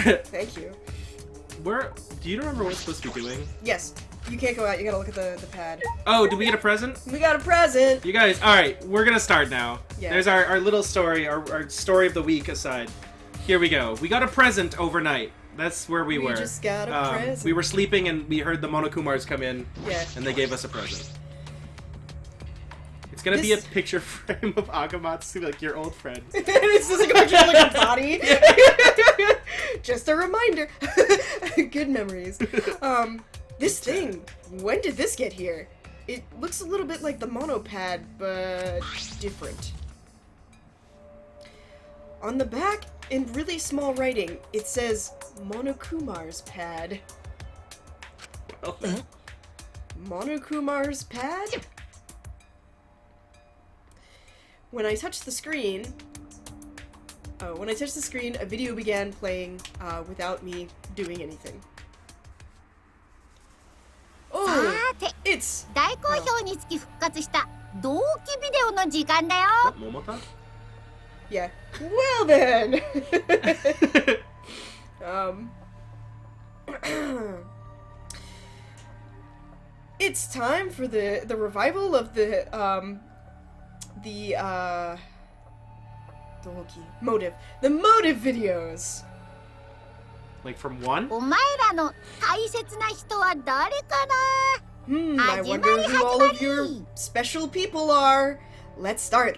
Thank you. Do you remember what we're supposed to be doing? Yes. You can't go out. You gotta look at the pad. Oh, did we get a present? We got a present! You guys, alright, we're gonna start now. Yeah. There's our little story, our story of the week aside. Here we go. We got a present overnight. That's where we were. We just got a present. We were sleeping and we heard the Monokumars come in. Yeah. And they gave us a present. It's gonna be a picture frame of Akamatsu, like your old friend. This is like a picture of like a body. Just a reminder. Good memories. This thing, when did this get here? It looks a little bit like the monopad, but different. On the back, in really small writing, it says Monokumar's pad. Monokumar's pad? When I touched the screen, a video began playing without me doing anything. Oh, it's... 大好評につき復活した同期ビデオの時間だよ。 Momota? Yeah. Well then! It's time for the revival of the motive videos. Like from one? お前らの大切な人は誰かな I wonder who all of your special people are. Let's start.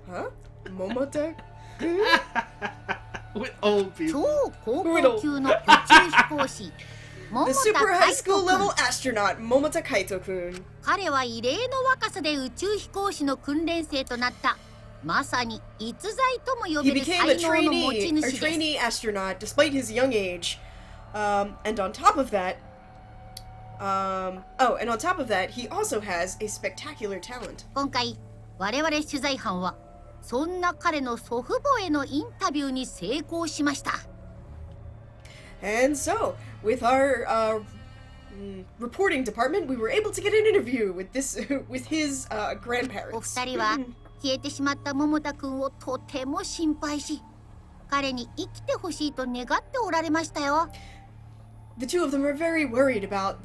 Huh? Momota? With old people. 超高校級の宇宙飛行士 The super high school 桃田 level astronaut, Momota Kaito-kun. 彼は異例の若さで宇宙飛行士の訓練生となったまさに逸材とも呼 He べる became a 才能の持ち trainee 主です astronaut despite his young age. And on top of that, he also has a spectacular talent. 今回我々取材班はそんな彼の祖父母へのインタビューに成功しました And so, with our reporting department, we were able to get an interview with his お grandparents. 二人は消えてしまった桃田くんをとても心配し彼に生きてほしいと願っておられましたよ The two of them are very worried about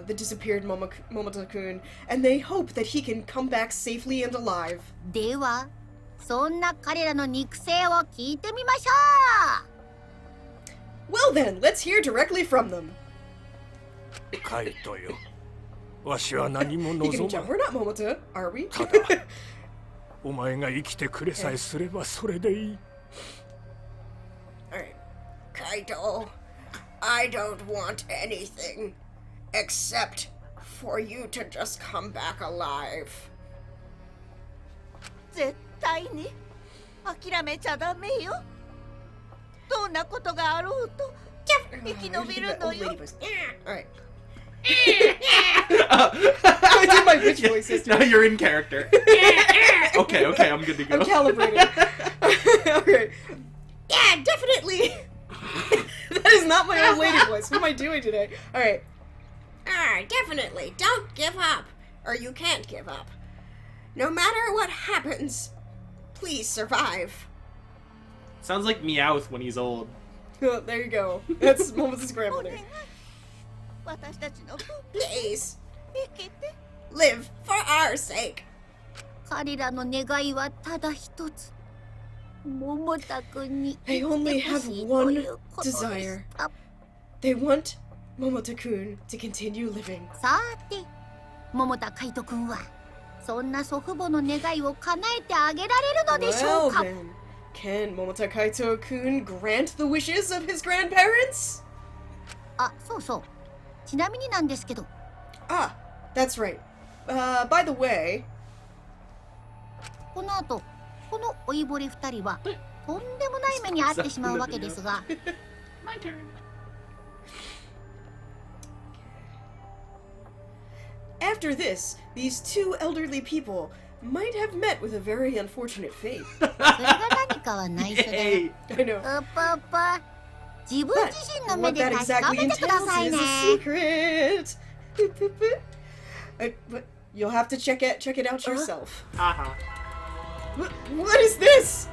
the disappeared Momota-kun, and they hope that he can come back safely and alive. ではそんな彼らの肉声を聞いてみましょ Well then, let's hear directly from them. カイトよ。わしは何も You 望 can ま jump. We're not Momota, are we? ただお前が生きてくれさえすればそれでいい。 Alright. Kaito, I don't want anything except for you to just come back alive. 絶対に諦めちゃダメよ。どんなことがあろうと生き延びるのよ。 Alright. I did my bitch voices. Now you're in character. okay, I'm good to go. I'm calibrating. Okay. Yeah, definitely. That is not my old lady voice. What am I doing today? Alright. Definitely. Don't give up. Or you can't give up. No matter what happens, please survive. Sounds like Meowth when he's old. Oh, there you go. That's Momota's お grandmother. 願い。私たちの分 Please, 生きて。 live for our sake. 彼らの願いはただ一つ桃田くんに They 生 only きてほ have しい one ということでし desire. た They want Momota-kun to continue living. さて桃田海斗くんはそんな祖父母の願いを叶えてあげられるのでしょ Well うか then, can Momota Kaito-kun grant the wishes of his grandparents? あ、そうそうちなみになんですけど Ah, that's right. By the way, この後この老いぼれ二人はとんでもない目に遭ってしまうわけですが My turn. after this, these two elderly people might have met with a very unfortunate fate. それが何かは内緒で Yay. I know. パパ自分 But 自身の目 what で that 確か exactly めてくだ entails さい is ね a secret. But you'll have to check it out yourself. Haha. What is this?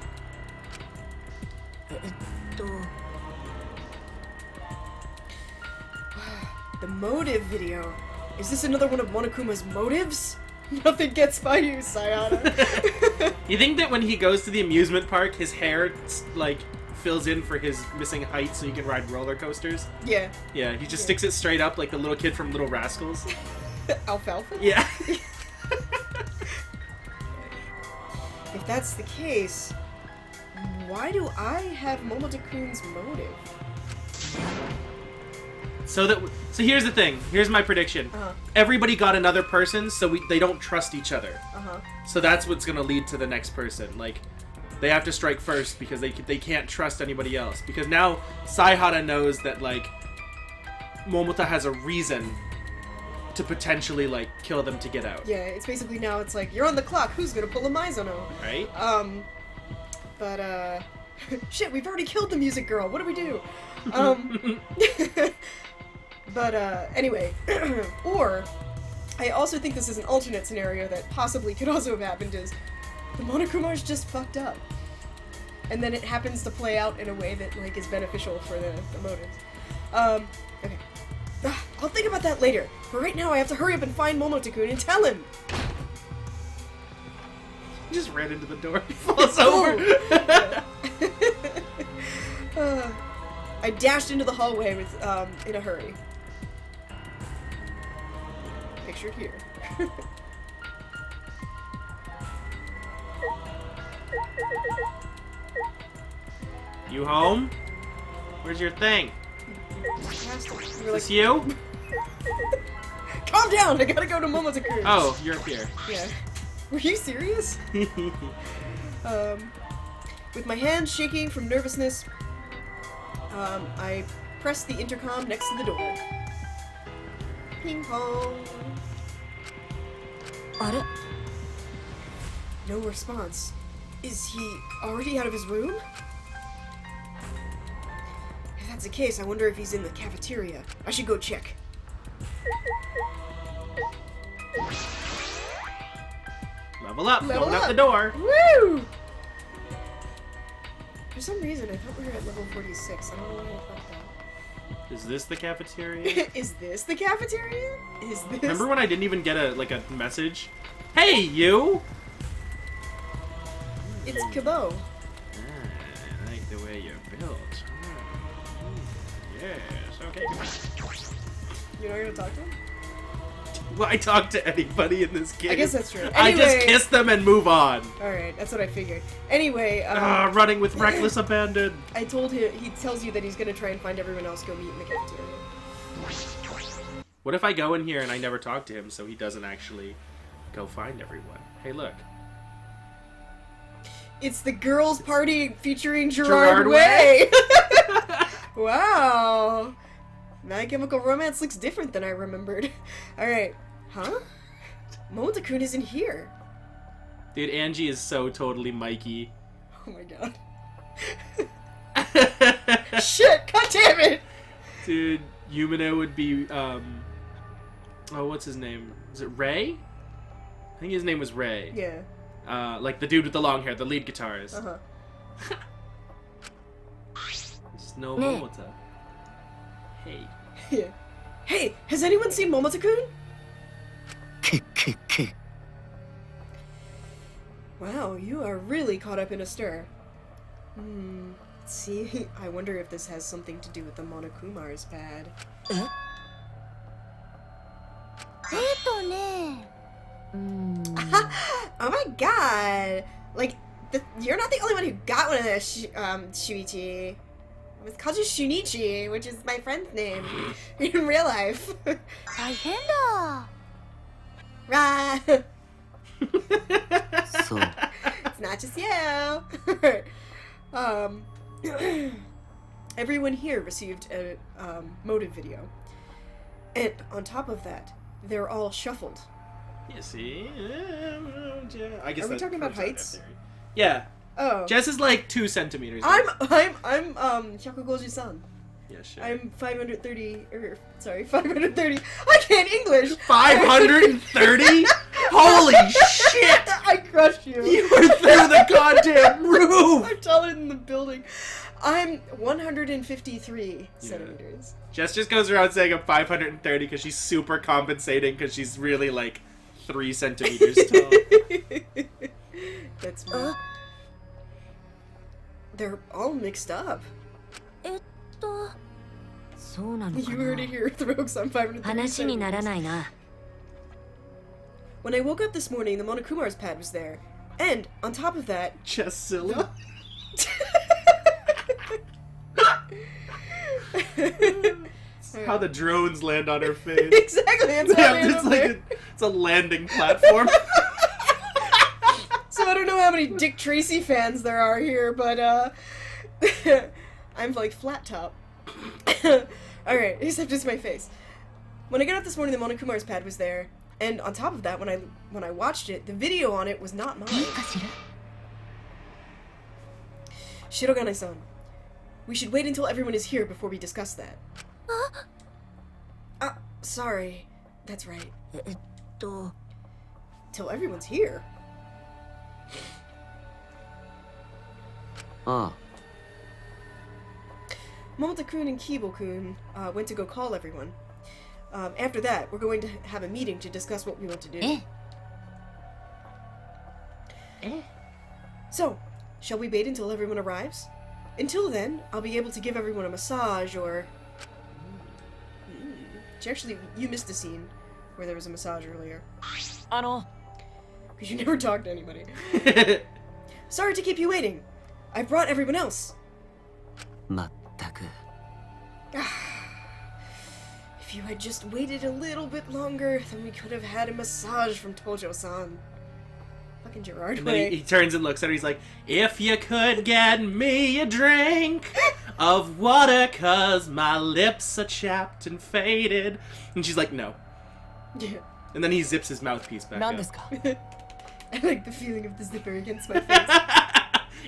The motive video. Is this another one of Monokuma's motives? Nothing gets by you, Sayada. You think that when he goes to the amusement park, his hair, like, fills in for his missing height so he can ride roller coasters? Yeah. Yeah, he just sticks it straight up like the little kid from Little Rascals. Alfalfa? Yeah. If that's the case, why do I have Momoto-kun's motive? So here's the thing. Here's my prediction. Uh-huh. Everybody got another person, so they don't trust each other. Uh-huh. So that's what's gonna lead to the next person. Like, they have to strike first because they can't trust anybody else. Because now Saihara knows that, like, Momota has a reason to potentially, like, kill them to get out. Yeah, it's basically now it's like, you're on the clock, who's gonna pull a Mizuno? Right? But, shit, we've already killed the music girl, what do we do? But, anyway, or, I also think this is an alternate scenario that possibly could also have happened is, the Monokuma's just fucked up. And then it happens to play out in a way that, like, is beneficial for the motives. Okay. I'll think about that later. But right now I have to hurry up and find Momoto-kun and tell him! He just ran into the door. He falls over. I dashed into the hallway with, in a hurry. Pictured here. You home? Where's your thing? Is Is this you? Calm down! I gotta go to Momoto-kun! Oh, you're up here. Yeah. Were you serious? With my hands shaking from nervousness, I pressed the intercom next to the door. Ping pong. No response. Is he already out of his room? If that's the case, I wonder if he's in the cafeteria. I should go check. Level up. Level Going out up. the door. Woo! For some reason, I thought we were at level 46. I don't know why I thought that. Is this the cafeteria? Is this the cafeteria? Is this? Remember when I didn't even get a message? Hey, you! It's Kubo. I like the way you're built. Yes, okay. You're not gonna talk to him? Well, I talk to anybody in this game. I guess that's true. I just Anyway- kiss them and move on. Alright, that's what I figured. Anyway, Running with reckless abandon. I told him, he tells you that he's gonna try and find everyone else, go meet in the cafeteria. What if I go in here and I never talk to him so he doesn't actually go find everyone? Hey, look. It's the girls' party featuring Gerard Gerard Way! Wow! My Chemical Romance looks different than I remembered. Alright. Huh? Momoto-kun isn't here. Dude, Angie is so totally Mikey. Oh my god. Shit! God damn it! Dude, Yumino would be, oh, what's his name? Is it Ray? I think his name was Ray. Yeah. Like the dude with the long hair, the lead guitarist. Uh-huh. It's no Momota. Hey. Yeah. Hey, has anyone seen Momoto-kun? Wow, you are really caught up in a stir. See, I wonder if this has something to do with the Monokuma's pad. Oh my god! Like, you're not the only one who got one of those, Shuichi. It was called Shunichi, which is my friend's name in real life. Right. It's not just you. Everyone here received a motive video. And on top of that, they're all shuffled. You see? I guess Are we that talking about proves out heights? their theory. Yeah. Oh. Jess is like 2 centimeters. I'm 150-san. Yeah, sure. I'm 530, or, sorry, 530. I can't English! 530? Holy shit! I crushed you. You were through the goddamn roof! I'm taller than the building. I'm 153 centimeters. Jess just goes around saying I'm 530 because she's super compensating because she's really like 3 centimeters tall. That's me. They're all mixed up. そうなの You か heard な it here, Throx. I'm 530話になら centimeters. ないな When I woke up this morning, the Monokumar's pad was there. And, on top of that... Jessilla. How the drones land on her face. Exactly, that's how I It's like it's a landing platform. So I don't know how many Dick Tracy fans there are here, but I'm like flat top. Alright, except it's my face. When I got up this morning, the Monokumar's pad was there, and on top of that, when I watched it, the video on it was not mine. いいかしら Shirogane-san, we should wait until everyone is here before we discuss that. Sorry. That's right. と Till everyone's here. ああ Momota-kun and Kibo-kun went to go call everyone. After that, we're going to have a meeting to discuss what we want to do. え So, shall we wait until everyone arrives? Until then, I'll be able to give everyone a massage or... Actually, you missed a scene where there was a massage earlier. あの Because you never talked to anybody. Sorry to keep you waiting. I've brought everyone else. まったく If you had just waited a little bit longer, then we could have had a massage from Tojo-san. Fucking Gerard And then way. he turns and looks at her. He's like, "If you could get me a drink of water, 'cause my lips are chapped and faded." And she's like, "No." Yeah. And then he zips his mouthpiece back 何 up. ですか I like the feeling of the zipper against my face.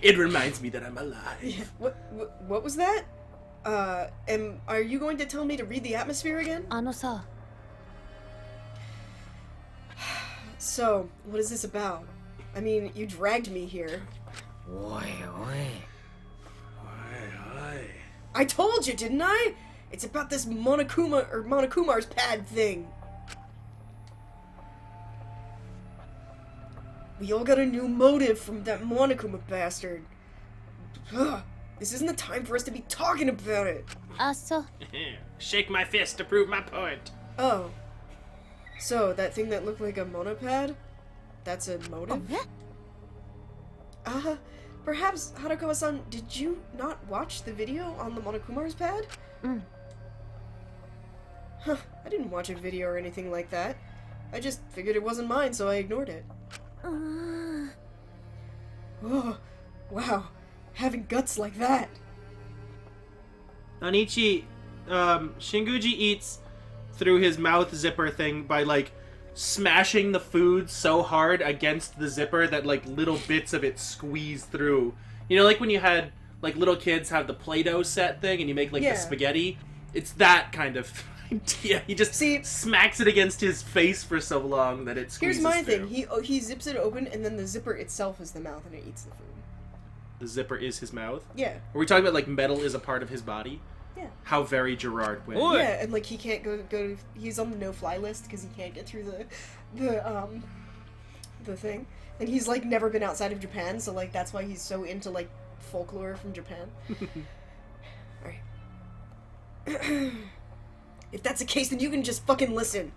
It reminds me that I'm alive. Yeah. What was that? Are you going to tell me to read the atmosphere again? あのさ So, what is this about? I mean, you dragged me here. おいおい I told you, didn't I? It's about this Monokumar's pad thing. We all got a new motive from that Monokuma bastard. Ugh, this isn't the time for us to be talking about it. あそう Shake my fist to prove my point. Oh. So, that thing that looked like a monopad? That's a motive? え Perhaps, Harukawa-san, did you not watch the video on the Monokumar's pad? うん Huh, I didn't watch a video or anything like that. I just figured it wasn't mine, so I ignored it. うーん Oh, wow. Having guts like that. Anichi, Shinguji eats through his mouth zipper thing by, like, smashing the food so hard against the zipper that, like, little bits of it squeeze through. You know, like when you had, like, little kids have the Play-Doh set thing and you make, like, Yeah. the spaghetti? It's that kind of idea. He just smacks it against his face for so long that it squeezes Here's my through. thing. He zips it open, and then the zipper itself is the mouth, and it eats the food. The zipper is his mouth? Yeah. Are we talking about, like, metal is a part of his body? Yeah. How very Gerard way. Yeah, and like he can't go. He's on the no-fly list because he can't get through the thing, and he's like never been outside of Japan, so like that's why he's so into like folklore from Japan. All right. If that's the case, then you can just fucking listen.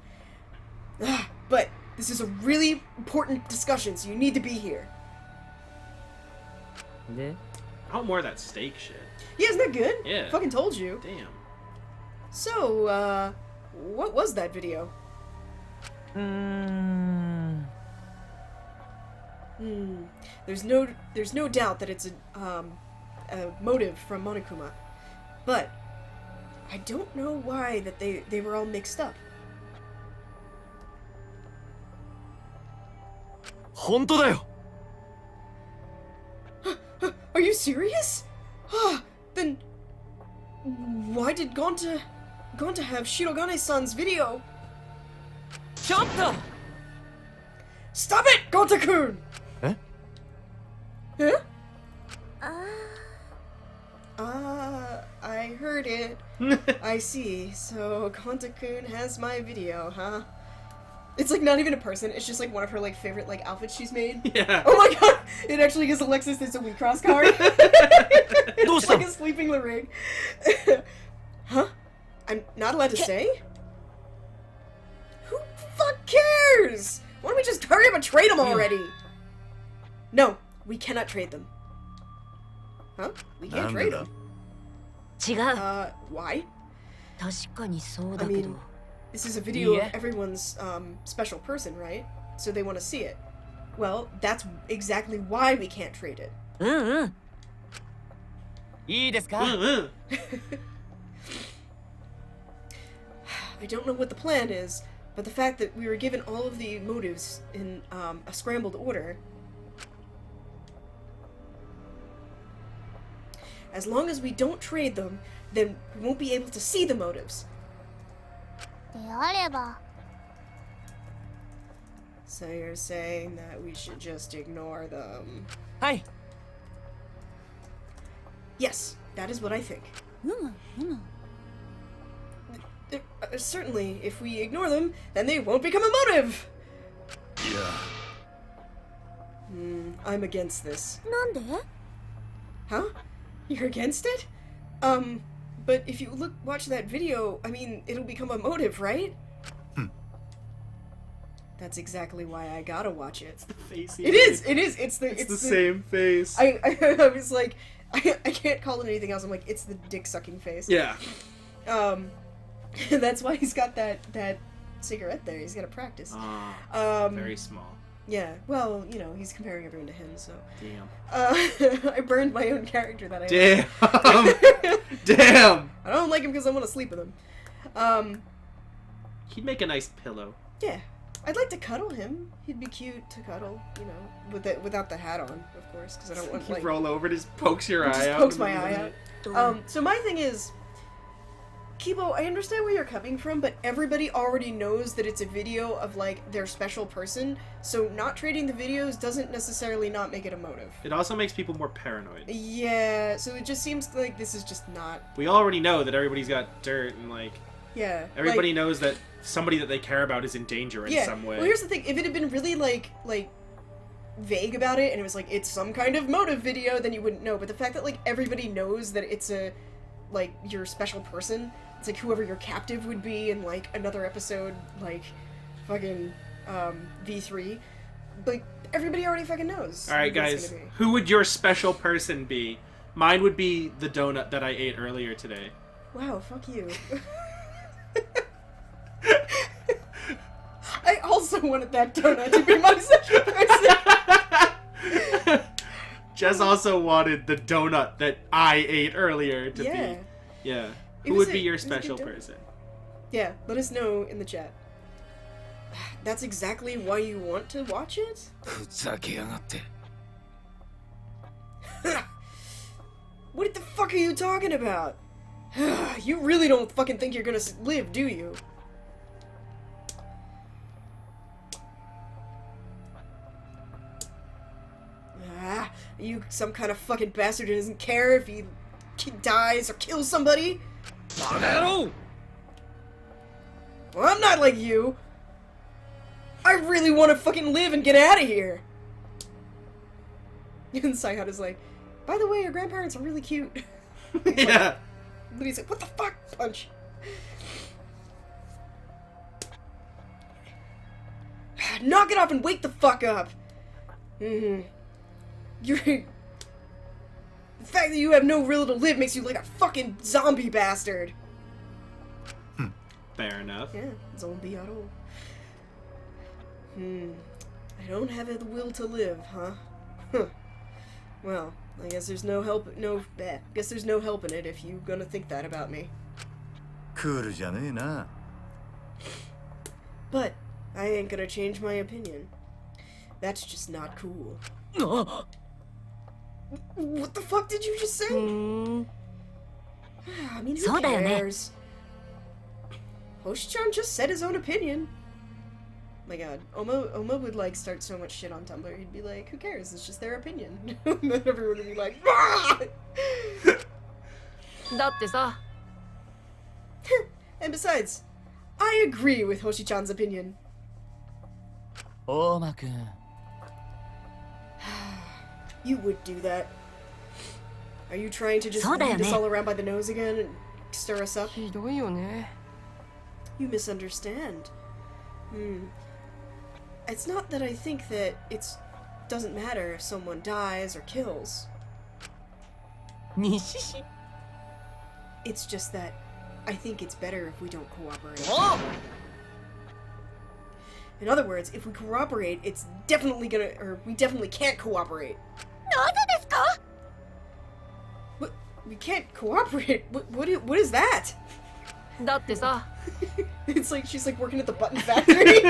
But this is a really important discussion, so you need to be here. で I want more of that steak shit. Yeah, isn't that good? Yeah. Fucking told you. Damn. So, what was that video? うーん There's no doubt that it's a motive from Monokuma, but I don't know why that they were all mixed up. 本当だよ Are you serious? Then why did Gonta have Shirogane-san's video? ちょっと Stop it, Gonta-kun! え Huh? I heard it. I see. So, Konta-kun has my video, huh? It's like not even a person, it's just like one of her like favorite like outfits she's made. Yeah. Oh my god! It actually gives Alexis this a Wii Cross card. It's like a sleeping Lorraine. Huh? I'm not allowed to say? Who the fuck cares? Why don't we just hurry up and trade them already? No, we cannot trade them. Huh? We can't trade them. 違う。 Why? 確かにそうだ I けど mean,。this is a video Yeah. of everyone's special person, right? So they want to see it. Well, that's exactly why we can't trade it. うんうん。いいですか Mm-mm. I don't know what the plan is, but the fact that we were given all of the motives in a scrambled order, as long as we don't trade them, then we won't be able to see the motives. であれば So you're saying that we should just ignore them? はい。 Yes, that is what I think. Certainly, if we ignore them, then they won't become a motive! I'm against this. なんで Huh? You're against it? But if you watch that video, I mean, it'll become a motive, right? That's exactly why I gotta watch it. The face. It is! It's the same face. I was like, I can't call it anything else. I'm like, it's the dick-sucking face. Yeah. That's why he's got that cigarette there. He's gotta practice. Very small. Yeah, well, you know, he's comparing everyone to him, so. Damn. I burned my own character that I Damn. Damn. I don't like him because I want to sleep with him. He'd make a nice pillow. Yeah. I'd like to cuddle him. He'd be cute to cuddle, you know, without the hat on, of course, because I don't want, You like... roll over, just pokes your just eye out. pokes my eye out. So my thing is, Kibo, I understand where you're coming from, but everybody already knows that it's a video of, like, their special person, so not trading the videos doesn't necessarily not make it a motive. It also makes people more paranoid. Yeah, so it just seems like this is just not... We already know that everybody's got dirt and, like, Yeah. everybody like, knows that somebody that they care about is in danger in some way. Well, here's the thing. If it had been really, like vague about it, and it was like, it's some kind of motive video, then you wouldn't know. But the fact that, like, everybody knows that it's like, your special person, it's like whoever your captive would be in, like, another episode, like, fucking, V3. Like, everybody already fucking knows. Alright, who it's guys. gonna be. Who would your special person be? Mine would be the donut that I ate earlier today. Wow, fuck you. I also wanted that donut to be my special person. Jess also wanted the donut that I ate earlier to Yeah. be. Yeah. It Who was would be a- your it was a good special donut. person? Yeah, let us know in the chat. That's exactly why you want to watch it? ふざけやがって What the fuck are you talking about? You really don't fucking think you're gonna live, do you? Are you some kind of fucking bastard who doesn't care if he dies or kills somebody? バカ野郎 Well, I'm not like you. I really want to fucking live and get out of here. And Sayhada's like, by the way, your grandparents are really cute. Yeah. Lydia's like, what the fuck? Punch. Knock it off and wake the fuck up. You're... The fact that you have no will to live makes you like a fucking zombie bastard. Fair enough. Yeah, zombie at all. I don't have the will to live, huh? Huh. Well, I guess there's no guess there's no helping it if you gonna think that about me. クールじゃねえな But I ain't gonna change my opinion. That's just not cool. あ What the fuck did you just say? うーん I mean, who そうだよね。 cares? Hoshi-chan just said his own opinion. My god, Oma would like start so much shit on Tumblr. He'd be like, who cares? It's just their opinion. And then everyone would be like, "Ah!" だってさ And besides, I agree with Hoshi-chan's opinion. 大間くん You would do that. Are you trying to just そうだよ lead us ね。 all around by the nose again and stir us up? ひどいよね You misunderstand. It's not that I think that it doesn't matter if someone dies or kills. 西市 It's just that I think it's better if we don't cooperate. お In other words, if we cooperate, it's definitely gonna, or we definitely can't cooperate. なぜですか What? We can't cooperate? What is that? だってさ It's like she's like working at the button factory.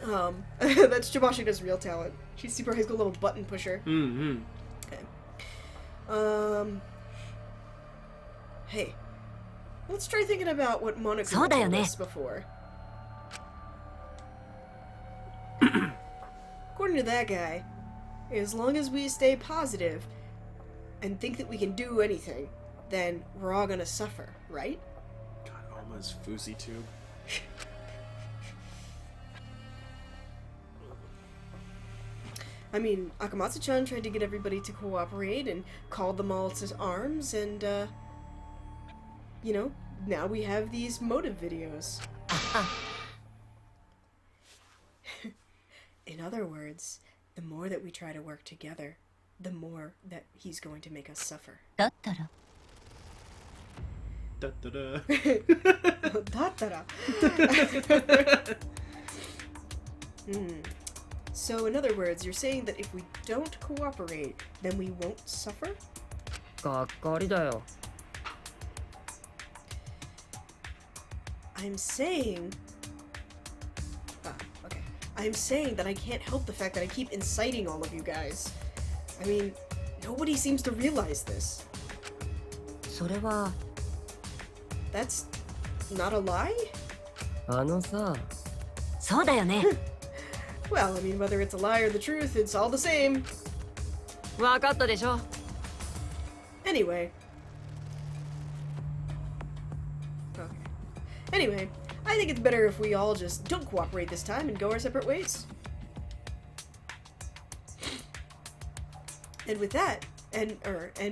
That's Chibashika's real talent. She's super high school level button pusher. Mm-hmm. Okay. Hey, let's try thinking about what Monaco そうだよ told ね。 us before. According to that guy, as long as we stay positive and think that we can do anything, then we're all gonna suffer, right? God, Alma's fousey tube. I mean, Akamatsu-chan tried to get everybody to cooperate and called them all to arms, and, you know, now we have these motive videos. In other words, the more that we try to work together, the more that he's going to make us suffer. だったら Da, da, da. だったら So, in other words, you're saying that if we don't cooperate, then we won't suffer? がっかりだよ I'm saying... okay. I'm saying that I can't help the fact that I keep inciting all of you guys. I mean, nobody seems to realize this. それは That's not a lie? あのさそうだよね Well, I mean, whether it's a lie or the truth, it's all the same. わかったでしょ Anyway. Okay. Anyway, I think it's better if we all just don't cooperate this time and go our separate ways. And with that, and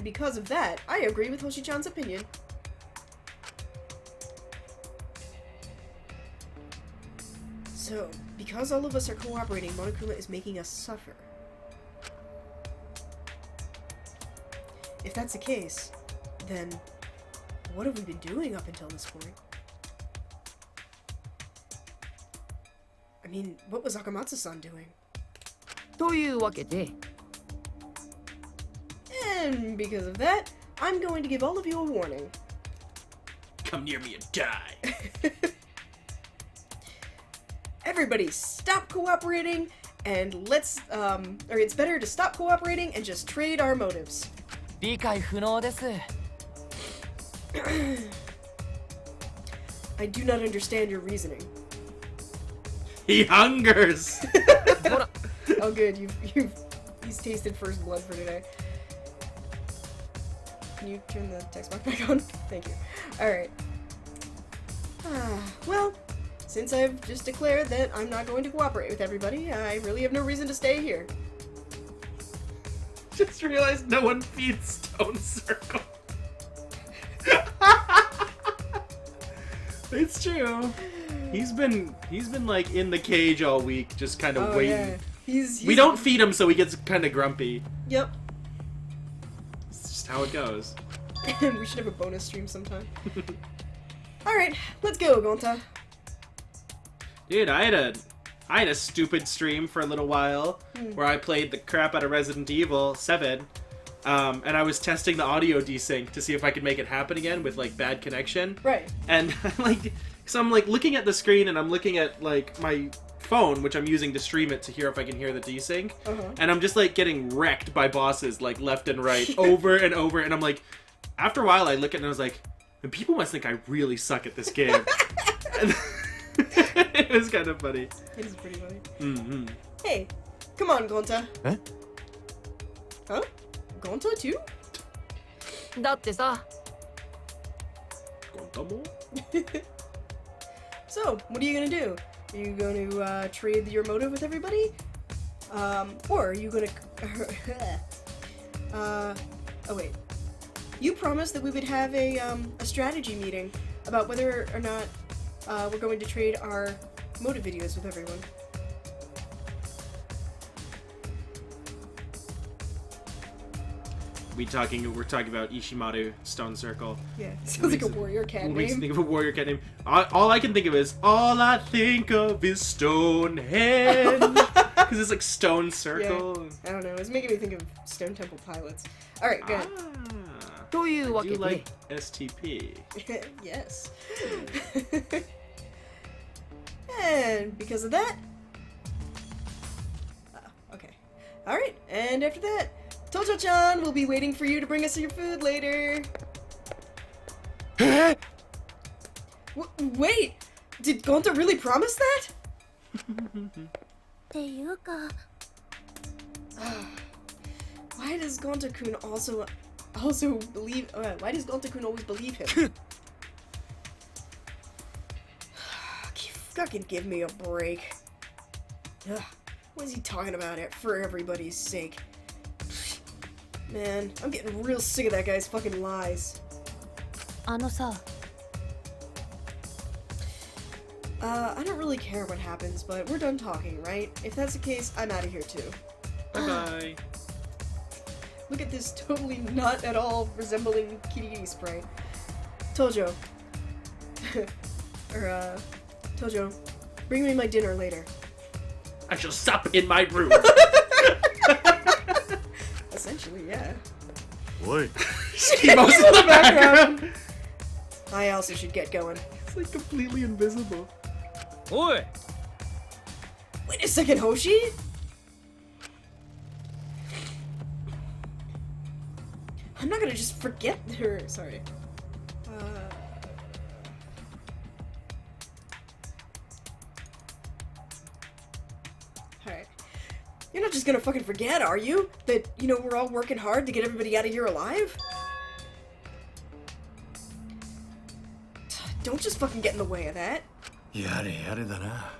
because of that, I agree with Hoshi-chan's opinion. So, because all of us are cooperating, Monokuma is making us suffer. If that's the case, then what have we been doing up until this point? I mean, what was Akamatsu-san doing? というわけで And because of that, I'm going to give all of you a warning. Come near me and die. Everybody stop cooperating and let's, or it's better to stop cooperating and just trade our motives. 理解不能です I do not understand your reasoning. He hungers. Oh good, he's tasted first blood for today. Can you turn the text box back on? Thank you. Alright. Well, since I've just declared that I'm not going to cooperate with everybody, I really have no reason to stay here. Just realized no one feeds Stone Circle. It's true. He's been like in the cage all week, just kind of waiting. Yeah. He's We don't feed him, so he gets kind of grumpy. Yep. It's just how it goes. We should have a bonus stream sometime. Alright, let's go, Gonta. Dude, I had a stupid stream for a little while where I played the crap out of Resident Evil 7, and I was testing the audio desync to see if I could make it happen again with like bad connection. Right. And so I'm like looking at the screen and I'm looking at like my phone, which I'm using to stream it to hear if I can hear the desync, and I'm just like getting wrecked by bosses like left and right over and over, and I'm like, after a while I look at it and I was like, people must think I really suck at this game. And it was kind of funny. It is pretty funny. Mm-hmm. Hey, come on, Gonta. Eh? Huh? Gonta too? だってさ Contamo? So, what are you gonna do? Are you going to trade your motive with everybody? Or are you gonna... oh wait. You promised that we would have a strategy meeting about whether or not we're going to trade our motive videos with everyone. We're talking about Ishimaru Stone Circle. Yeah, sounds like a warrior cat What makes me name. think of a warrior cat name? All I can think of is Stonehenge. Because it's like Stone Circle. I don't know, it's making me think of Stone Temple Pilots. Alright, good. というわ I け do で like STP. Yes. And because of that... okay. Alright, and after that, Tojo-chan will be waiting for you to bring us your food later. Wait! Did Gonta really promise that? っていうか Why does Gonta-kun also believe... why does Gonta-kun always believe him? Fucking give me a break. Ugh, what is he talking about it for everybody's sake? Man, I'm getting real sick of that guy's fucking lies. あのさ I don't really care what happens, but we're done talking, right? If that's the case, I'm out of here too. Bye-bye. Look at this totally not at all resembling Kiriri spray. Tojo. Tojo, bring me my dinner later. I shall sup in my room. Essentially, yeah. Oi. Eskimos in the background. I also should get going. It's like completely invisible. おい Wait a second, Hoshi? I'm not gonna just forget her. Sorry. Alright. You're not just gonna fucking forget, are you? That, you know, we're all working hard to get everybody out of here alive? Don't just fucking get in the way of that. やれやれだな。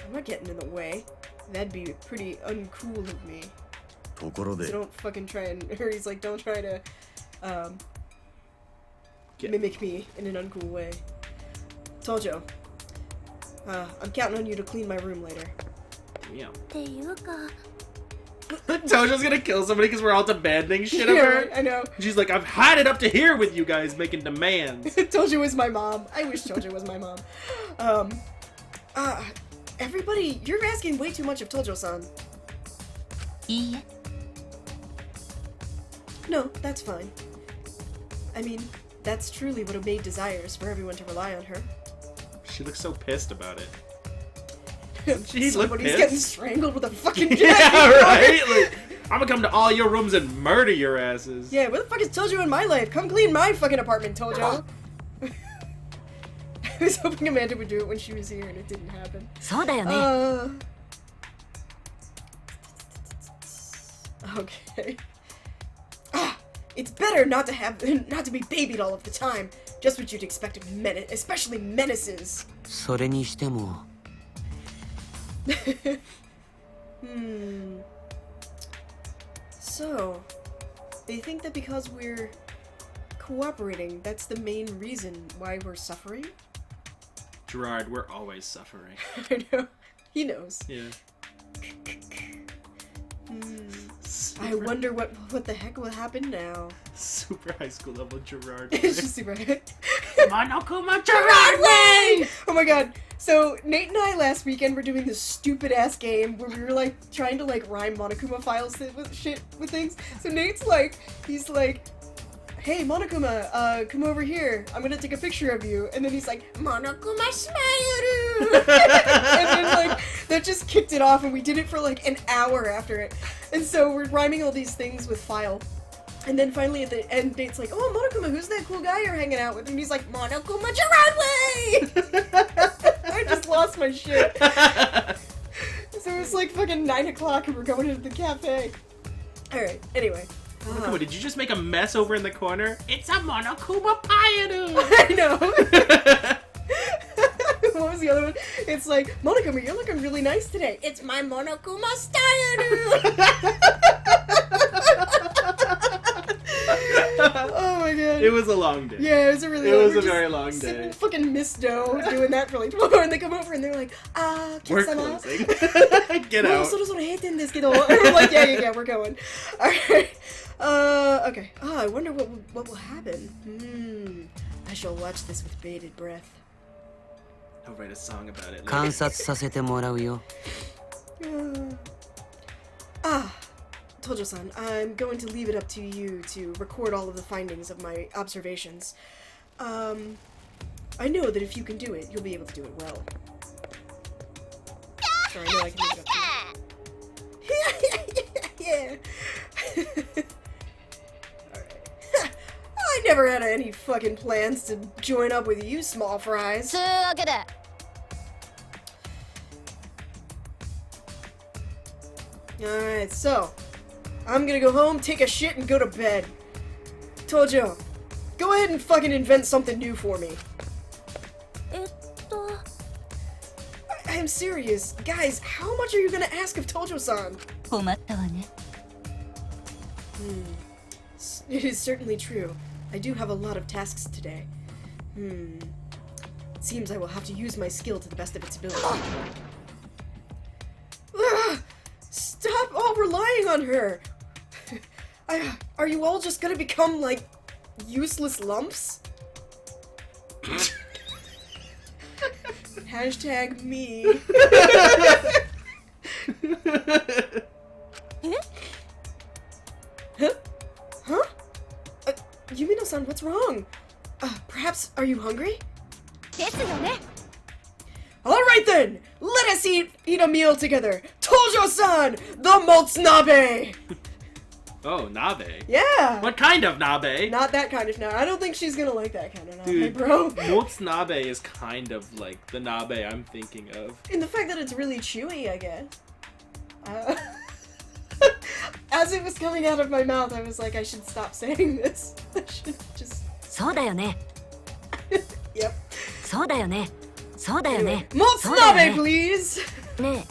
I'm not getting in the way. That'd be pretty uncool of me. ところ So で don't fucking try and, or he's like, don't try to, Get- mimic me in an uncool way. Tojo, I'm counting on you to clean my room later. Yeah. っていうか Tojo's gonna kill somebody because we're all demanding shit of Yeah, her. right, I know. She's like, I've had it up to here with you guys making demands. Tojo was my mom. I wish Tojo was my mom. Everybody, you're asking way too much of Tojo-san. いいえ No, that's fine. I mean, that's truly what a maid desires, for everyone to rely on her. She looks so pissed about it. She look Somebody's pissed. getting strangled with a fucking jacket. Yeah, right? Like, I'm gonna come to all your rooms and murder your asses. Yeah, where the fuck is Tojo in my life? Come clean my fucking apartment, Tojo. I was hoping Amanda would do it when she was here, and it didn't happen. そうだよね Okay. It's better not to be babied all of the time. Just what you'd expect of especially menaces. それにしても So, they think that because we're cooperating, that's the main reason why we're suffering? Gerard, we're always suffering. I know. He knows. Yeah. I wonder what the heck will happen now. Super high school level Gerard. It's just super. Monokuma Gerard way! Oh my god. So, Nate and I last weekend were doing this stupid ass game where we were like trying to like rhyme Monokuma files with shit with things. So Nate's like, he's like, hey Monokuma, come over here. I'm gonna take a picture of you. And then he's like, Monokuma smile. And then like, that just kicked it off and we did it for like an hour after it. And so we're rhyming all these things with file. And then finally at the end, Nate's like, oh, Monokuma, who's that cool guy you're hanging out with? And he's like, Monokuma Gerard! I just lost my shit. So it was like fucking 9 o'clock and we're going into the cafe. Alright, anyway. Monokuma, did you just make a mess over in the corner? It's a Monokuma Payadu! I know. What was the other one? It's like, Monokuma, you're looking really nice today. It's my Monokuma style. Oh my god. It was a long day. Yeah, it was a really. It was we're a very just long sitting day. in fucking Misto doing that for like 12 hours, and they come over and they're like, We're Kitsama. closing. Get out. We're like, yeah, we're going. Alright. Okay. I wonder what will happen. I shall watch this with bated breath. I'll write a song about it later. 観察させてもらうよ。Tojo-san, I'm going to leave it up to you to record all of the findings of my observations. I know that if you can do it, you'll be able to do it well. Sorry, I know I can leave it up to you. Yeah. Alright. I never had any fucking plans to join up with you, small fries. つうわけで Alright, so I'm gonna go home, take a shit, and go to bed. Tojo, go ahead and fucking invent something new for me. I'm serious. Guys, how much are you gonna ask of Tojo-san? 困ったわね。 It is certainly true. I do have a lot of tasks today. It seems I will have to use my skill to the best of its ability. Stop all relying on her! Are you all just gonna become, like, useless lumps? Hashtag me. Huh? Yumino-san, what's wrong? Perhaps, are you hungry? ですよね Alright then! Let us eat a meal together! Tojo-san! The Motsunabe! Oh, nabe. Yeah! What kind of nabe? Not that kind of nabe. I don't think she's gonna like that kind of nabe, Dude, bro. Motsunabe is kind of like the nabe I'm thinking of. And the fact that it's really chewy, I guess. As it was coming out of my mouth, I was like, I should stop saying this. I should just... そうだよね。 Yep. そうだよね。そうだよ Anyway, ね。そうだよ Motsunabe, ね。 please! ね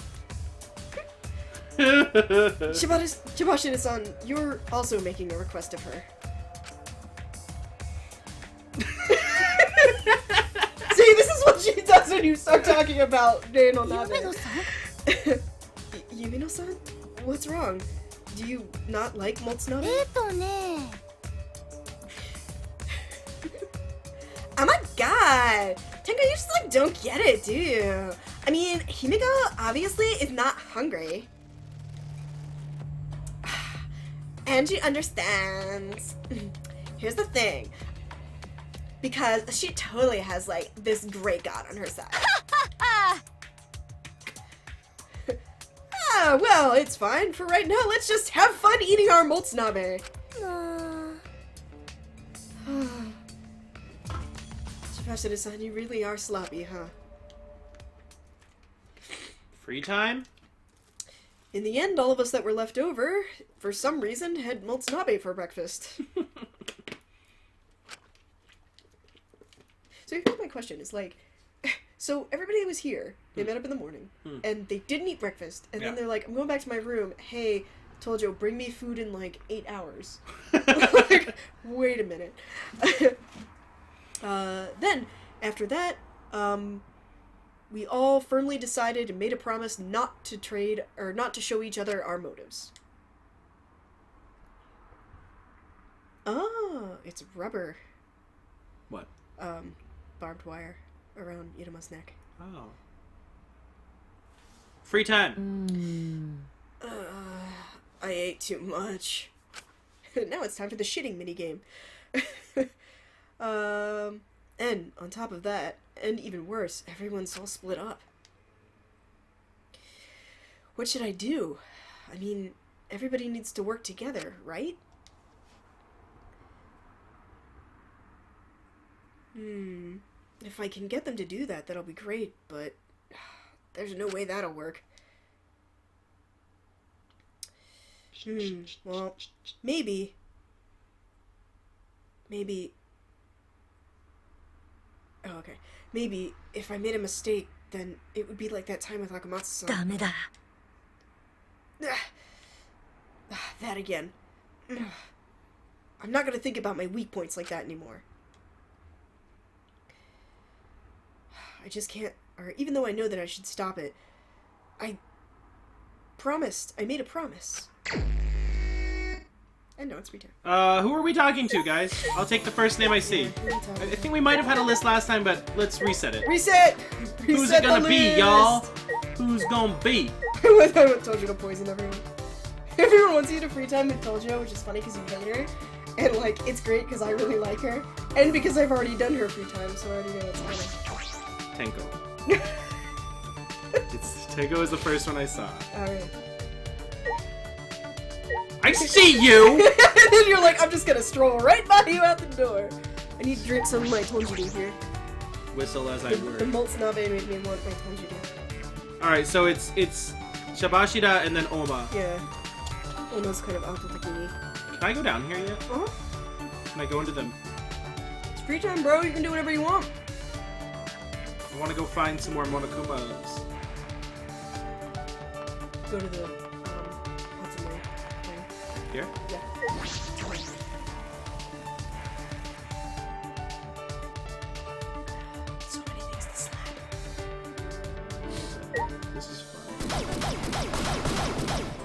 Shibashina-san, you're also making a request of her. See, this is what she does when you start talking about Nano Nabe. 夢のさん Yumino-san? What's wrong? Do you not like Motsunabe? ね Oh my god! Tenka, you just like don't get it, do you? I mean, Himiko obviously is not hungry. And she understands. Here's the thing. Because she totally has like this great god on her side. Well, it's fine. For right now, let's just have fun eating our Motsunabe. Shibashina-san, you really are sloppy, huh? Free time? In the end, all of us that were left over, for some reason, had Motsunabe for breakfast. So here's my question, is like, so everybody was here, they met up in the morning, and they didn't eat breakfast, and then Yeah. they're like, I'm going back to my room, hey, Tojo, bring me food in like 8 hours. Like, wait a minute. Then, after that, we all firmly decided and made a promise not to trade, or not to show each other our motives. Ah, it's rubber. What? Barbed wire around Iruma's neck. Oh. Free time. I ate too much. Now it's time for the shitting minigame. And on top of that, and even worse, everyone's all split up. What should I do? I mean, everybody needs to work together, right? If I can get them to do that, that'll be great, but there's no way that'll work. Well, maybe maybe... Oh, okay. Maybe if I made a mistake, then it would be like that time with Akamatsu-san. ダメだ That again. I'm not gonna think about my weak points like that anymore. I just can't... Or even though I know that I should stop it, I made a promise. And no, it's free time. Who are we talking to, guys? I'll take the first name I see. I think we might have had a list last time, but let's reset it. Reset! Who's Reset it gonna the be, list! y'all? Who's gonna be? I told you to poison everyone. Everyone wants you to free time with Tojo, which is funny because you hate her. And, like, it's great because I really like her. And because I've already done her free time, so I already know it's funny. Tenko. Tenko is the first one I saw. Alright. I see you! And then you're like, I'm just gonna stroll right by you out the door. I need to drink some of my tonjiri here. Whistle as I The work. Motsunabe made me want my tonjiri. Alright, so it's Shabashida and then Oma. Yeah. Almost kind of autotakini. Can I go down here yet? Uh-huh. Can I go into them? It's free time, bro. You can do whatever you want. I want to go find some more Monokumas. Go to the, what's the name? Thing. Here? Yeah. So many things to slap. This is fun.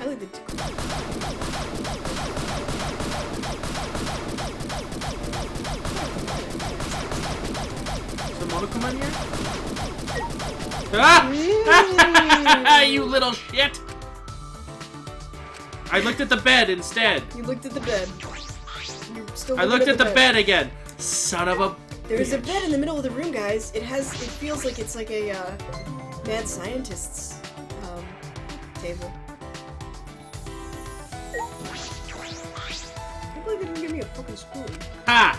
I like the... Is there Monokuma in here? Ah! You little shit! I looked at the bed instead. You looked at the bed. You're still I looked at the bed again. Son of a There's a bitch. bed in the middle of the room, guys. It feels like it's like a, mad scientist's, table. I can't believe they didn't give me a fucking spoon. Ha!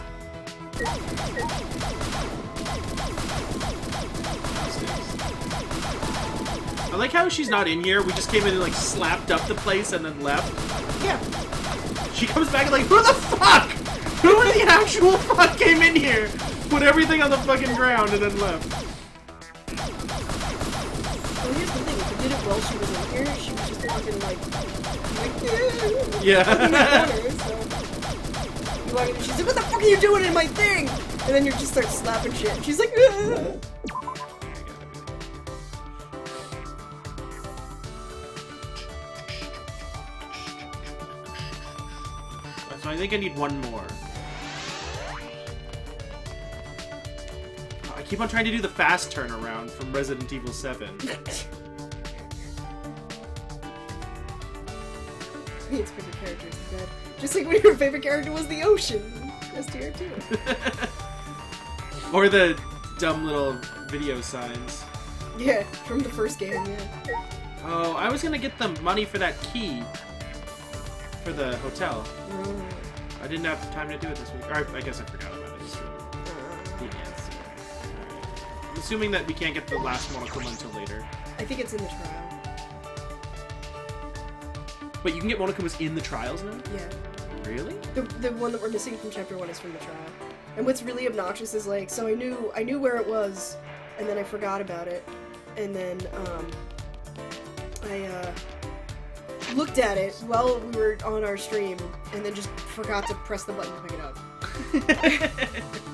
I like how she's not in here. We just came in and like slapped up the place and then left. Yeah. She comes back and like, who the fuck? Who in the actual fuck came in here? Put everything on the fucking ground and then left. Well, here's the thing. If I did it while she was in here, she was just fucking like Yeah. in the corner, so. You walk in and she's like, what the fuck are you doing in my thing? And then you just start slapping shit. And she's like, "Ugh." So I think I need one more. I keep on trying to do the fast turnaround from Resident Evil 7. It's favorite characters in bed. Just like when your favorite character was the ocean. STR too. Or the dumb little video signs. Yeah, from the first game, yeah. Oh, I was gonna get the money for that key for the hotel. I didn't have time to do it this week. Or I guess I forgot about it this week. Yes. I'm assuming that we can't get the last Monokuma until later. I think it's in the trial. Wait, you can get Monokumas in the trials now? Yeah. Really? The one that we're missing from chapter 1 is from the trial. And what's really obnoxious is like, so I knew where it was, and then I forgot about it, and then I looked at it while we were on our stream, and then just forgot to press the button to pick it up.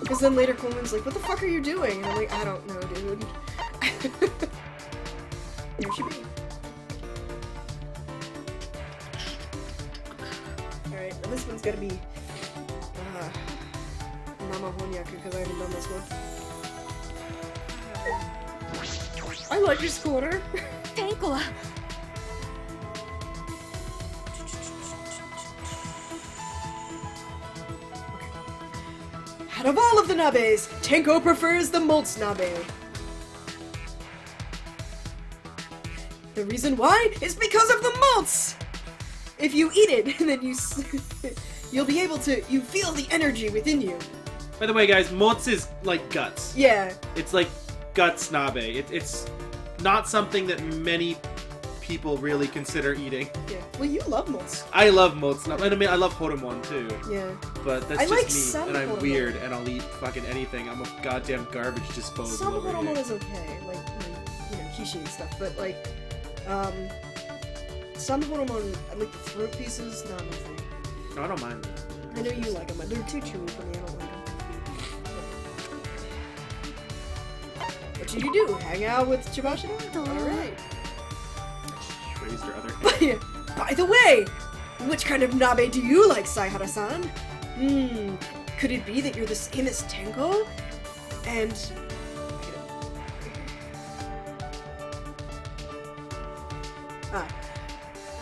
Because then later Coleman's like, what the fuck are you doing? And I'm like, I don't know, dude. There she be. Alright, now this one's gonna be Mama Honyaku, because I haven't done this one. I like your scooter. テンコは Out of all of the nabes, Tenko prefers the Motsunabe. The reason why is because of the malts! If you eat it, then you'll be able to, you feel the energy within you. By the way, guys, motsu is like guts. Yeah. It's like guts nabe. It's not something that many people really consider eating. Yeah. Well, you love mots. I love mots. I mean, I love Horomon too. Yeah. But that's I like just me, some and I'm Horomon. weird, and I'll eat fucking anything. I'm a goddamn garbage disposal Some over Horomon here. is okay, like you know, kishi and stuff, but like, some Horomon, like the throat pieces, not my thing. No, I don't mind. I know you like them, but they're too chewy for me. I don't like them. What should you do? Hang out with Chibashida? Alright. She raised her other hand. By the way, which kind of nabe do you like, Saihara-san? Could it be that you're the same as Tenko? And...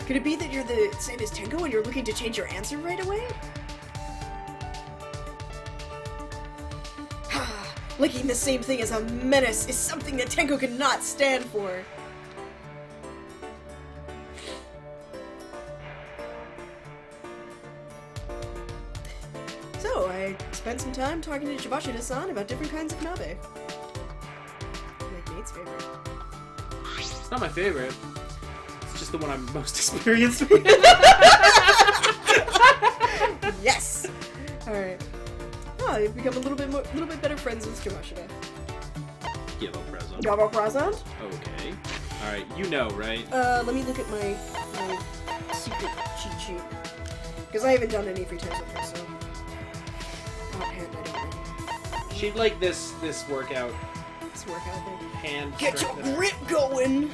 could it be that you're the same as Tenko and you're looking to change your answer right away? Liking the same thing as a menace is something that Tenko cannot stand for. So, I spent some time talking to Chibashida-san about different kinds of nabe. Like Nate's favorite. It's not my favorite. It's just the one I'm most experienced with. Yes! Alright. Oh, you've become a little bit better friends with Chibashida. Give a present. Gabo present? Okay. Alright, you know, right? Let me look at my secret cheat sheet. Because I haven't done any free times with her, so... offhand, I don't know. She'd like this workout. This workout thing. Hand Get your strengthener. grip going!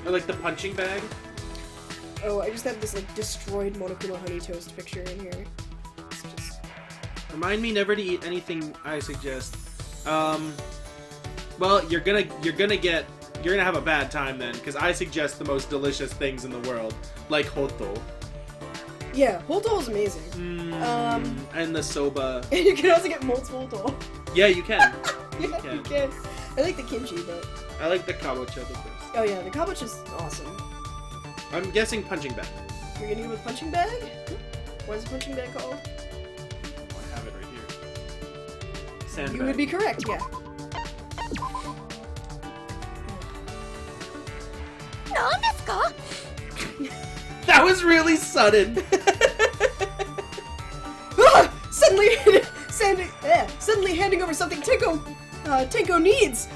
Or like the punching bag. Oh, I just have this, like, destroyed Monokuma Honey Toast picture in here. It's just... Remind me never to eat anything I suggest. Well, you're gonna have a bad time then, because I suggest the most delicious things in the world, like hoto. Yeah, Hoto is amazing. And the soba. And you can also get multiple Hoto. Yeah, you can. Yeah, you can. I like the kimchi, but... I like the kabocha the best. Oh yeah, the kabocha is awesome. I'm guessing punching bag. You're gonna go with punching bag? What is a punching bag called? I have it right here. Sandbag. You would be correct, yeah. That was really sudden. Suddenly handing over something Tenko needs.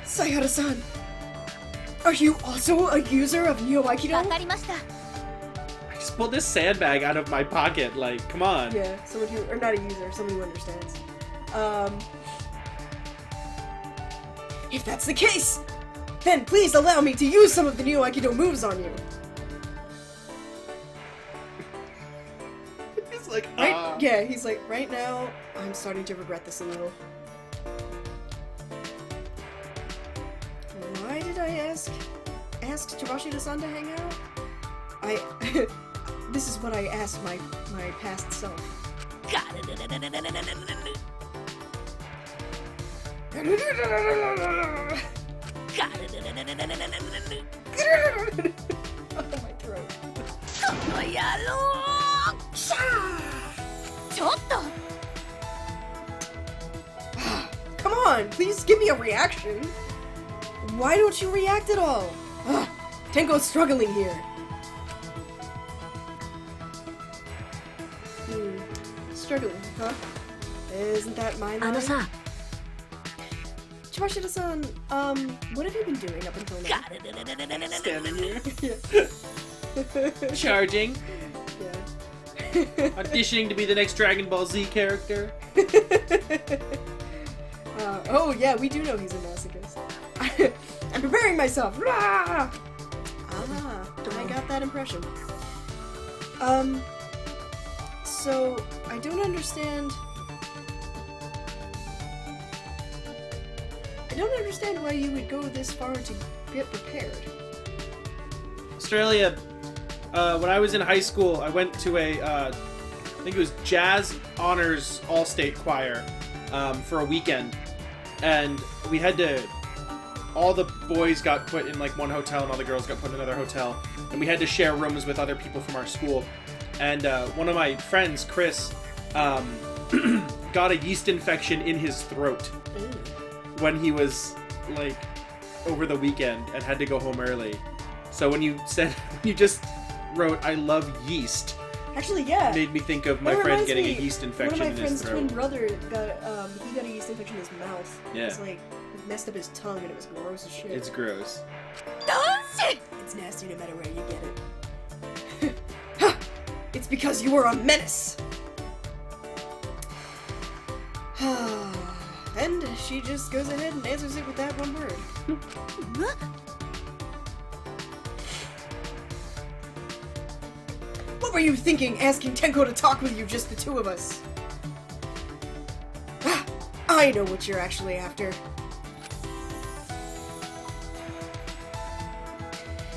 Sayara-san, are you also a user of Neo Aikido? わかりました I just pulled this sandbag out of my pocket. Like, come on. Yeah, someone who, or not a user, someone who understands. If that's the case, then please allow me to use some of the Neo Aikido moves on you. It's like, Right? Yeah, he's like, right now, I'm starting to regret this a little. Why did I ask Chibashida-san to hang out? This is what I asked my past self. Oh, my throat. ちょっと Come on, please give me a reaction. Why don't you react at all? Tenko's struggling here. Struggling, huh? Isn't that my あ line? のさ Chibashida-san, what have you been doing up until now? standing here. Yeah. Charging. Yeah. Auditioning to be the next Dragon Ball Z character. Oh yeah, we do know he's a masochist. I'm preparing myself. Rah! I got that impression. So I don't understand. I don't understand why you would go this far to get prepared. Australia, when I was in high school, I went to a, I think it was Jazz Honors All-State Choir for a weekend. And we had to, all the boys got put in like one hotel and all the girls got put in another hotel. And we had to share rooms with other people from our school. And one of my friends, Chris, got a yeast infection in his throat when he was like over the weekend and had to go home early. So when you just wrote "I love yeast," Actually, yeah. it made me think of my That friend reminds getting me, a yeast infection one of in my his friend's twin throat. brother got a yeast infection in his mouth. Yeah. It's like, it messed up his tongue and it was gross as shit. It's gross. It's nasty no matter where you get it. It's because you are a menace! And she just goes ahead and answers it with that one word. What were you thinking, asking Tenko to talk with you, just the two of us? I know what you're actually after.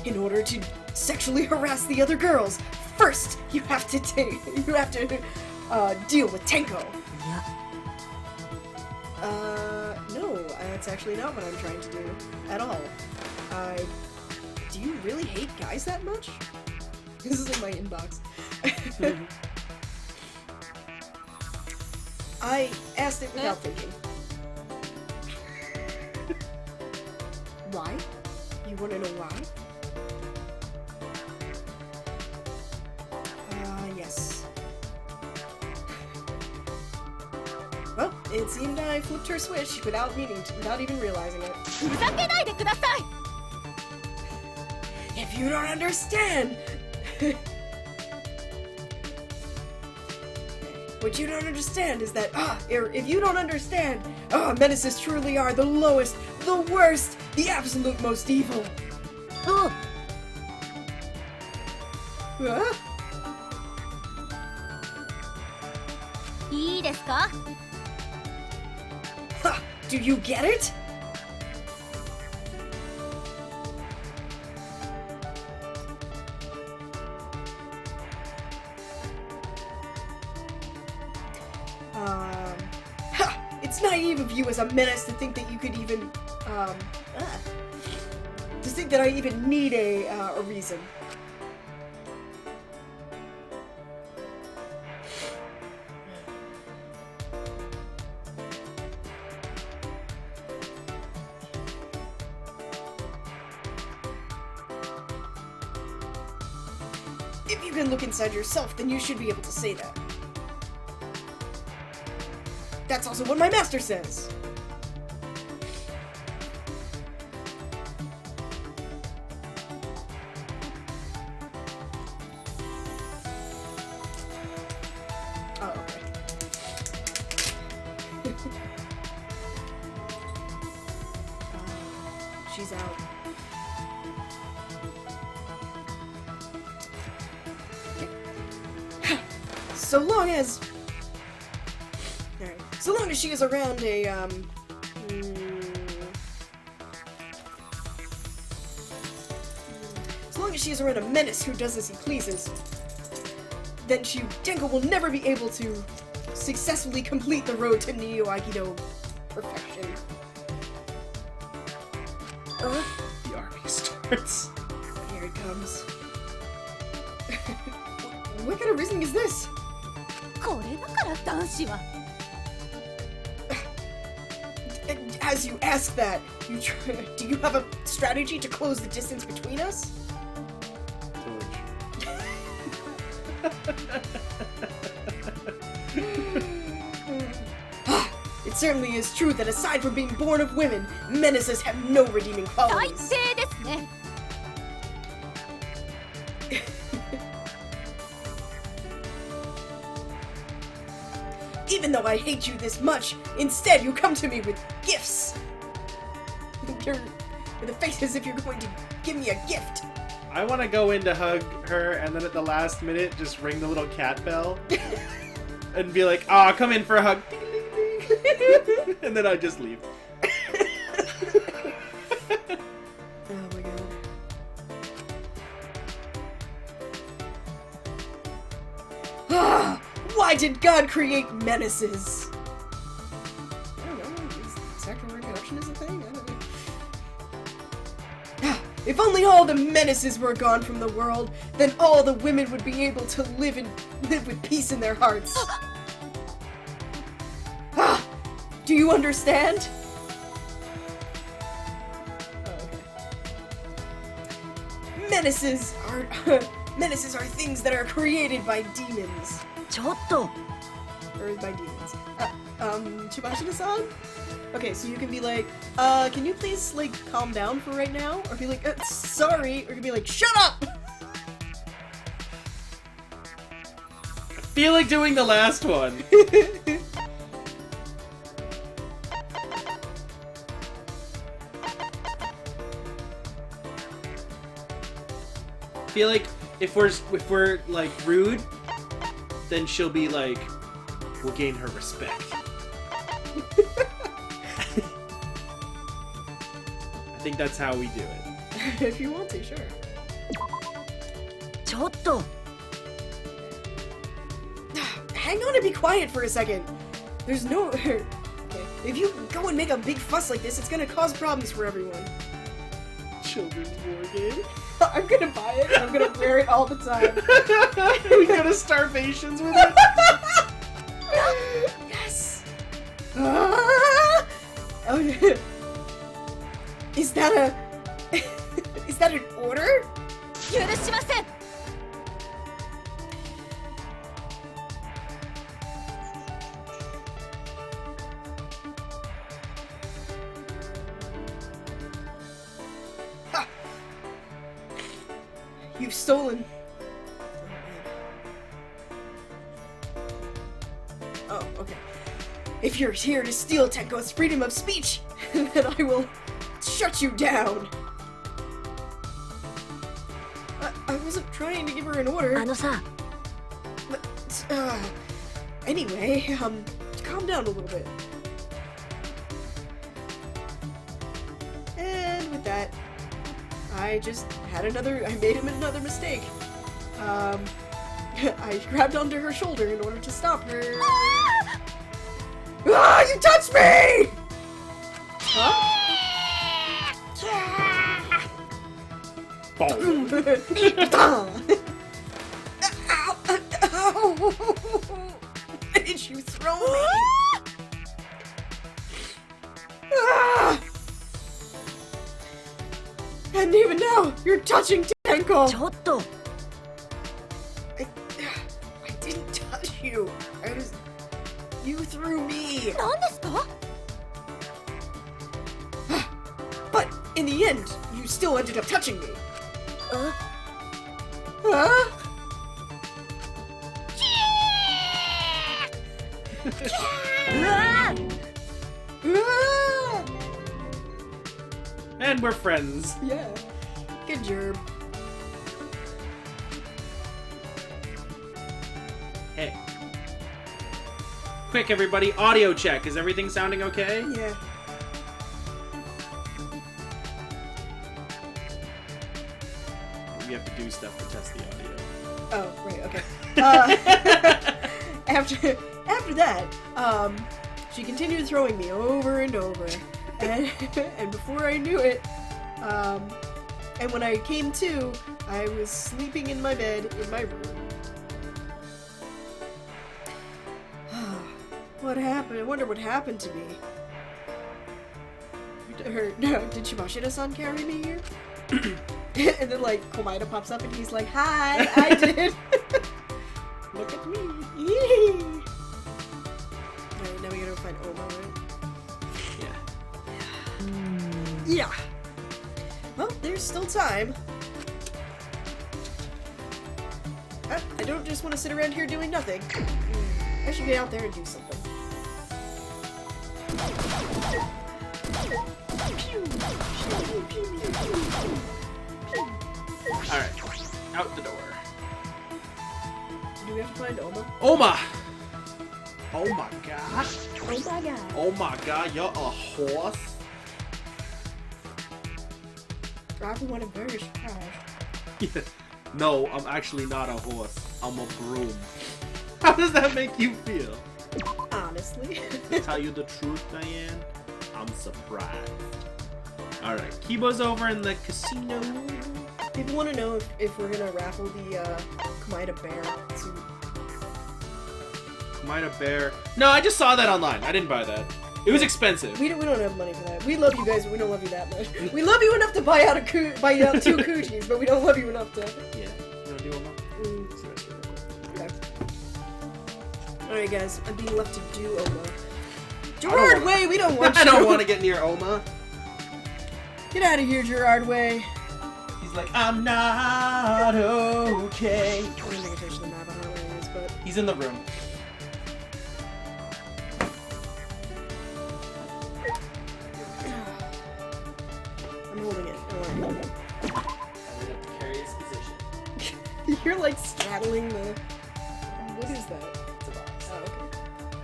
In order to sexually harass the other girls, first you have to deal with Tenko. No, that's actually not what I'm trying to do at all. Do you really hate guys that much? This is in my inbox. I asked it without thinking. Why? You want to know why? Yes. Well, it seemed I flipped her switch without meaning to, without even realizing it. If you don't understand! What you don't understand is that, if you don't understand, menaces truly are the lowest, the worst, the absolute most evil. Huh? いいですか? Ha! Do you get it? It's naive of you as a menace to think that you could even, to think that I even need a reason. If you can look inside yourself, then you should be able to say that. That's also what my master says. Oh, okay. She's out. So long as... Alright. So long as she is around a, so long as she is around a menace who does as he pleases, then Tenko will never be able to successfully complete the road to Neo Aikido perfection. The army starts. Here it comes. What kind of reasoning is this? これだから男子は As you ask that, do you have a strategy to close the distance between us? It certainly is true that aside from being born of women, menaces have no redeeming 最 qualities. 低ですね. Even though I hate you this much, instead you come to me with gifts. You're with a face as if you're going to give me a gift. I want to go in to hug her, and then at the last minute, just ring the little cat bell, and be like, "Ah, come in for a hug," and then I just leave. Oh my god. Why did God create menaces? I don't know. Is sexual reproduction is a thing? I don't know. If only all the menaces were gone from the world, then all the women would be able to live with peace in their hearts. Do you understand? menaces are things that are created by demons. ちょっと Or by demons. Chibashida-san? Okay, so you can be like, can you please, like, calm down for right now? Or be like, sorry. Or you can be like, shut up! I feel like doing the last one. I feel like if we're like rude, then she'll be like, we'll gain her respect. I think that's how we do it. If you want to, sure. ちょっと Hang on and be quiet for a second. There's no... Okay. If you go and make a big fuss like this, it's gonna cause problems for everyone. Children's war game. I'm gonna buy it. I'm gonna wear it all the time. We go to starvations with it. Yes. Ah! Okay. Is that an order? 許しません。 Ha! You've stolen. Oh, okay. If you're here to steal Tenko's freedom of speech, then I will shut you down. I wasn't trying to give her an order. あのさ But, anyway, calm down a little bit. And with that, I made him another mistake. I grabbed onto her shoulder in order to stop her. Ah, you touched me! Huh? Ow! Why did you throw me? Ah! And even now, you're touching Tenko! ちょっと I didn't touch you. You threw me. 何ですか？ But in the end, you still ended up touching me. あ Huh? Ah! And we're friends. Yeah. Good job. Hey. Quick, everybody, audio check. Is everything sounding okay? Yeah. We have to do stuff to test the audio. Oh, right, okay. After that, she continued throwing me over and over. And before I knew it, and when I came to, I was sleeping in my bed in my room. What happened? I wonder what happened to me. Did Shimashida-san carry me here? And then, like, Komaeda pops up and he's like, hi, I did. Look at me. Alright, now we gotta find Oma, right? Yeah. Yeah. Well, there's still time. I don't just want to sit around here doing nothing. I should get out there and do something. Alright. Out the door. Do we have to find Oma? Oma! Oh my gosh. Oh my god. Oh my god, you're a horse? Everyone is very surprised. No, I'm actually not a horse. I'm a broom. How does that make you feel? Honestly. To tell you the truth, Diane, I'm surprised. Alright, Kibo's over in the casino. People want to know if we're gonna raffle the Komaeda bear suit. Komaeda bear. No, I just saw that online. I didn't buy that. It was expensive. We don't have money for that. We love you guys, but we don't love you that much. We love you enough to buy out 2 coochies, but we don't love you enough to. Yeah. You wanna do one more? Okay. Alright, guys, I'm being left to do Oma. Gerard Way, we don't want you. I don't want to get near Oma. Get out of here, Gerard Way. He's like, I'm not okay. I don't think I touched the map on where he is, but. He's in the room. I'm holding it. Don't worry. I'm in a precarious position. You're like straddling the. What is that? It's a box. Oh, okay.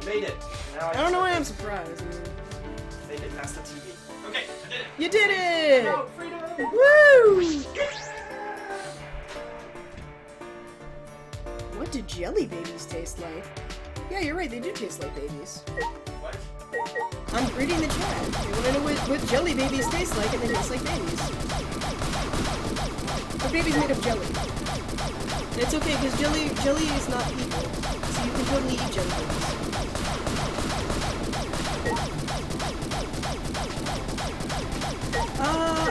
I made it. Now I don't know why I'm surprised. Made it past the TV. Okay, I did it. You did it! Oh, freedom! Woo! What do jelly babies taste like? Yeah, you're right, they do taste like babies. What? I'm reading the chat. They want to know what jelly babies taste like, and they taste like babies. But babies made of jelly. And it's okay, because jelly is not people. So you can totally eat jelly babies.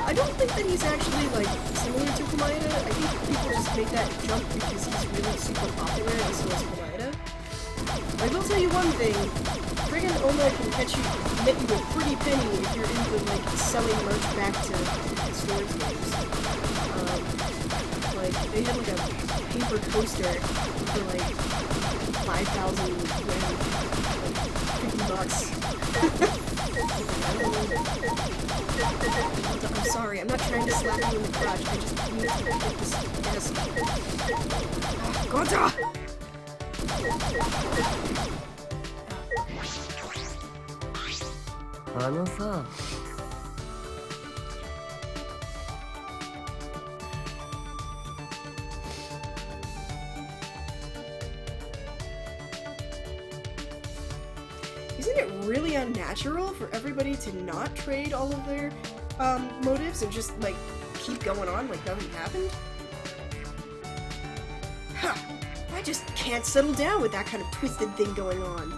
I don't think that he's actually, like, similar to Komaeda. I think people just make that jump because he's really super popular and so is Komaeda. I will tell you one thing. Friggin' Oma can net you a pretty penny if you're into, like, selling merch back to stores games. Like, they had, like, a paper coaster for, like, 5,000 yen, like, $50. I'm sorry, I'm not trying to slap you in the crotch. I just need to get this desk. Gonta! Isn't it really unnatural for everybody to not trade all of their motives and just, like, keep going on like nothing happened? Huh. I just can't settle down with that kind of twisted thing going on.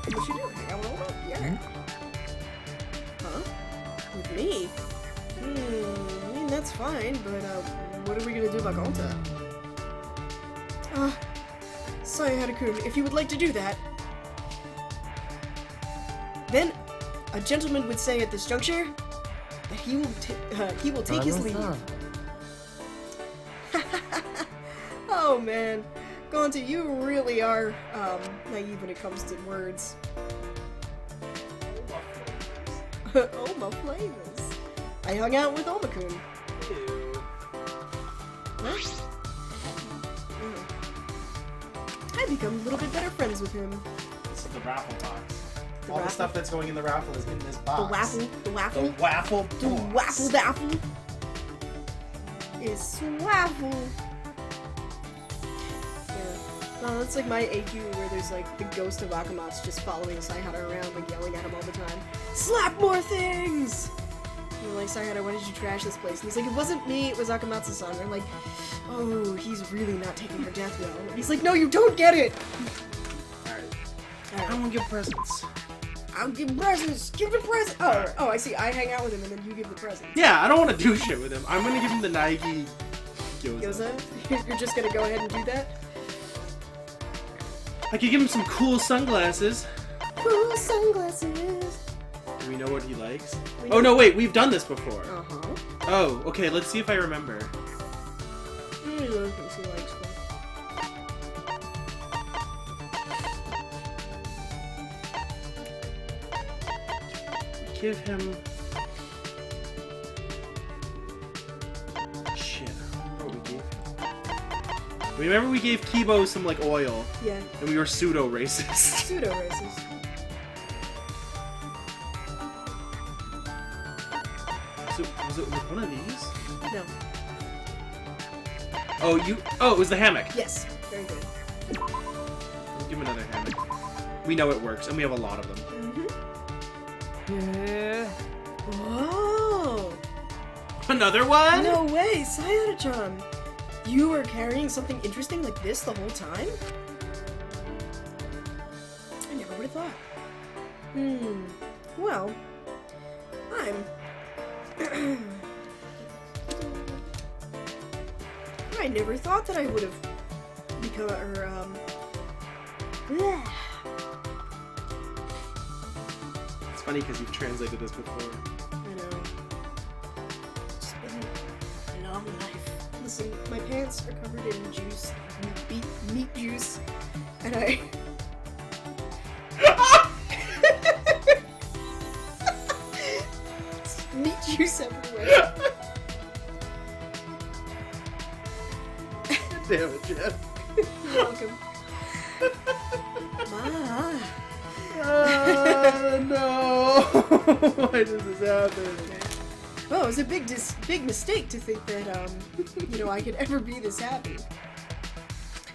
What you doing? Hang out with Oma? Yeah. Huh? With me? I mean, that's fine, but, what are we gonna do about Gonta? Sayahara-kun, if you would like to do that, then a gentleman would say at this juncture that he will take his leave. Oh man, Gonta, you really are naive when it comes to words. Oma flavors. I hung out with Oma-kun. What? I've become a little bit better friends with him. This is the raffle box. All the stuff that's going in the raffle is in this box. The waffle. The waffle box. The waffle daffle. It's waffle. Yeah. Oh, that's like my AQ where there's like the ghost of Akamatsu just following Sayahara around, like yelling at him all the time. Slap more things! And you're like, Sayahara, why did you trash this place? And he's like, it wasn't me, it was Akamatsu-san. And I'm like, oh, he's really not taking her death well. And he's like, no, you don't get it! Alright. I won't give presents. I'll give presents! Give the present! Oh, I see. I hang out with him and then you give the presents. Yeah, I don't want to do shit with him. I'm gonna give him the Naegi gyoza. Gyoza? You're just gonna go ahead and do that? I could give him some cool sunglasses. Cool sunglasses! Do we know what he likes? Oh no, wait, we've done this before. Uh-huh. Oh, okay, let's see if I remember. Give him... Shit, I don't remember what we gave him. Remember we gave Kibo some, like, oil. Yeah. And we were pseudo-racist. Pseudo-racist. So, was it one of these? No. Oh, it was the hammock. Yes. Very good. Give him another hammock. We know it works, and we have a lot of them. Whoa! Another one? No way, Sayara-chan! You were carrying something interesting like this the whole time? I never have thought? Well, I'm... I never thought that I would have become, It's funny because you've translated this before. I know. It's been a long life. Listen, my pants are covered in juice, meat juice, and I... meat juice everywhere. Damn it, Jess. You're welcome. Ma. No! Why does this happen? Well, it was a big mistake to think that, you know, I could ever be this happy.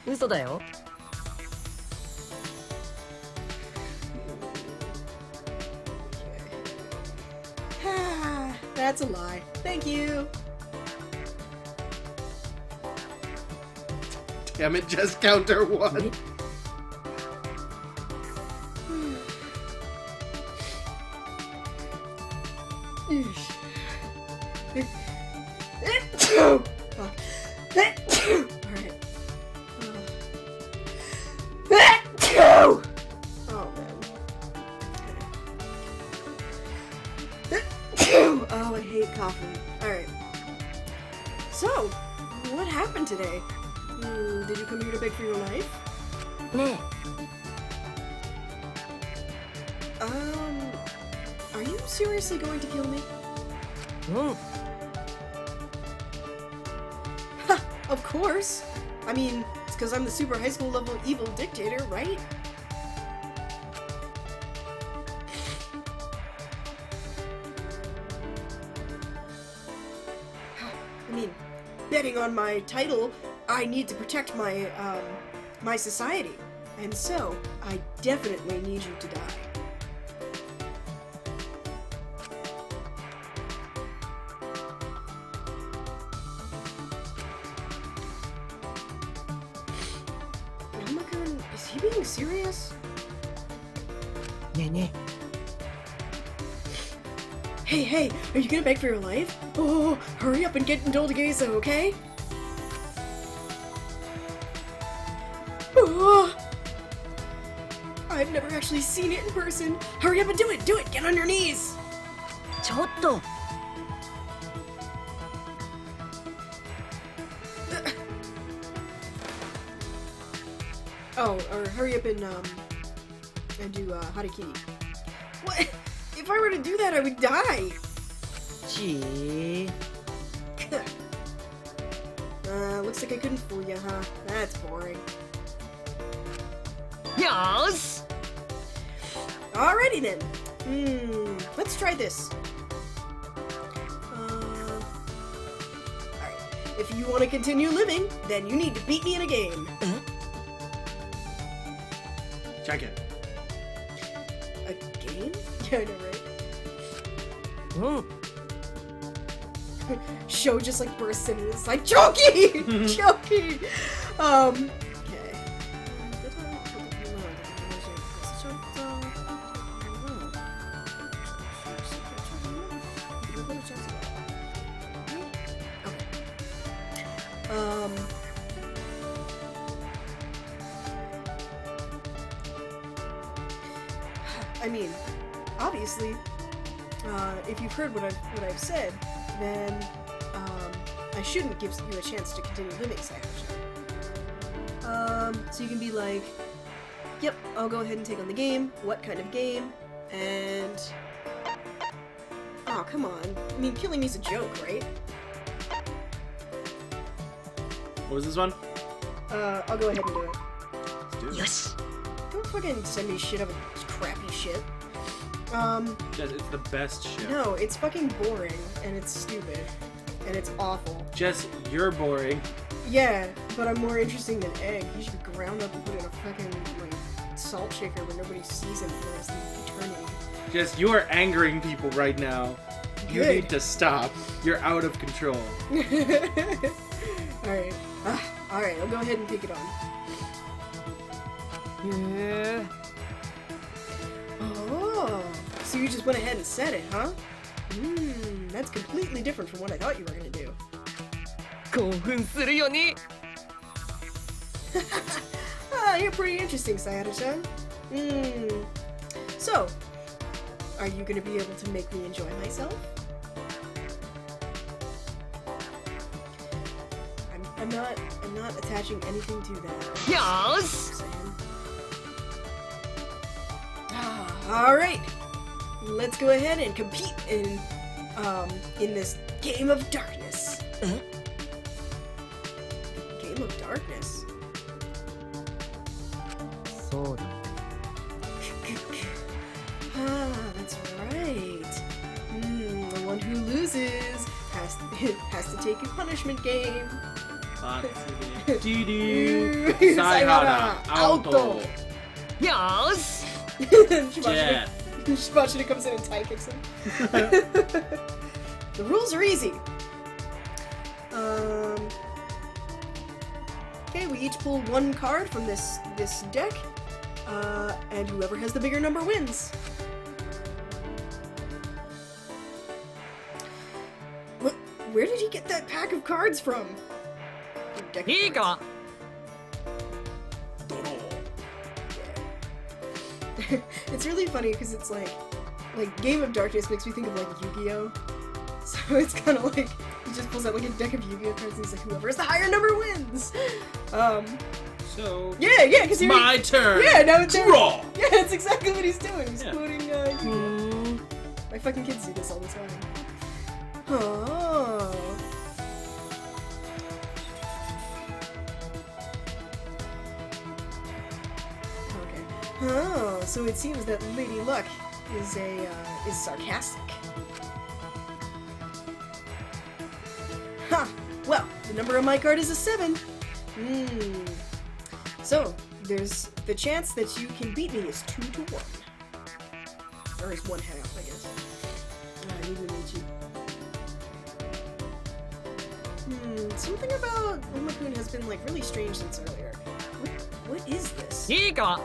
嘘だよ。 That's a lie. Thank you. Damn it, Jess, counter 1. Oh, fuck. Alright. Oh, man. Oh, I hate coughing. Alright. So, what happened today? Did you come here to beg for your life? ね Are you seriously going to kill me? え。うん。 Of course. I mean, it's because I'm the super high school level evil dictator, right? I mean, betting on my title, I need to protect my, my society. And so, I definitely need you to die. Is he being serious? ねえね Hey, hey, are you gonna beg for your life? Oh, hurry up and get Indulgeisa, okay? Oh, I've never actually seen it in person. Hurry up and do it, get on your knees. え。ちょっと。 Oh, or hurry up and do, Harakiri. What? If I were to do that, I would die. ち Looks like I couldn't fool you, huh? That's boring. よーし Alrighty then. Let's try this. Alright. If you want to continue living, then you need to beat me in a game. Check it. A game? Yeah, I know, right? うん。 Show just like bursts into this like Choki! Choki! Okay. I mean, obviously, if you've heard what I've said, then I shouldn't give you a chance to continue living, Sayasha. So you can be like, yep, I'll go ahead and take on the game. What kind of game? And oh, come on. I mean, killing me's a joke, right? What was this one? I'll go ahead and do it. Let's do it. よし Don't fucking send me shit of crappy shit. Jess, it's the best shit. No, it's fucking boring, and it's stupid, and it's awful. Jess, you're boring. Yeah, but I'm more interesting than Egg. He should be ground up and put in a fucking, like, salt shaker where nobody sees him for the rest of eternity. Jess, you are angering people right now. You Good. need to stop. You're out of control. Alright. Alright, I'll go ahead and take it on. へえ Oh, so you just went ahead and said it, huh? That's completely different from what I thought you were gonna do. 興奮するよね Ah, you're pretty interesting, Sayada-chan. So, are you gonna be able to make me enjoy myself? I'm not attaching anything to that. よーし All right, let's go ahead and compete in this game of darkness. Game of darkness. そうだ Ah, that's right. The one who loses has to take a punishment game. Didi. Saihara. Auto. よーし Jet. Shibachina comes in and tie kicks him. The rules are easy. Okay, we each pull one card from this deck, and whoever has the bigger number wins. Where did he get that pack of cards from? Deck of いい cards. か It's really funny because it's like Game of Darkness makes me think of like Yu-Gi-Oh! So it's kind of like he just pulls out like a deck of Yu-Gi-Oh! cards and he's like, whoever has the higher number wins. So Yeah, because you're my turn. Yeah, now it's Draw. Yeah, that's exactly what he's doing. He's Yeah. quoting Yu-Gi-Oh! My fucking kids do this all the time. Oh. Okay. Oh, so it seems that Lady Luck is sarcastic. Ha! Well, the number on my card is a 7. So, there's the chance that you can beat me is 2 to 1. Or is 1 half, I guess. I need to meet you. Something about Uma-kun has been like really strange since earlier. What is this? いいか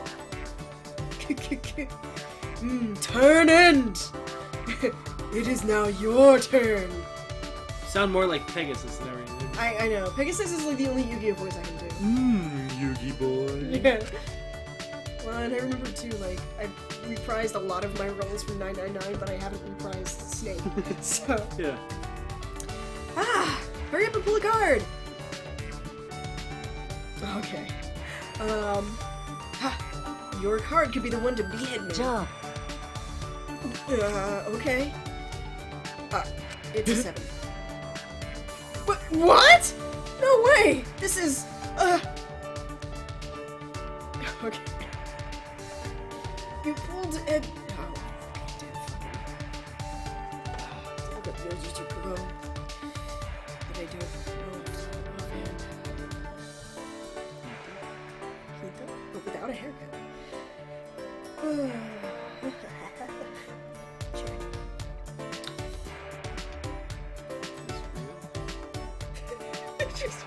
Turn end! It is now your turn. Sound more like Pegasus and everything. I know. Pegasus is like the only Yu-Gi-Oh voice I can do. Yugi boy. Yeah. Well, and I remember too, like, I've reprised a lot of my roles from 999, but I haven't reprised Snake. So. Yeah. Hurry up and pull a card! Okay. Your card could be the one to behead me. じゃあ Okay. It's a 7. What? No way! This is, Okay. You pulled it. Oh, damn. What did I do? Oh, man. But without a haircut. Just...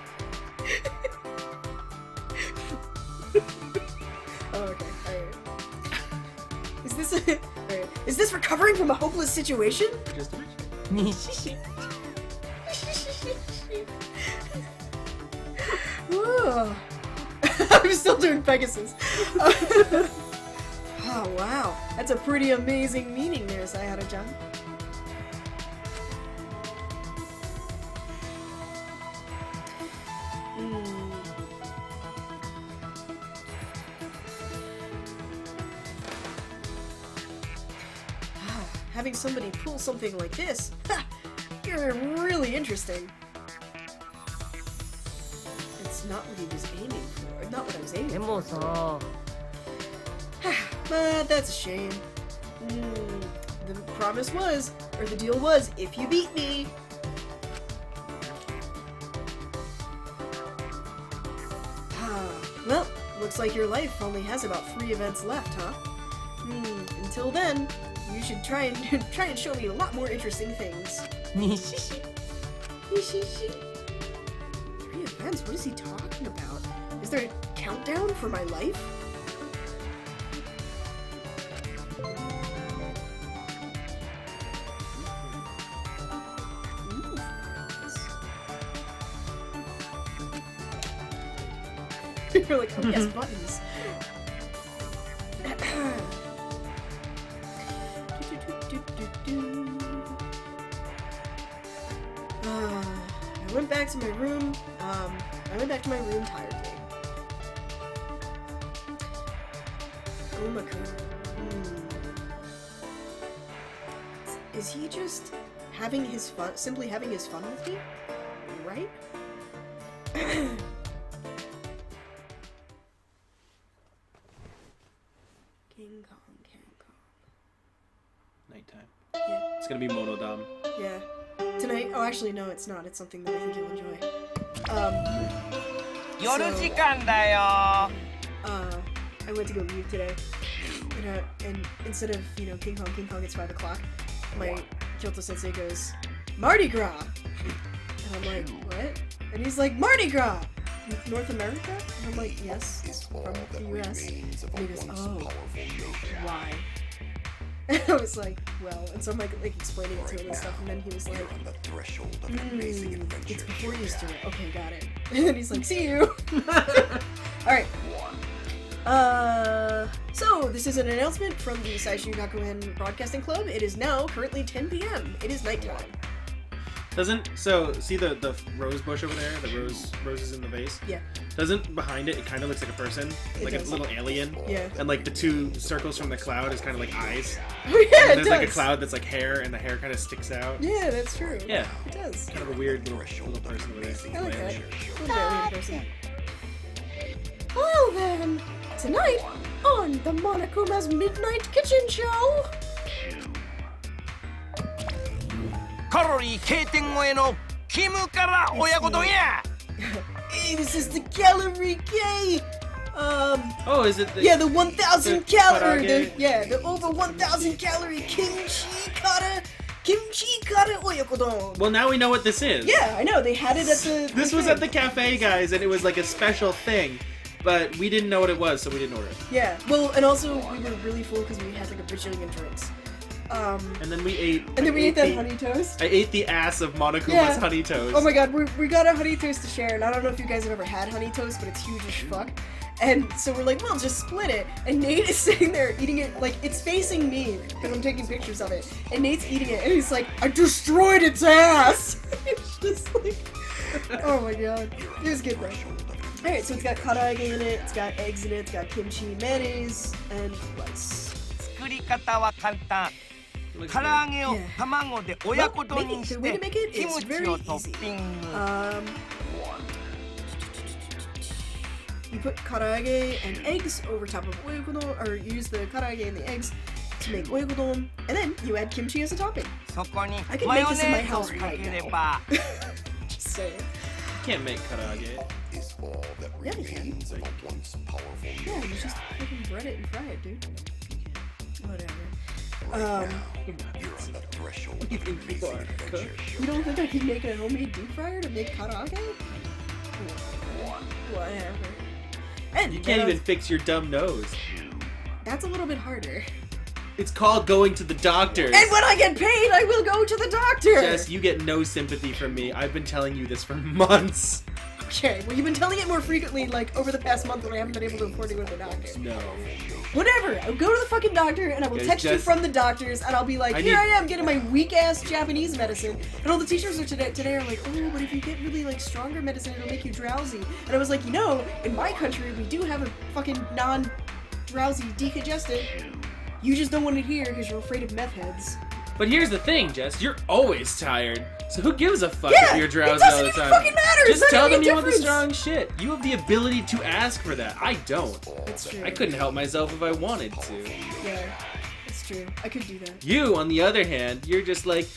Oh, okay. Alright. Is this Alright. Is this recovering from a hopeless situation? Just a bit. にしし Whoa. I'm still doing Pegasus. Oh, wow. That's a pretty amazing meaning there, Sayada-chan. Having somebody pull something like this, you're really interesting. It's not what he was aiming for. Not what I was aiming で for. もさ But that's a shame. The promise was, or the deal was, if you beat me. Well, looks like your life only has about 3 events left, huh? Until then, you should try and show me a lot more interesting things. にしし 3 events? What is he talking about? Is there a countdown for my life? We're like, oh yes, buttons. I went back to my room. Tiredly. Umaku. Is he just having his fun? Simply having his fun with me? Right? King Kong. Nighttime. Yeah. It's gonna be monodam. Yeah. Tonight? Oh, actually, no, it's not. It's something that I think you'll enjoy. I went to go read today, and instead of, King Kong, it's 5 o'clock, my Kyoto sensei goes, Mardi Gras! And I'm like, what? And he's like, Mardi Gras! North America? And I'm like, yes, from the US. And he goes, oh, why? And I was like, well, and so I'm like explaining it to him and stuff, and then he was like, it's before Easter. Okay, got it. And then he's like, see you! Alright. So this is an announcement from the Saishu Gakuen Broadcasting Club. It is now currently 10 p.m. It is nighttime. See the rose bush over there? The roses in the vase? Yeah. Doesn't behind it kind of looks like a person? It like does. a little alien? Yeah. And like the two circles from the cloud is kind of like eyes. Oh yeah, And there's it like a does. cloud that's like hair, and the hair kind of sticks out. Yeah, that's true. Yeah. It does. Kind of a weird little person with I like a that. Little alien person. Well then, tonight on the Monokuma's Midnight Kitchen Show. カロリー K 点超えのキムから親子丼や Hey, this is the calorie K. Oh, is it the... Yeah, the 1,000 calorie. karaage? The over 1,000 calorie kimchi kara oyakodon. Well, now we know what this is. Yeah, I know. They had it at the. This was at the cafe, guys, and it was like a special thing. But we didn't know what it was, so we didn't order it. Yeah. Well, and also we were really full because we had like a bajillion drinks. And then we ate. And then we ate that honey toast. I ate the ass of Monokuma's Yeah. honey toast. Oh my god, we got a honey toast to share, and I don't know if you guys have ever had honey toast, but it's huge as fuck. And so we're like, well, just split it. And Nate is sitting there eating it, like, it's facing me, because I'm taking pictures of it. And Nate's eating it, and he's like, I destroyed its ass! It's just like, oh my god. It was good though. Alright, so it's got karaage in it, it's got eggs in it, it's got kimchi, mayonnaise, and rice. 作り方は簡単 Looks 唐揚げを Yeah. 卵で親子丼にし The way て to make it キ is ムチ very をト easy. ッピング You put karaage and eggs over top of oyakodon, or you use the karaage and the eggs to make oyakodon, and then you add kimchi as a topping. そこに I can マ make ヨ this in my ネーズを house か right けれ now. ば Just saying. Can't make karaage. Yeah, you can. Yeah, you just fucking bread it and fry it, dude. Whatever. You don't think I can make a homemade deep fryer to make karaage? Whatever. And You can't even fix your dumb nose. That's a little bit harder. It's called going to the doctor. And when I get paid, I will go to the doctor! Jess, you get no sympathy from me. I've been telling you this for months. Okay, well, you've been telling it more frequently, like, over the past month when I haven't been able to afford to go to the doctor. No. Whatever, I'll go to the fucking doctor, and I will Guys, text you Jess- from the doctors, and I'll be like, here I am getting my weak-ass Japanese medicine. And all the teachers are today are like, oh, but if you get really, like, stronger medicine, it'll make you drowsy. And I was like, in my country, we do have a fucking non-drowsy decongestant. You just don't want it here because you're afraid of meth heads. But here's the thing, Jess. You're always tired. So who gives a fuck Yeah, if you're drowsy it doesn't all the even time? fucking matter. It's Just not tell any them you want the difference. strong shit. You have the ability to ask for that. I don't. That's true. I couldn't help myself if I wanted to. Yeah, it's true. I could do that. You, on the other hand, you're just like,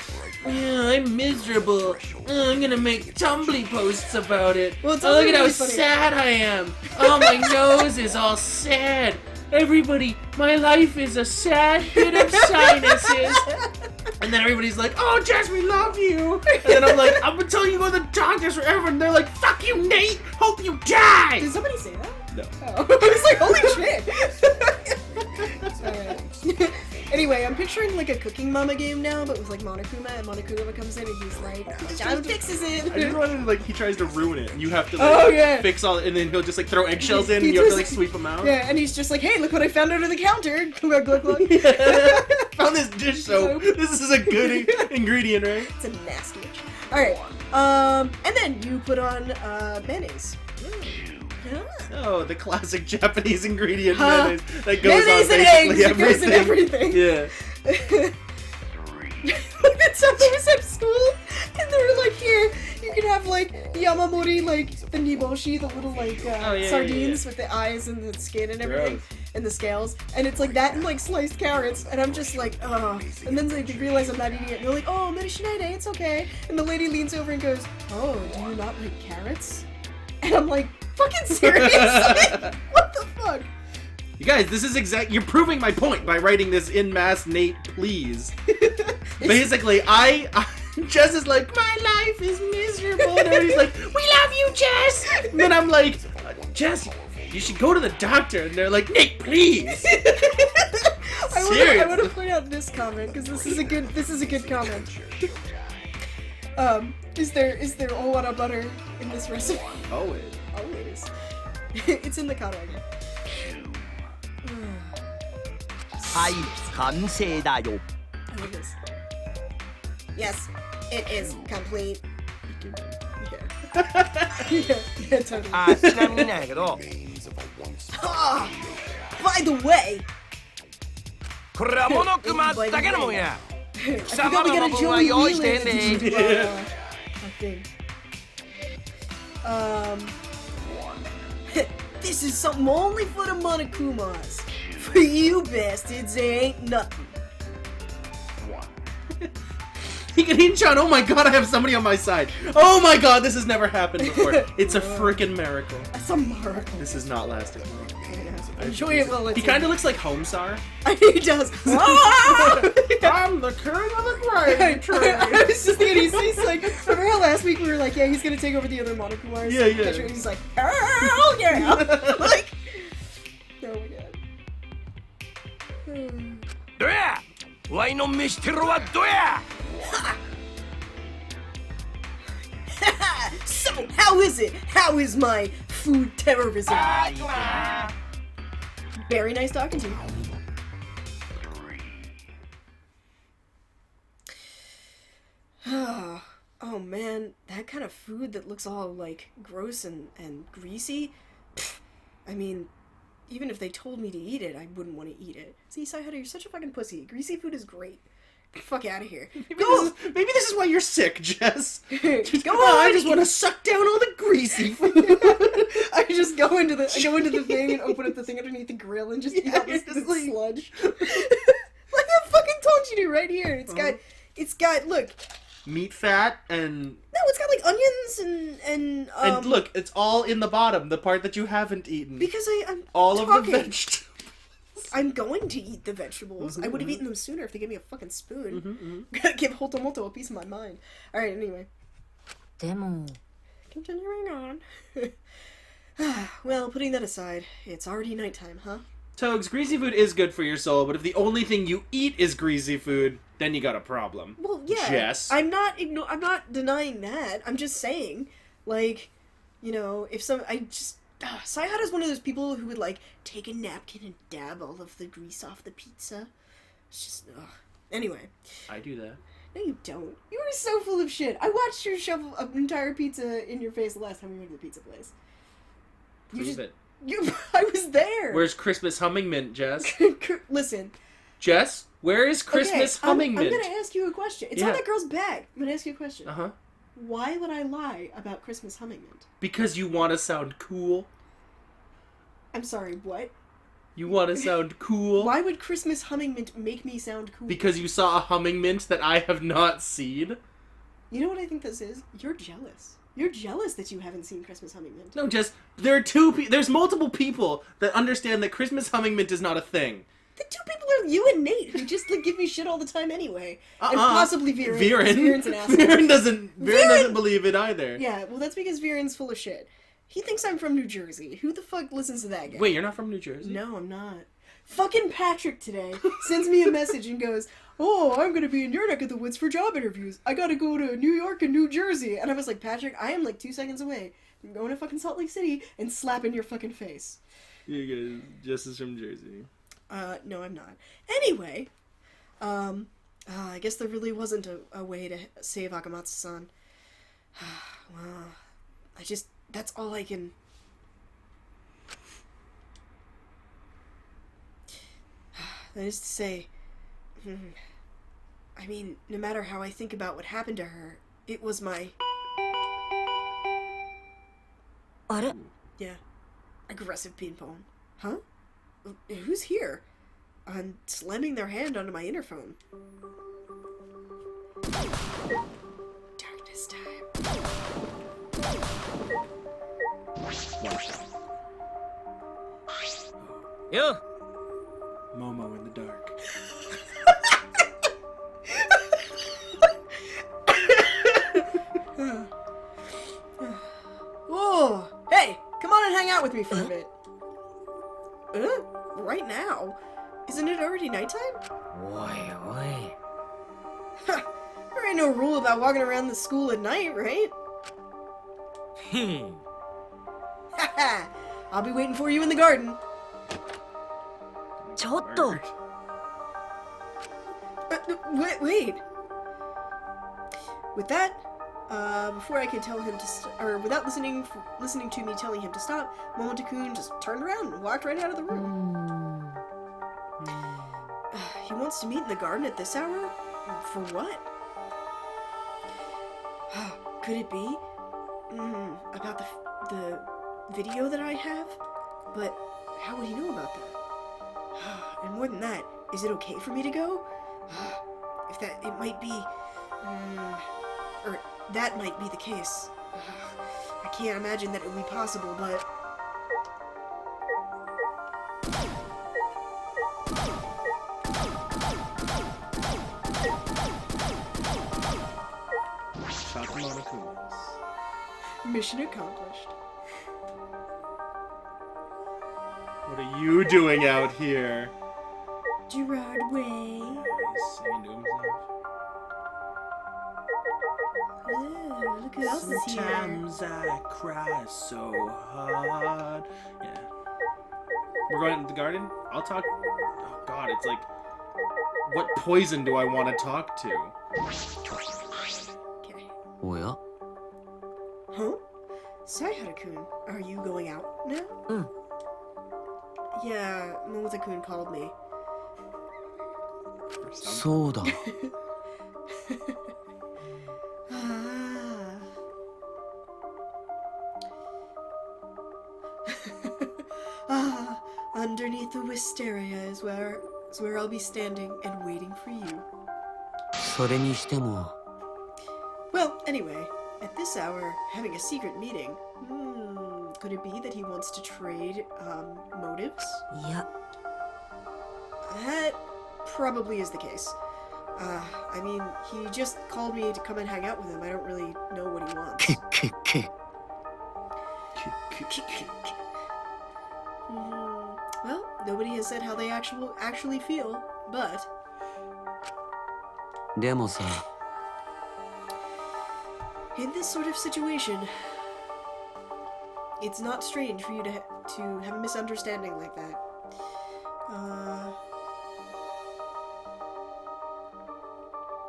yeah, I'm miserable. I'm gonna make Tumblr posts about it. Well, it's Oh, also look at how really funny. sad I am. Oh, my nose is all sad. Everybody, my life is a sad bit of sinuses. And then everybody's like, oh, Jess, we love you. And then I'm like, I've been telling you to go to the doctors forever. And they're like, fuck you, Nate. Hope you die. Did somebody say that? No. Oh. I was like, holy shit! Alright. Anyway, I'm picturing like a Cooking Mama game now, but with like Monokuma, and Monokuma comes in and he's like, John fixes it. I just wanted like he tries to ruin it, and you have to fix all, and then he'll just like throw eggshells in, and you have to like sweep them out. Yeah, and he's just like, hey, look what I found under the counter. Glug glug glug. Found this dish soap. This is a good ingredient, right? It's a nasty witch. All right, and then you put on mayonnaise. Oh, the classic Japanese ingredient mayonnaise that goes mayonnaise on and basically eggs. It goes in everything. Yeah. That's how I was at school, and they were like, here, you can have like yamamori, like the niboshi, the little like sardines with the eyes and the skin and everything, and the scales, and it's like that and like sliced carrots, and I'm just like, oh, and then they realize I'm not eating it, and they're like, oh, Medishinaide, it's okay, and the lady leans over and goes, oh, do you not like carrots? And I'm like, fucking serious? What the fuck? You guys, this is you're proving my point by writing this in mass, Nate, please. Basically, Jess is like, my life is miserable, and everybody's like, we love you, Jess! And then I'm like, Jess, you should go to the doctor, and they're like, Nate, please! I want to point out this comment, because this is a good comment. Is there owara butter in this recipe? Always. It's in the karage. はい、完成だよ。 I like this. Yes, it is complete. Yeah, totally. あ、ちなみになんやけど、 By the way, これはモノクマだけのもんや。 I 貴 forgot 様 we ら got の a 分は Joey 用意してへん Wheeler ねん。 thing. This is something only for the Monokumas. For you bastards, it ain't nothing. Hikarin-chan, oh my god, I have somebody on my side. Oh my god, this has never happened before. It's a freaking miracle. That's a miracle. This is not lasting long. Enjoy it while it's He kind of looks like Homesar. He does. I'm the king of the gravy train. I was just thinking, he's like, remember how last week we were like, yeah, he's gonna take over the other Monokumars? Yeah. And he's like, hell yeah! Like, oh my god. どや、ワイの飯テロはどや。 So, how is it? How is my food terrorism? Very nice talking to you. Oh man, that kind of food that looks all like gross and greasy. Pfft, I mean, even if they told me to eat it, I wouldn't want to eat it. See, Saihara, you're such a fucking pussy. Greasy food is great. Get the fuck out of here. Maybe this is why you're sick, Jess. Go I just want to suck down all the greasy food. I just go into the thing and open up the thing underneath the grill and just eat all this sludge. Like I fucking told you to right here. It's got look. Meat fat and... No, it's got like onions and look, it's all in the bottom, the part that you haven't eaten. Because I'm all talking. of the vegetables. I'm going to eat the vegetables. I would have eaten them sooner if they gave me a fucking spoon. Gotta give Hotomoto a piece of my mind. Alright, anyway. でも Continuing on. Well, putting that aside, it's already nighttime, huh? Togs, greasy food is good for your soul, but if the only thing you eat is greasy food, then you got a problem. Well, yeah. Jess. I'm not denying that. I'm just saying, like, you know, if Saihara's one of those people who would, like, take a napkin and dab all of the grease off the pizza. It's just, ugh. Anyway. I do that. No, you don't. You were so full of shit. I watched you shove an entire pizza in your face the last time we went to the pizza place. Prove it. I was there. Where's Christmas Humming Mint, Jess? Listen. Jess, where is Christmas Humming Mint? I'm gonna ask you a question. It's on that girl's bag. I'm gonna ask you a question. Uh-huh. Why would I lie about Christmas Humming Mint? Because you want to sound cool. I'm sorry, what? You want to sound cool? Why would Christmas Humming Mint make me sound cool? Because you saw a humming mint that I have not seen. You know what I think this is? You're jealous. You're jealous that you haven't seen Christmas Humming Mint. No, Jess, there's multiple people that understand that Christmas Humming Mint is not a thing. The two people are you and Nate, who just like give me shit all the time anyway. And possibly Viren. Viren's an asshole. Viren doesn't believe it either. Yeah, well that's because Viren's full of shit. He thinks I'm from New Jersey. Who the fuck listens to that guy? Wait, you're not from New Jersey? No, I'm not. Fucking Patrick today sends me a message and goes, "Oh, I'm gonna be in your neck of the woods for job interviews. I gotta go to New York and New Jersey." And I was like, Patrick, I am like 2 seconds away from going to fucking Salt Lake City and slapping your fucking face. You guys, Jess is from Jersey. No, I'm not. Anyway, I guess there really wasn't a way to save Akamatsu-san. Well, that's all I can... That is to say, I mean, no matter how I think about what happened to her, it was my... Yeah. Aggressive ping pong. Huh? Who's here? I'm slamming their hand onto my interphone. Darkness time. Yo. Momo in the dark. Oh, hey, come on and hang out with me for a bit. Right now? Isn't it already nighttime? Oi. There ain't no rule about walking around the school at night, right? Haha, I'll be waiting for you in the garden. ちょっと Wait. With that, before I could tell him to, or without listening to me telling him to stop, Momota-kun just turned around and walked right out of the room. He wants to meet in the garden at this hour? For what? Could it be? About the video that I have? But how would he know about that? And more than that, is it okay for me to go? It might be, or that might be the case. I can't imagine that it would be possible, but... Mission accomplished. What are you doing out here? Gerard Way. He's singing to himself. Oh, look who else is here. Sometimes I cry so hard. Yeah. We're going to the garden? I'll talk... Oh god, it's like... What poison do I want to talk to? Okay. おや Huh? Saihara-kun, are you going out now? Yeah, Momota-kun called me. そうだ Underneath the wisteria is where I'll be standing and waiting for you. それにしても Well, anyway, at this hour, having a secret meeting. Could it be that he wants to trade, motives? いや That probably is the case. I mean, he just called me to come and hang out with him. I don't really know what he wants. け Well, nobody has said how they actually feel, but でもさ in this sort of situation, it's not strange for you to have a misunderstanding like that.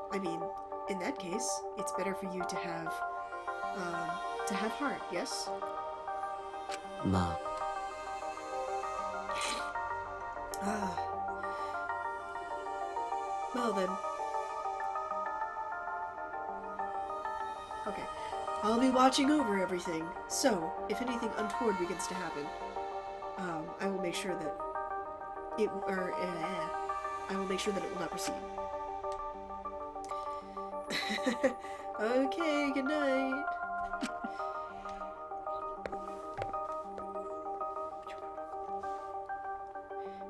I mean, in that case, it's better for you to have heart, yes? ま Well then. Okay. I'll be watching over everything, so if anything untoward begins to happen, I will make sure that it will not proceed. Okay, good night.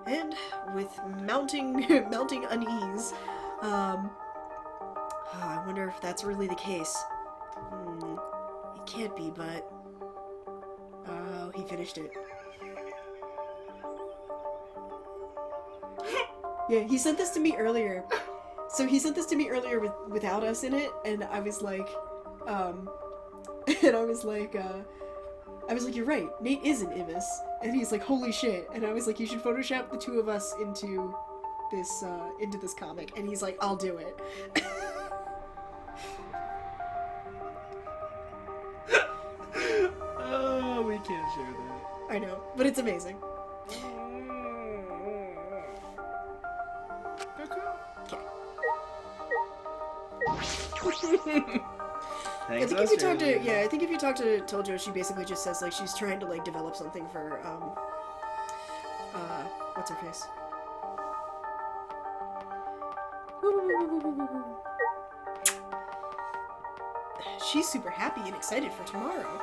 And with mounting unease, I wonder if that's really the case. It can't be, but... Oh, he finished it. Yeah, he sent this to me earlier. So he sent this to me earlier without us in it, and I was like, you're right, Nate is an Ibis. And he's like, holy shit. And I was like, you should Photoshop the two of us into this comic. And he's like, I'll do it. Oh, we can't share that. I know, but it's amazing. I think if you talk to I think if you talk to Tojo, she basically just says like she's trying to like develop something for what's her face? She's super happy and excited for tomorrow.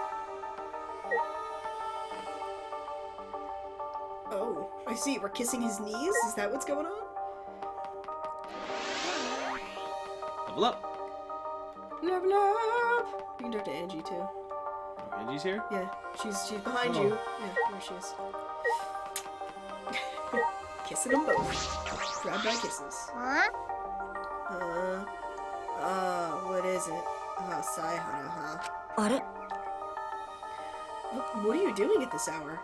Oh, I see. We're kissing his knees? Is that what's going on? Level up. Level up! You can talk to Angie too. Oh, Angie's here? Yeah, she's behind you. Yeah, there she is. Kissing them both. Drive-by kisses. Huh? What is it? Saihara, huh? あれ What are you doing at this hour?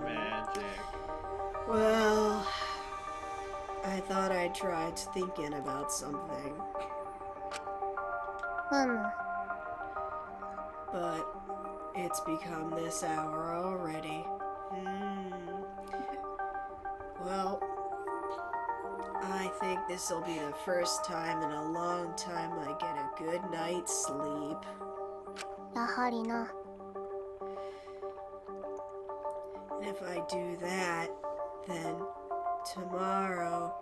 Magic. Well, I thought I tried thinking about something, but it's become this hour already. Well, I think this'll be the first time in a long time I get a good night's sleep. やはりな。 And if I do that, then tomorrow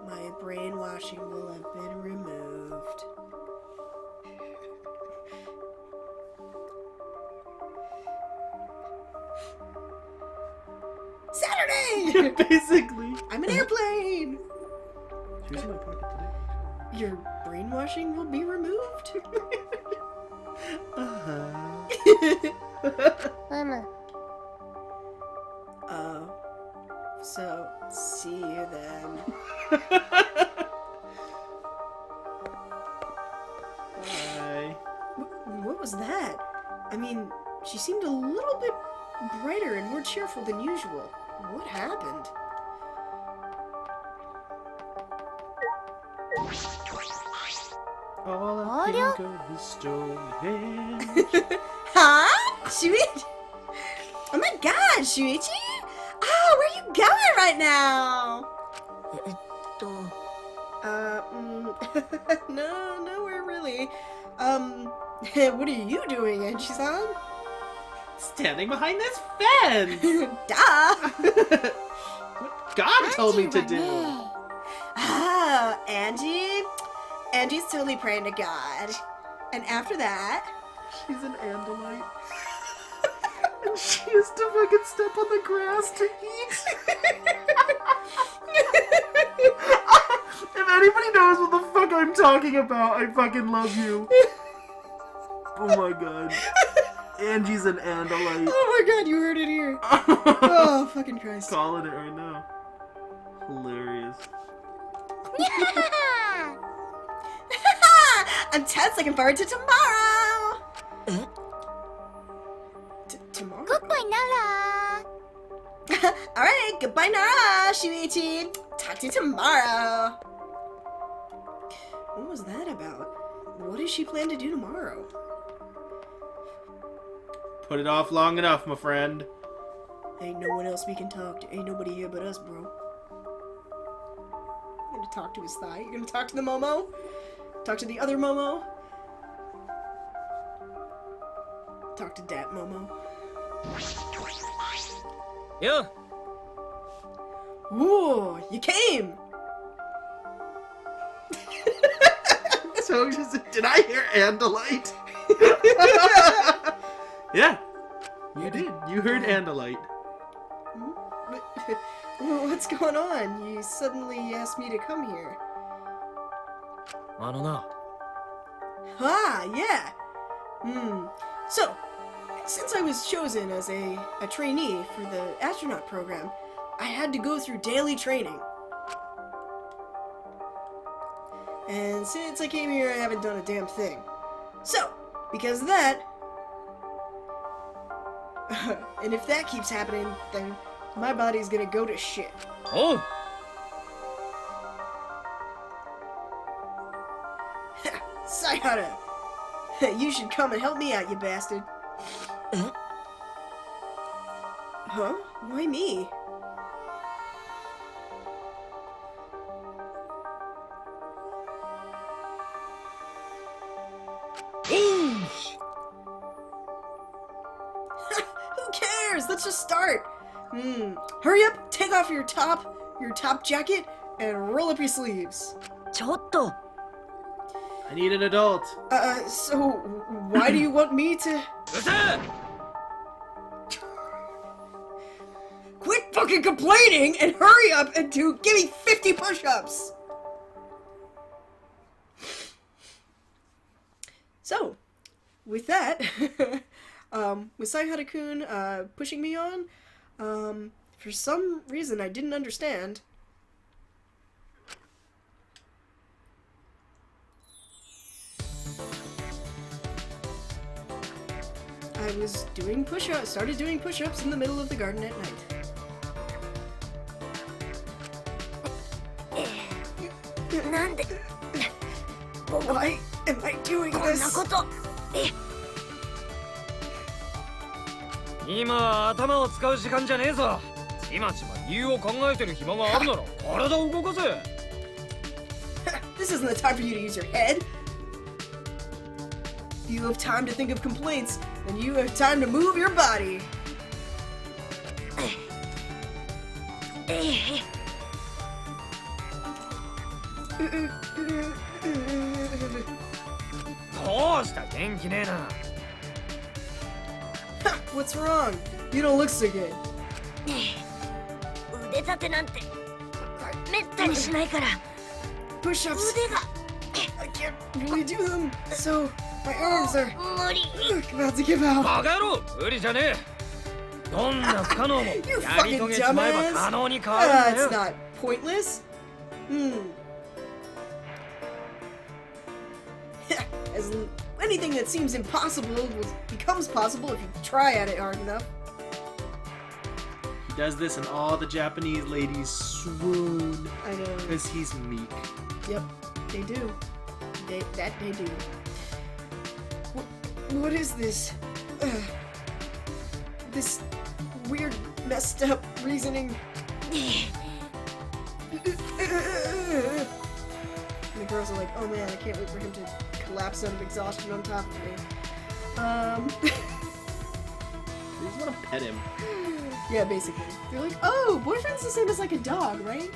my brainwashing will have been removed. Saturday! Basically. I'm an airplane! She was in my pocket today. Your brainwashing will be removed? So, see you then. Bye. What was that? I mean, she seemed a little bit brighter and more cheerful than usual. What happened? All I think of is Stonehenge. Huh? Shuichi? Oh my god, Shuichi? Oh, where are you going right now? No, nowhere really. What are you doing, Angie-san? Standing behind this fence. Duh! What God told me to do. Ah, Angie's totally praying to God. And after that... She's an Andalite. And she has to fucking step on the grass to eat. If anybody knows what the fuck I'm talking about, I fucking love you. Oh my god. Angie's an Andalite. Oh my god, you heard it here. Oh, fucking Christ. Calling it right now. Hilarious. I'm tense, looking forward to tomorrow. Tomorrow? Goodbye, Nara. Alright, goodbye, Nara, Shuichi. Talk to you tomorrow. What was that about? What does she plan to do tomorrow? Put it off long enough, my friend. Ain't no one else we can talk to. Ain't nobody here but us, bro. You gonna talk to his thigh? You gonna talk to the Momo? Talk to the other Momo? Talk to Dat Momo. Yo, Ooh, you came! So did I hear Andalite? Yeah, you did. You heard Andalite. What's going on? You suddenly asked me to come here. あのな、 Ah, yeah. So, since I was chosen as a trainee for the astronaut program, I had to go through daily training. And since I came here, I haven't done a damn thing. So, because of that, and if that keeps happening, then my body's gonna go to shit. Oh! Sayada! You should come and help me out, you bastard. Huh? Why me? Who cares? Let's just start. Hurry up, take off your top jacket, and roll up your sleeves. ちょっと I need an adult. So why do you want me to? Quit fucking complaining and hurry up and give me 50 push-ups. So, with that, with Sayhara-kun pushing me on, for some reason I didn't understand. I was doing push-ups, started doing push-ups in the middle of the garden at night. Why am I doing this? 今頭を使う時間じゃねえぞ。ちまちま理由を考えてる暇があるなら体を動かせ。This isn't the time for you to use your head. If you have time to think of complaints, then you have time to move your body. どうした元気ねえな。What's wrong? You don't look so good. 腕立てなんてめったにしないから Push-ups. 腕が I can't really do them, so my arms are 無理 about to give out. バカ野郎無理じゃねえ。どんな不可能も You やり fucking 遂げちまえば dumbass. 可能に変わるんだ It's よ。 not pointless. As anything that seems impossible becomes possible if you try at it hard enough. He does this and all the Japanese ladies swoon I know. because he's meek. Yep, they do. They do. What is this? This weird, messed up reasoning. And the girls are like, oh man, I can't wait for him to collapse out of exhaustion on top of me. They just want to pet him. Yeah, basically. They're like, oh, boyfriend's the same as like a dog, right?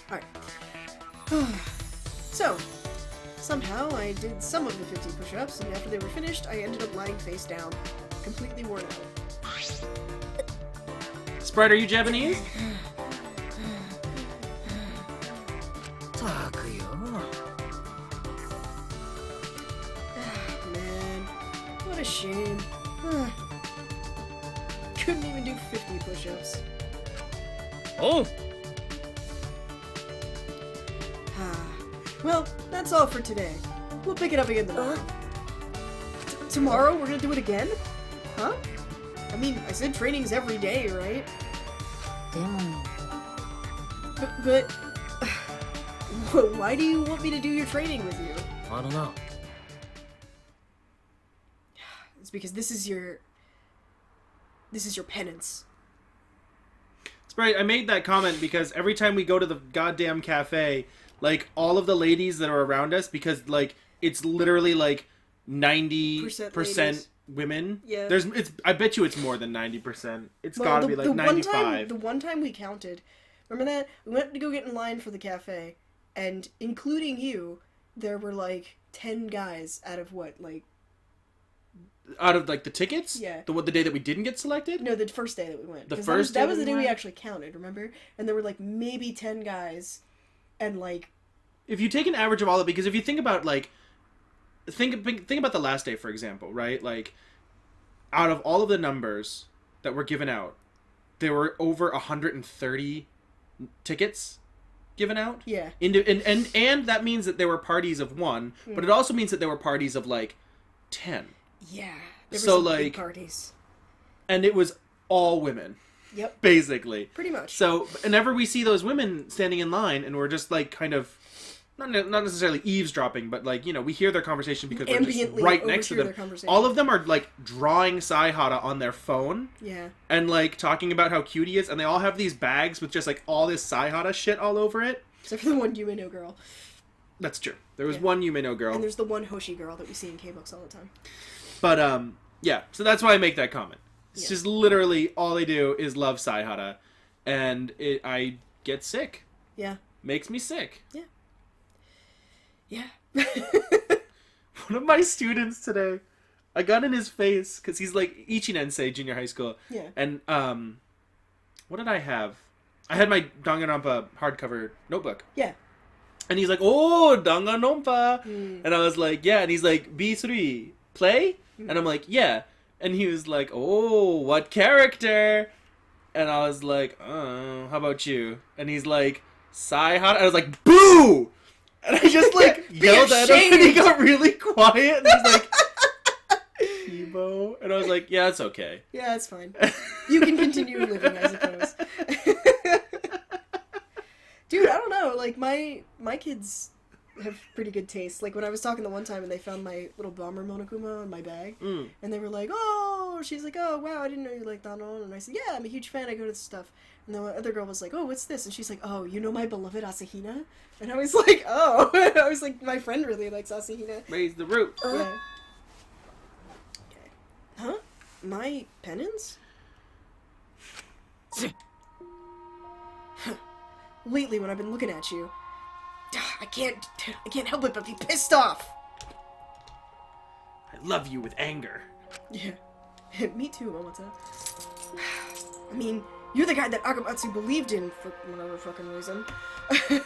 Alright. So, somehow I did some of the 50 push-ups, and after they were finished, I ended up lying face down, completely worn out. Sprite, are you Japanese? ったくよ。 Man, what a shame. Couldn't even do 50 push-ups. おう Well, that's all for today. We'll pick it up again tomorrow. Tomorrow we're gonna do it again? Huh? I mean, I said training's every day, right? でも But why do you want me to do your training with you? あのな。 It's because this is your penance. Sprite, I made that comment because every time we go to the goddamn cafe, like, all of the ladies that are around us, because, like, it's literally, like, 90% women. Yeah. I bet you it's more than 90%. It's gotta be, like, 95. The one time we counted, remember that? We went to go get in line for the cafe, and including you, there were, like, 10 guys out of, what, like, Out of like the tickets? Yeah. The day that we didn't get selected? No, the first day that we went. The 'Cause first day that was that the we day we went? actually counted, remember? And there were like maybe 10 guys, and like If you take an average of all of it, because if you think about like think about the last day, for example, right? Like out of all of the numbers that were given out, there were over 130 tickets given out. yeah, And that means that there were parties of one, but it also means that there were parties of like 10. yeah. There were So, some big like- parties. And it was all women, Yep, basically. pretty much. So whenever we see those women standing in line and we're just like kind of not necessarily eavesdropping, but like, you know, we hear their conversation because we're just Ambiently right next to overhear them. their conversation. All of them are like drawing Saihara on their phone Yeah, and like talking about how cute he is, and they all have these bags with just like all this Saihara shit all over it. except for the one Yumeno girl, That's true. There was Yeah. one Yumeno girl. and there's the one Hoshi girl that we see in K-books all the time. But yeah, so that's why I make that comment. It's Yeah. just literally all they do is love Saihara, and I get sick. Yeah, Makes me sick. yeah. One of my students today, I got in his face because he's like Ichinensei junior high school. Yeah. And what did I have? I had my Danganronpa hardcover notebook. Yeah. And he's like, "Oh, Danganronpa," Mm. and I was like, "Yeah," and he's like, "B3 play," and I'm like, "Yeah," and he was like, "Oh, what character?" And I was like, "Oh, how about you?" And he's like, "Saihara," and I was like, "Boo!" And I just like yelled at him, and he got really quiet, and he's like, "Ebo," and I was like, "Yeah, it's okay." Yeah, it's fine. You can continue living, I suppose. Dude, I don't know. Like my kids have pretty good taste. Like when I was talking the one time and they found my little bomber Monokuma in my bag, and they were like, "Oh," she's like, "Oh wow, I didn't know you liked Danon." And I said, "Yeah, I'm a huge fan. I go to this stuff." And the other girl was like, "Oh, what's this?" And she's like, "Oh, you know my beloved Asahina?" And I was like, "Oh," I was like, "My friend really likes Asahina." Raise the roof. Yeah. Okay. Huh? My penance? Lately, when I've been looking at you, I can't help it but be pissed off. I love you with anger. Yeah. Me too, Momota. I mean, you're the guy that Akamatsu believed in for whatever fucking reason. I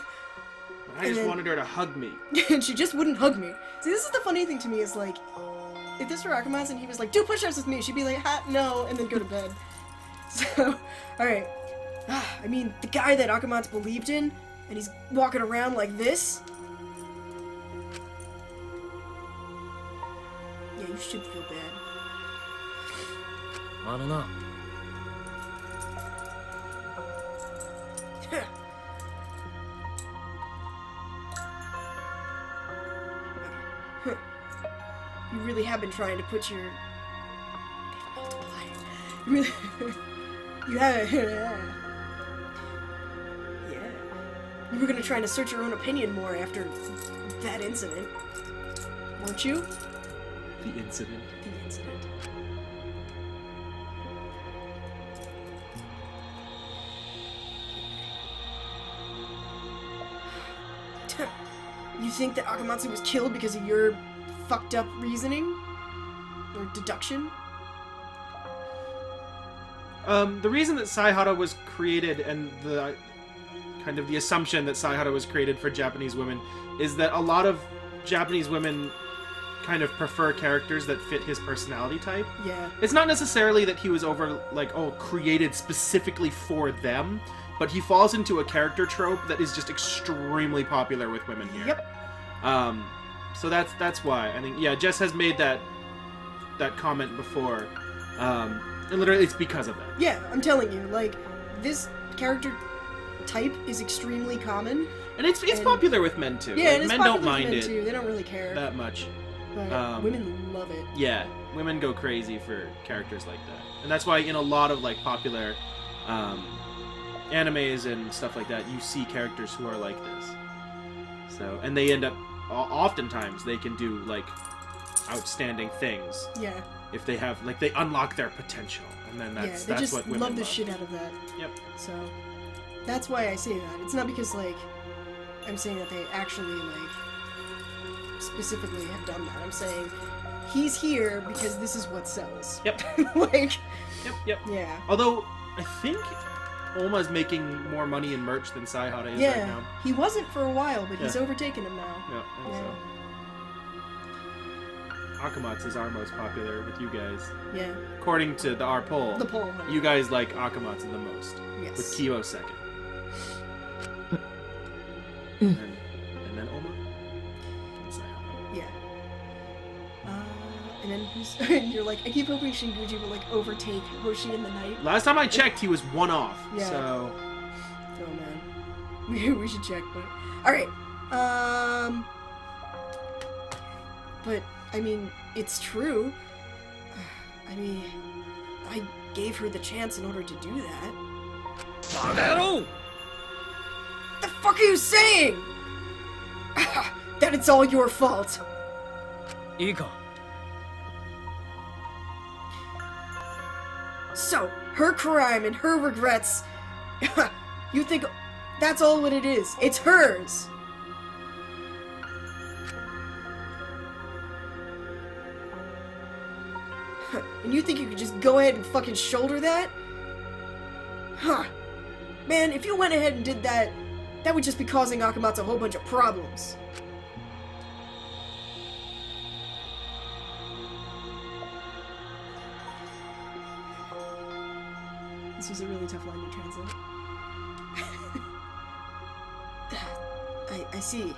just wanted her to hug me. And she just wouldn't hug me. See, this is the funny thing to me is like, if this were Akamatsu and he was like, "Do push-ups with me," she'd be like, "Ha, no," and then go to bed. So, alright. I mean, the guy that Akamatsu believed in, and he's walking around like this. Yeah, you should feel bad. あのな You really have been trying to put your... Multiply. You really... You have... Yeah. You were gonna try to assert your own opinion more after that incident. Weren't you? The incident. The incident. You think that Akamatsu was killed because of your fucked up reasoning? Or deduction? The reason that Saihara was created and the kind of the assumption that Saihara was created for Japanese women is that a lot of Japanese women kind of prefer characters that fit his personality type. Yeah. It's not necessarily that he was created specifically for them, but he falls into a character trope that is just extremely popular with women here. Yep. So that's why I think Jess has made that comment before, and literally it's because of that. Yeah, I'm telling you, like, this character type is extremely common. And it's popular with men too. Yeah, Like, and it's men popular don't mind with men it too. They don't really care. that much. But women love it. Yeah, women go crazy for characters like that, and that's why in a lot of like popular animes and stuff like that, you see characters who are like this. So, and they end up oftentimes they can do like outstanding things. Yeah. If they have they unlock their potential, and then that's they just what women love the shit out of that. Yep. So that's why I say that. It's not because like I'm saying that they actually like specifically have done that. I'm saying he's here because this is what sells. Yep. Like, Yep. yeah. Although I think Oma's making more money in merch than Saihara is Yeah, right now. he wasn't for a while, but he's Yeah. overtaken him now. Yeah, I think so. Akamatsu is our most popular with you guys. Yeah. According to our poll, The poll. you guys like Akamatsu the most. Yes. With Kiyo second. and then Oma. And Saihara. Yeah. And then who's... and you're like, I keep hoping Shinguji will, like, overtake Hoshi in the night. Last time I checked, he was one off. Yeah. So Oh, man. We should check, but... Alright. But, I mean, it's true. I mean, I gave her the chance in order to do that. What the fuck are you saying? That it's all your fault. いいか So, her crime and her regrets. You think that's all what it is? It's hers. And you think you could just go ahead and fucking shoulder that? Huh. Man, if you went ahead and did that, that would just be causing Akamatsu a whole bunch of problems. This was a really tough line to translate. I see.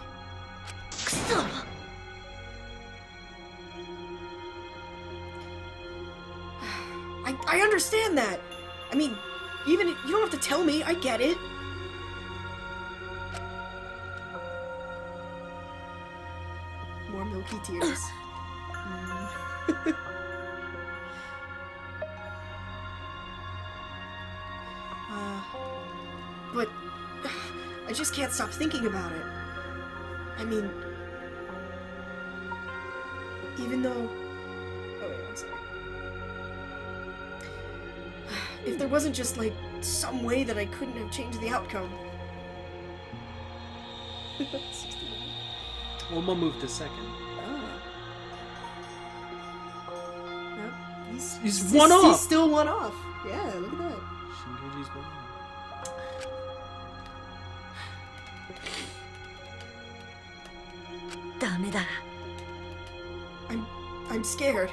I understand that. I mean, even you don't have to tell me. I get it. More milky tears. But I just can't stop thinking about it. I mean, even though... Oh wait, I'm sorry. If there wasn't just, like, some way that I couldn't have changed the outcome. 69. Oma moved to second. Ah. Nope. He's one off! He's still one off. Yeah, look at that. Shinguji's one off. I'm scared.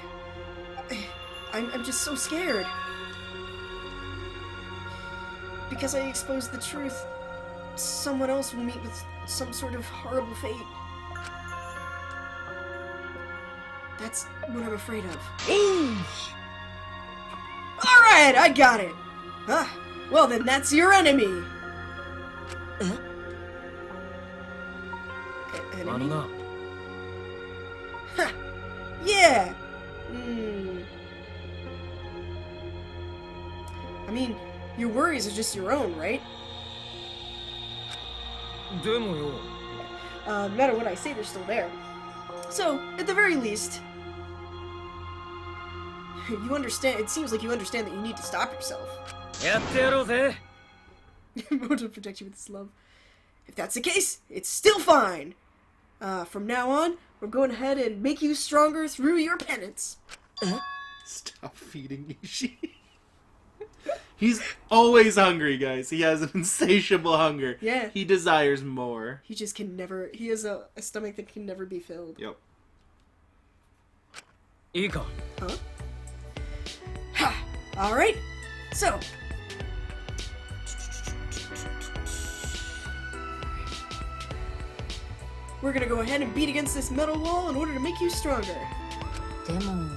I'm just so scared. Because I exposed the truth, someone else will meet with some sort of horrible fate. That's what I'm afraid of. Alright, I got it! Huh. Well then, that's your enemy! Enemy? な Ha! Yeah! I mean, your worries are just your own, right? でもよ No matter what I say, they're still there. So, at the very least, you understand. It seems like you understand that you need to stop yourself. やってやろうぜ Moto will protect you with his love. If that's the case, it's still fine. From now on, we're going ahead and make you stronger through your penance. Stop feeding Ishi. He's always hungry, guys. He has an insatiable hunger. Yeah. He desires more. He just can never. He has a stomach that can never be filled. Yep. いいか Huh? Ha! Alright, so. We're gonna go ahead and beat against this metal wall in order to make you stronger. でも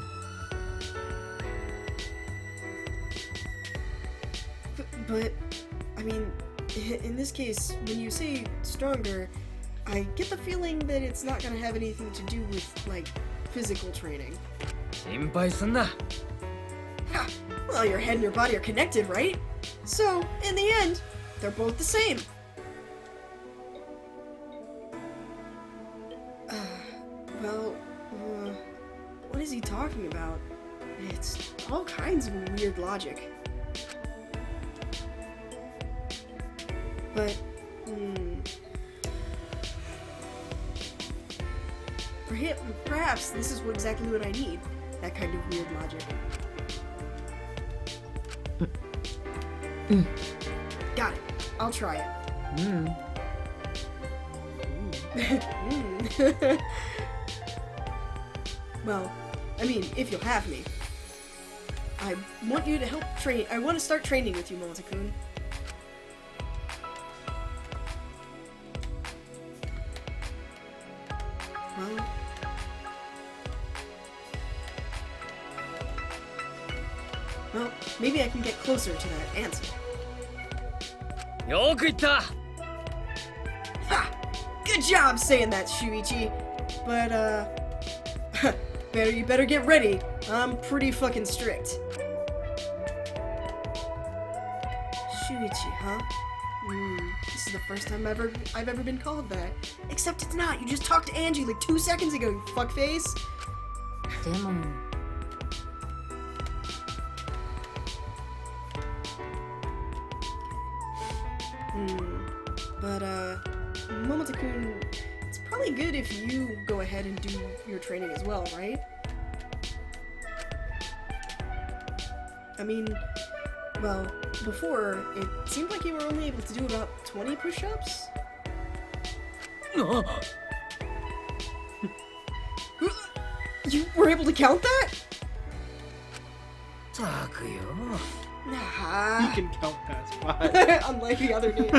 But, I mean, in this case, when you say stronger, I get the feeling that it's not gonna have anything to do with, like, physical training. 心配すんな Ha! Well, your head and your body are connected, right? So, in the end, they're both the same. What is he talking about? It's all kinds of weird logic. But, Perhaps this is exactly what I need. That kind of weird logic. Got it. I'll try it. Well, I mean, if you'll have me. I want you to help train. I want to start training with you, Momota-kun. Well, maybe I can get closer to that answer. よく言った Ha! Good job saying that, Shuichi. But, you better get ready. I'm pretty fucking strict. Shuichi, huh? This is the first time I've ever been called that. Except it's not. You just talked to Angie like 2 seconds ago, you fuckface. でも But, Momota-kun, it's probably good if you go ahead and do your training as well, right? I mean, well, before, it seemed like you were only able to do about 20 push-ups? You were able to count that? たくよ Nah. You can count past 5. Unlike the other game.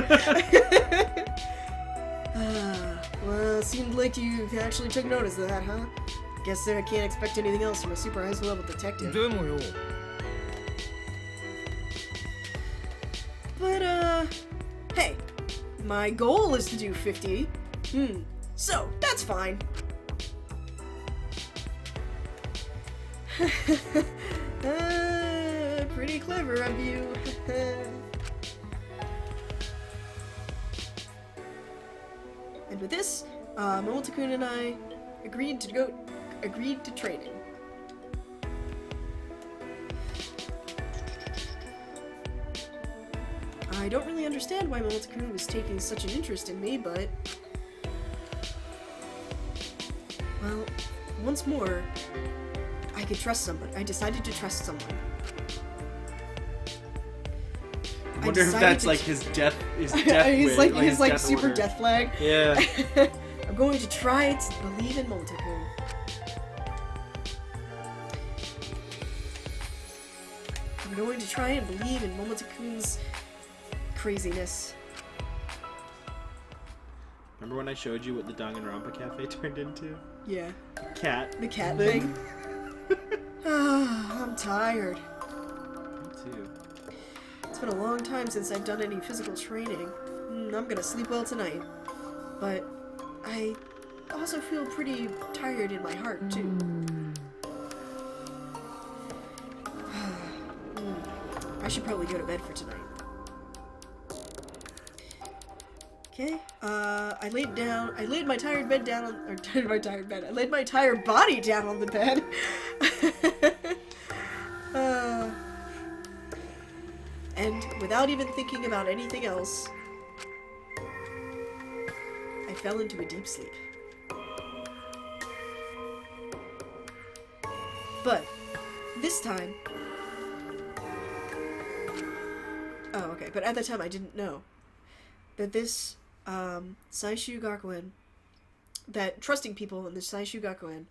Well, seemed like you actually took notice of that, huh? Guess I can't expect anything else from a super high school level detective. でもよ But, hey, my goal is to do 50. So, that's fine. Pretty clever of you. And with this, Momota-kun and I agreed to training. I don't really understand why Momota-kun was taking such an interest in me, but... Well, once more, I could trust somebody. I decided to trust someone. I wonder if that's like his death He's wish, like his death super order. death flag. Yeah. I'm going to try to believe in Momota-kun. I'm going to try and believe in Momota-kun's craziness. Remember when I showed you what the Danganronpa Cafe turned into? Yeah. Cat. The cat thing. I'm tired. Me too. It's been a long time since I've done any physical training. I'm gonna sleep well tonight. But I also feel pretty tired in my heart, too. I should probably go to bed for tonight. Okay, I laid my tired bed down on, I laid my tired body down on the bed. And without even thinking about anything else, I fell into a deep sleep. But this time, oh, okay, but at the time I didn't know that this Saishu Gakuen, that trusting people in the Saishu Gakuen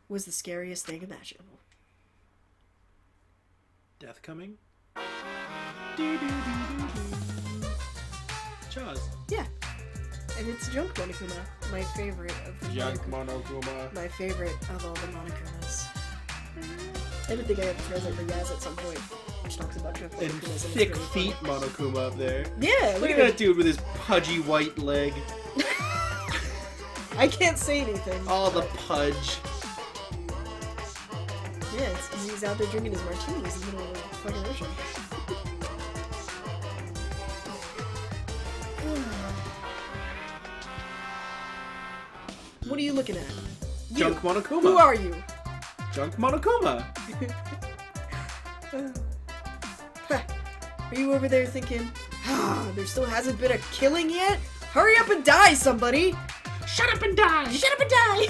was the scariest thing imaginable. Death coming? Jaws. Yeah. And it's Junk Monokuma, my favorite of the Junk Monokuma. Monokuma. My favorite of all the Monokumas. I would think I have to translate for Yaz at some point, which talks about Junk And Monokumas. And thick it's really feet funny. Monokuma up there. Yeah, Look at that dude with his pudgy white leg. I can't say anything. All the pudge. Yeah, it's 'cause he's out there drinking his martinis in the middle of the fucking ocean. What are you looking at? You. Junk Monokuma. Who are you? Junk Monokuma. Are you over there thinking, there still hasn't been a killing yet? Hurry up and die, somebody! Shut up and die! Shut up and die!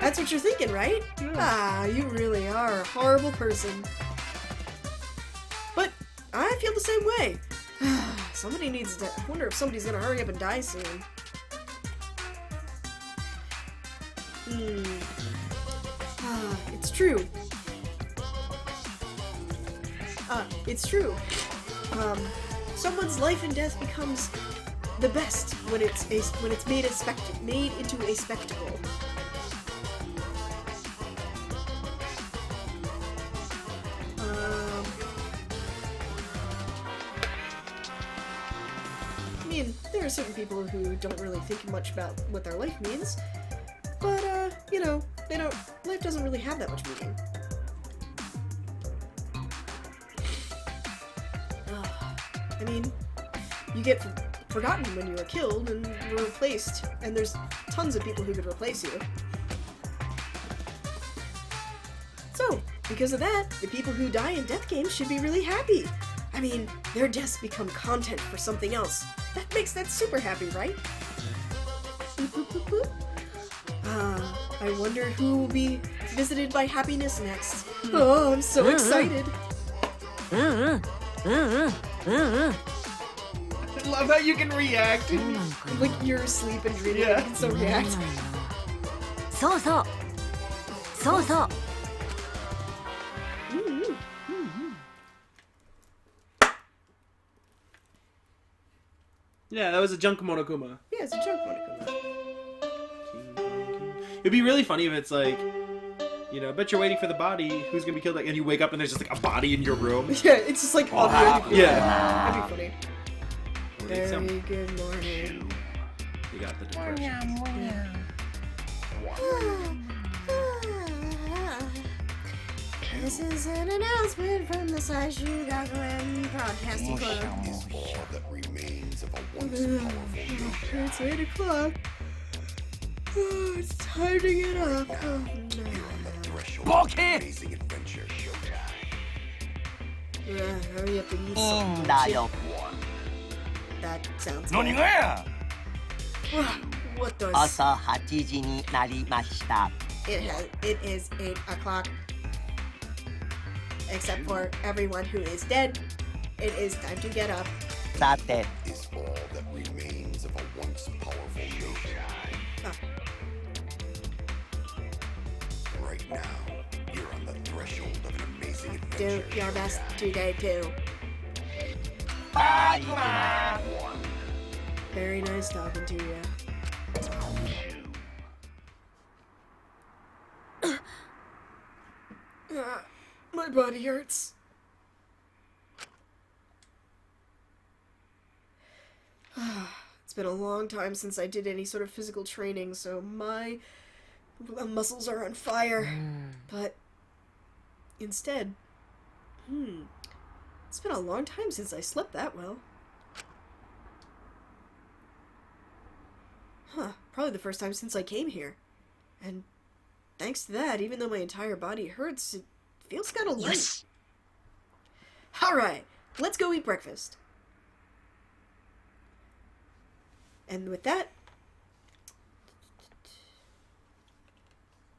That's what you're thinking, right? Ah, you really are a horrible person. But I feel the same way. Somebody needs to... I wonder if somebody's gonna hurry up and die soon. It's true. It's true. Someone's life and death becomes the best when it's made into a spectacle. I mean, there are certain people who don't really think much about what their life means, but you know, life doesn't really have that much meaning. I mean, you get forgotten when you are killed and replaced, and there's tons of people who could replace you. So, because of that, the people who die in death games should be really happy. I mean, their deaths become content for something else. That makes that super happy, right? I wonder who will be visited by happiness next. Oh, I'm so excited. I love how you can react. Like you're asleep and dreaming, Yeah. you can still react. そうそうそうそう Yeah, that was a junk Monokuma. Yeah, it's a joke, Monokuma. It'd be really funny if it's like, you know, bet you're waiting for the body. Who's gonna be killed? Like, and you wake up and there's just like a body in your room. Yeah, it's just like on the edge of your Yeah. That'd be funny. Very good morning. You got the depression. This is an announcement from the Saishu Gakuen Broadcasting Club. Is all that remains of a once It's 8 o'clock. Oh, it's time to get up. Oh, no. threshold of amazing adventure showtime. Hurry up and eat something. That sounds good. 何がや What does... 朝8時になりました。 It is 8 o'clock. Except for everyone who is dead. It is time to get up. さて、 Is all that remains of a once powerful nation. Right now, you're on the threshold of an amazing Do adventure. your best today too. バイ Very nice talking to you. My body hurts. It's been a long time since I did any sort of physical training, so my muscles are on fire. But instead, it's been a long time since I slept that well. Probably the first time since I came here. And thanks to that, even though my entire body hurts, it feels kind of light. Yes. Alright, let's go eat breakfast. And with that...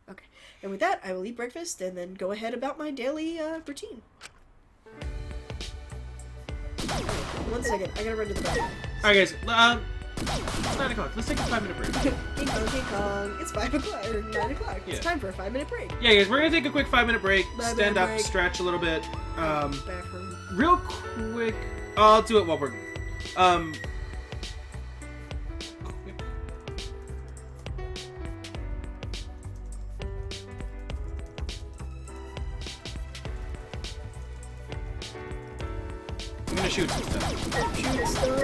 Okay. And with that, I will eat breakfast and then go ahead about my daily routine. 1 second, I gotta run to the bathroom. Alright, guys. It's 9 o'clock. Let's take a 5-minute break. King Kong, King Kong. It's 5 o'clock, or 9 o'clock. It's Yeah. time for a 5-minute break. Yeah, guys, we're gonna take a quick 5-minute break. 5-minute Stand up, break. stretch a little bit. Bathroom. Real quick. I'll do it while we're. I'm gonna shoot some stuff. Shoot stuff.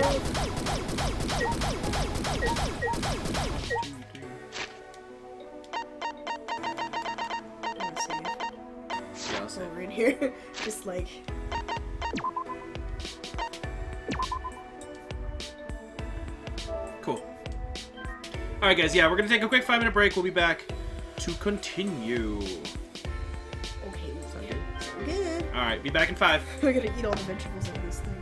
Let's see. Yeah, I'll save. Over in here. Just like... Cool. Alright, guys, yeah, we're gonna take a quick 5-minute break. We'll be back to continue. Okay. Sound good? Good. Alright, be back in 5. I gotta eat all the vegetables out of this thing.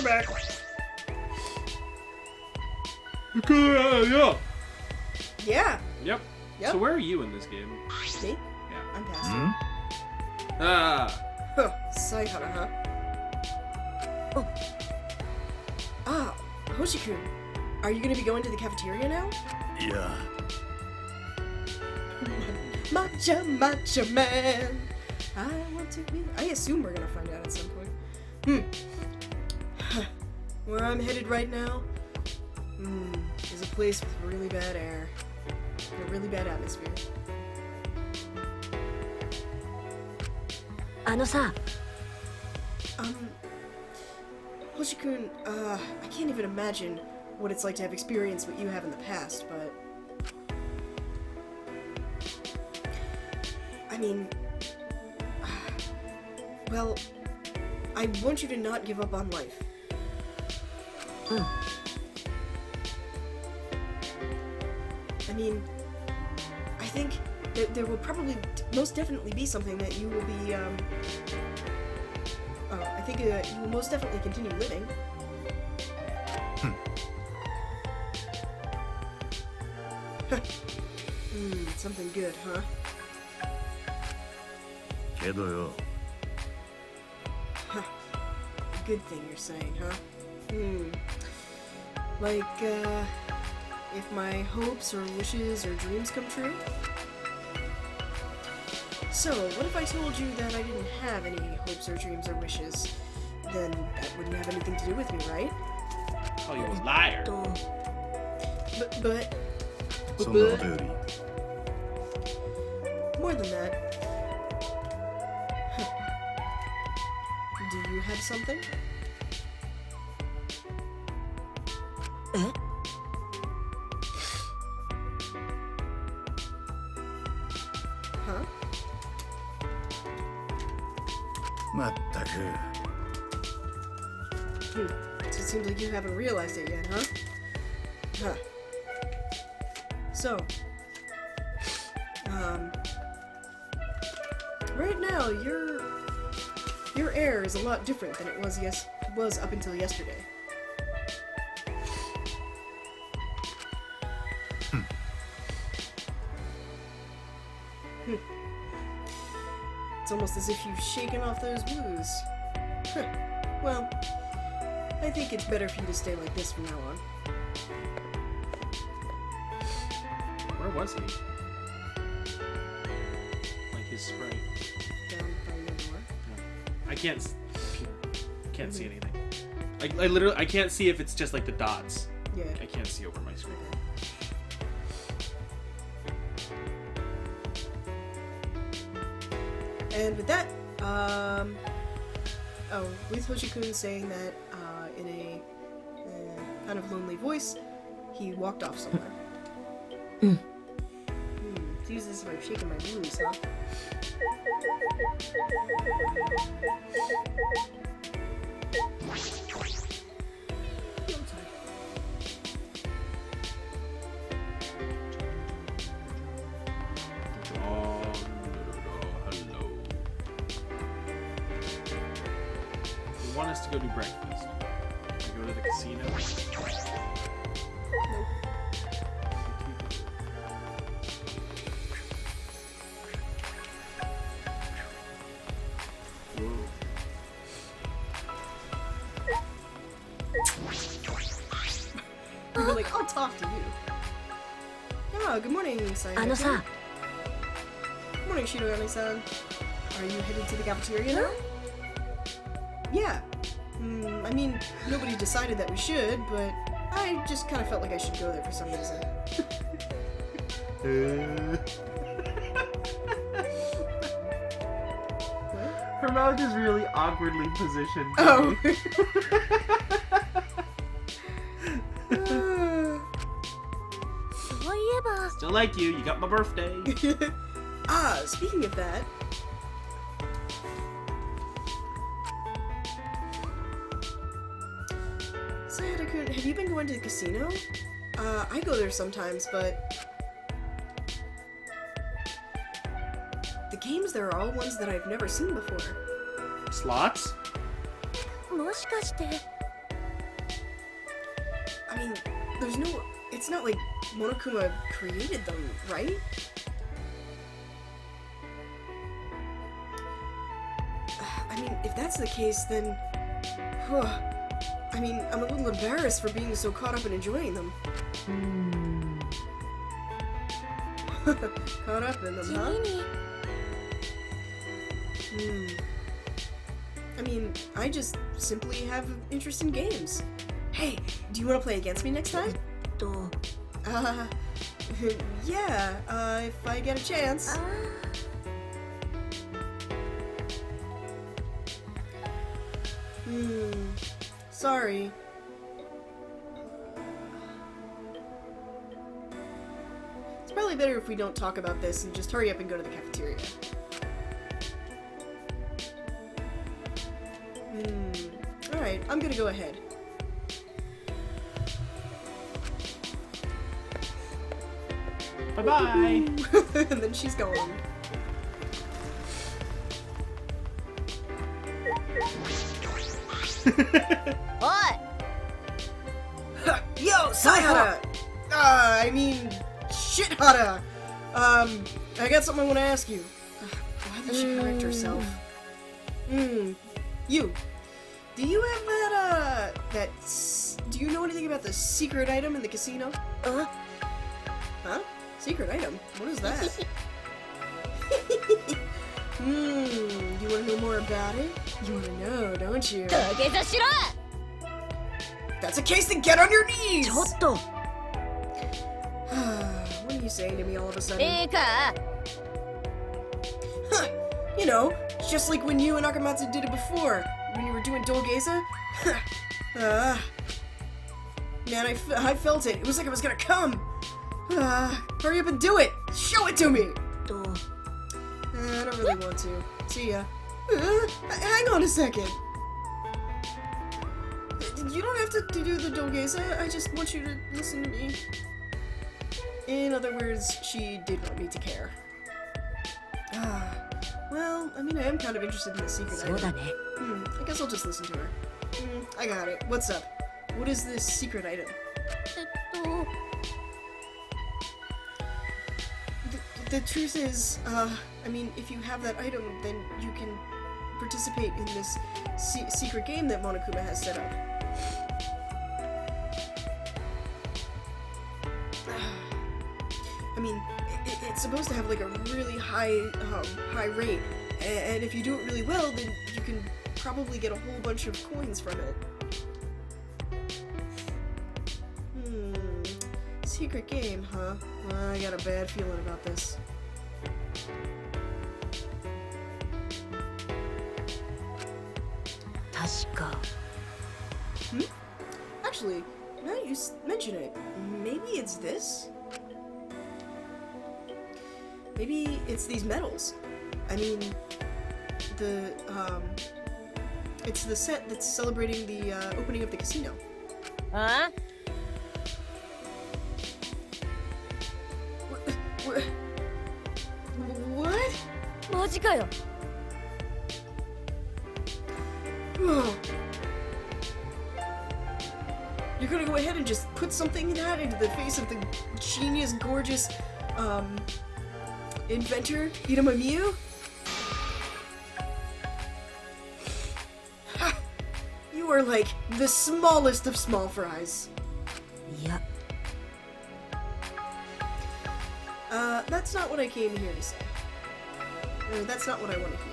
We're back. Yeah. Yeah. Yep. Yep. So where are you in this game? Me? Yeah. I'm past it. Ah. Huh. Saihara, huh? Oh. Ah, Hoshi-kun. Are you gonna be going to the cafeteria now? いや Matcha man. I want to be. I assume we're gonna find out at some point. Where I'm headed right now, is a place with really bad air, a really bad atmosphere. あのさ、 Hoshi-kun, I can't even imagine what it's like to have experienced what you have in the past, but I mean, well, I want you to not give up on life. I mean, I think that there will probably most definitely be something that you will be, I think you will most definitely continue living. Something good, huh? けどよ A good thing you're saying, huh? Like, if my hopes or wishes or dreams come true? So, what if I told you that I didn't have any hopes or dreams or wishes? Then that wouldn't have anything to do with me, right? Oh, you a liar. But そんなことより more than that. Do you have something? Huh? まったく So it seems like you haven't realized it yet, huh? Huh. So, right now your air is a lot different than it was up until yesterday. It's almost as if you've shaken off those blues. Huh. Well, I think it's better for you to stay like this from now on. Where was he? Like his spray. Down by your door. I can't see anything. I literally I can't see if it's just like the dots. Yeah. I can't see over my screen. And with that, with Hoshi-kun saying that in a kind of lonely voice, he walked off somewhere. Use this if I'm shaking my blues, huh? Hello. You want us to go do breakfast? Go to the casino? Nope. You were like, I'll talk to you. Oh, good morning, Sayaka. あのさ、 Good morning, Shirogane-san. Are you headed to the cafeteria now? Yeah. I mean, nobody decided that we should, but I just kind of felt like I should go there for some reason. Her mouth is really awkwardly positioned. Oh. Still like you got my birthday. Speaking of that. Sayaka-kun, have you been going to the casino? I go there sometimes, but the games there are all ones that I've never seen before. Slots? もしかして I mean, there's no... It's not like Monokuma created them, right? I mean, if that's the case, then... I mean, I'm a little embarrassed for being so caught up in enjoying them. Caught up in them, huh? I mean, I just simply have interest in games. Hey, do you want to play against me next time? Yeah, if I get a chance. Sorry. It's probably better if we don't talk about this and just hurry up and go to the cafeteria. Alright, I'm gonna go ahead. Bye-bye! And then she's gone. What? Yo, Saihara! I mean, shit, Hara! I got something I want to ask you. Why did she correct herself? You. Do you have do you know anything about the secret item in the casino? Huh? Secret item? What is that? You want to know more about it? You want to know, don't you? That's a case to get on your knees! What are you saying to me all of a sudden? You know, just like when you and Akamatsu did it before, when you were doing Dolgeza. Man, I felt it. It was like I was gonna come. Hurry up and do it! Show it to me! I don't really want to. See ya. Hang on a second. You don't have to do the Dolgeza. I just want you to listen to me. In other words, she did want me to care. Well, I mean, I am kind of interested in the secret item. I guess I'll just listen to her. I got it. What's up? What is this secret item? The truth is, I mean, if you have that item, then you can participate in this secret game that Monokuma has set up. I mean, it's supposed to have like a really high rate, and if you do it really well, then you can probably get a whole bunch of coins from it. Secret game, huh? Well, I got a bad feeling about this. Actually, now you mention it, maybe it's this? Maybe it's these medals. I mean, it's the set that's celebrating the opening of the casino. Huh? What? マジかよ。 Oh. You're gonna go ahead and just put something in that into the face of the genius, gorgeous, inventor, Iruma Miyu? You are like the smallest of small fries. Yeah. That's not what I came here to say. That's not what I want to hear.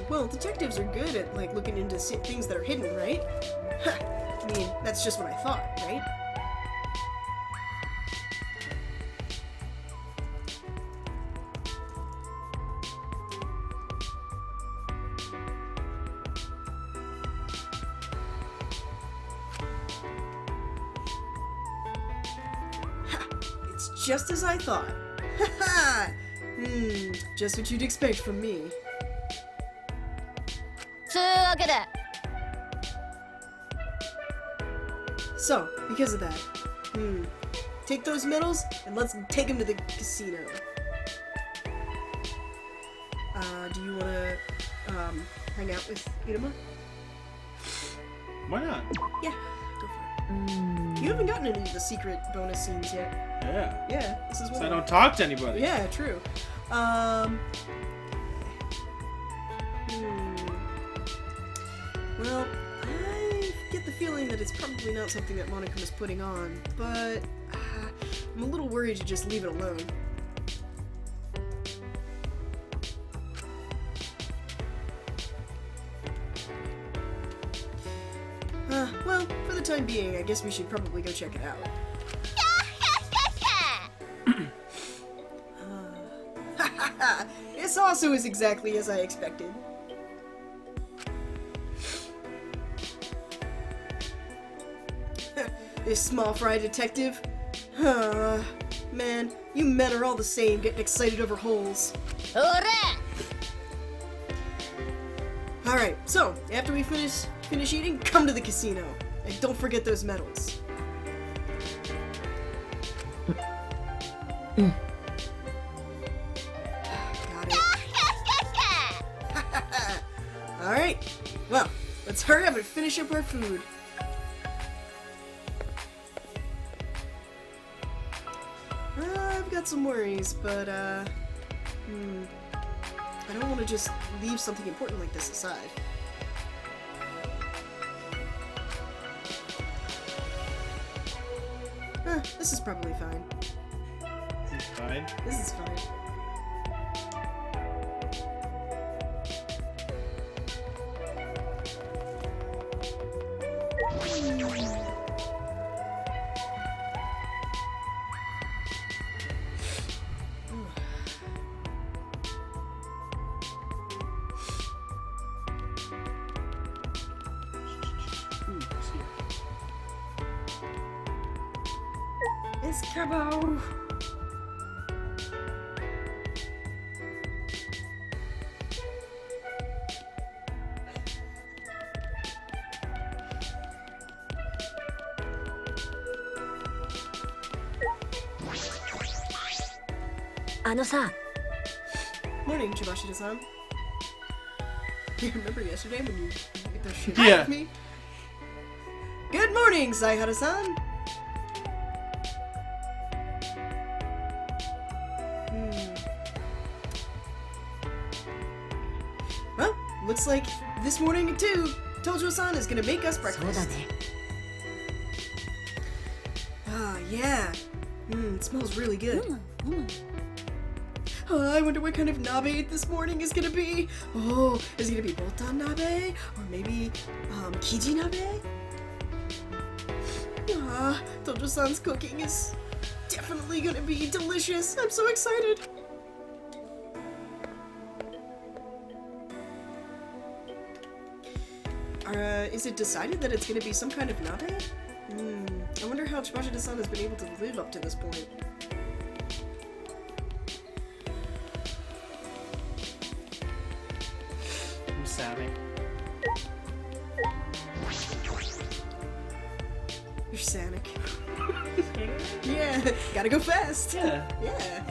Well, detectives are good at, like, looking into things that are hidden, right? I mean, that's just what I thought, right? It's just as I thought. Haha! Just what you'd expect from me. つうわけで So, because of that, take those medals and let's take them to the casino. Do you want to hang out with Iruma? Why not? Yeah, go for it. You haven't gotten any of the secret bonus scenes yet. Yeah. Yeah, this is what So I don't talk to anybody. Yeah, true. Well, I get the feeling that it's probably not something that Monica was putting on, but I'm a little worried to just leave it alone. Well, for the time being, I guess we should probably go check it out. This also is exactly as I expected. This small fry detective? Man, you men are all the same, getting excited over holes. Alright, so, after we finish eating, come to the casino. And don't forget those medals. Got it. Alright, well, let's hurry up and finish up our food. I've got some worries, but, I don't want to just leave something important like this aside. This is probably fine. This is fine. This is fine. It's Cabo! Morning, Chibashida-san. You remember yesterday when you hit those shit out of me? Good morning, Saihara-san! Well, looks like this morning too, Tojo-san is gonna make us breakfast. Ah, yeah. It smells really good. I wonder what kind of nabe this morning is gonna be. Oh, is it gonna be botan nabe? Or maybe, kiji nabe? Ah, Tojo-san's cooking is definitely gonna be delicious. I'm so excited. Is it decided that it's gonna be some kind of nabe? I wonder how Chibashida-san has been able to live up to this point. I'm Sammy. You're Sonic. Yeah, gotta go fast. Yeah. Yeah.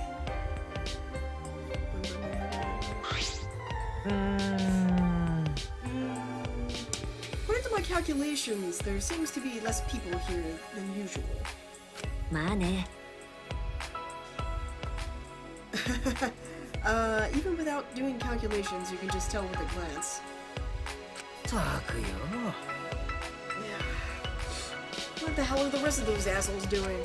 According to my calculations, there seems to be less people here than usual. Even without doing calculations, you can just tell with a glance. What the hell are the rest of those assholes doing?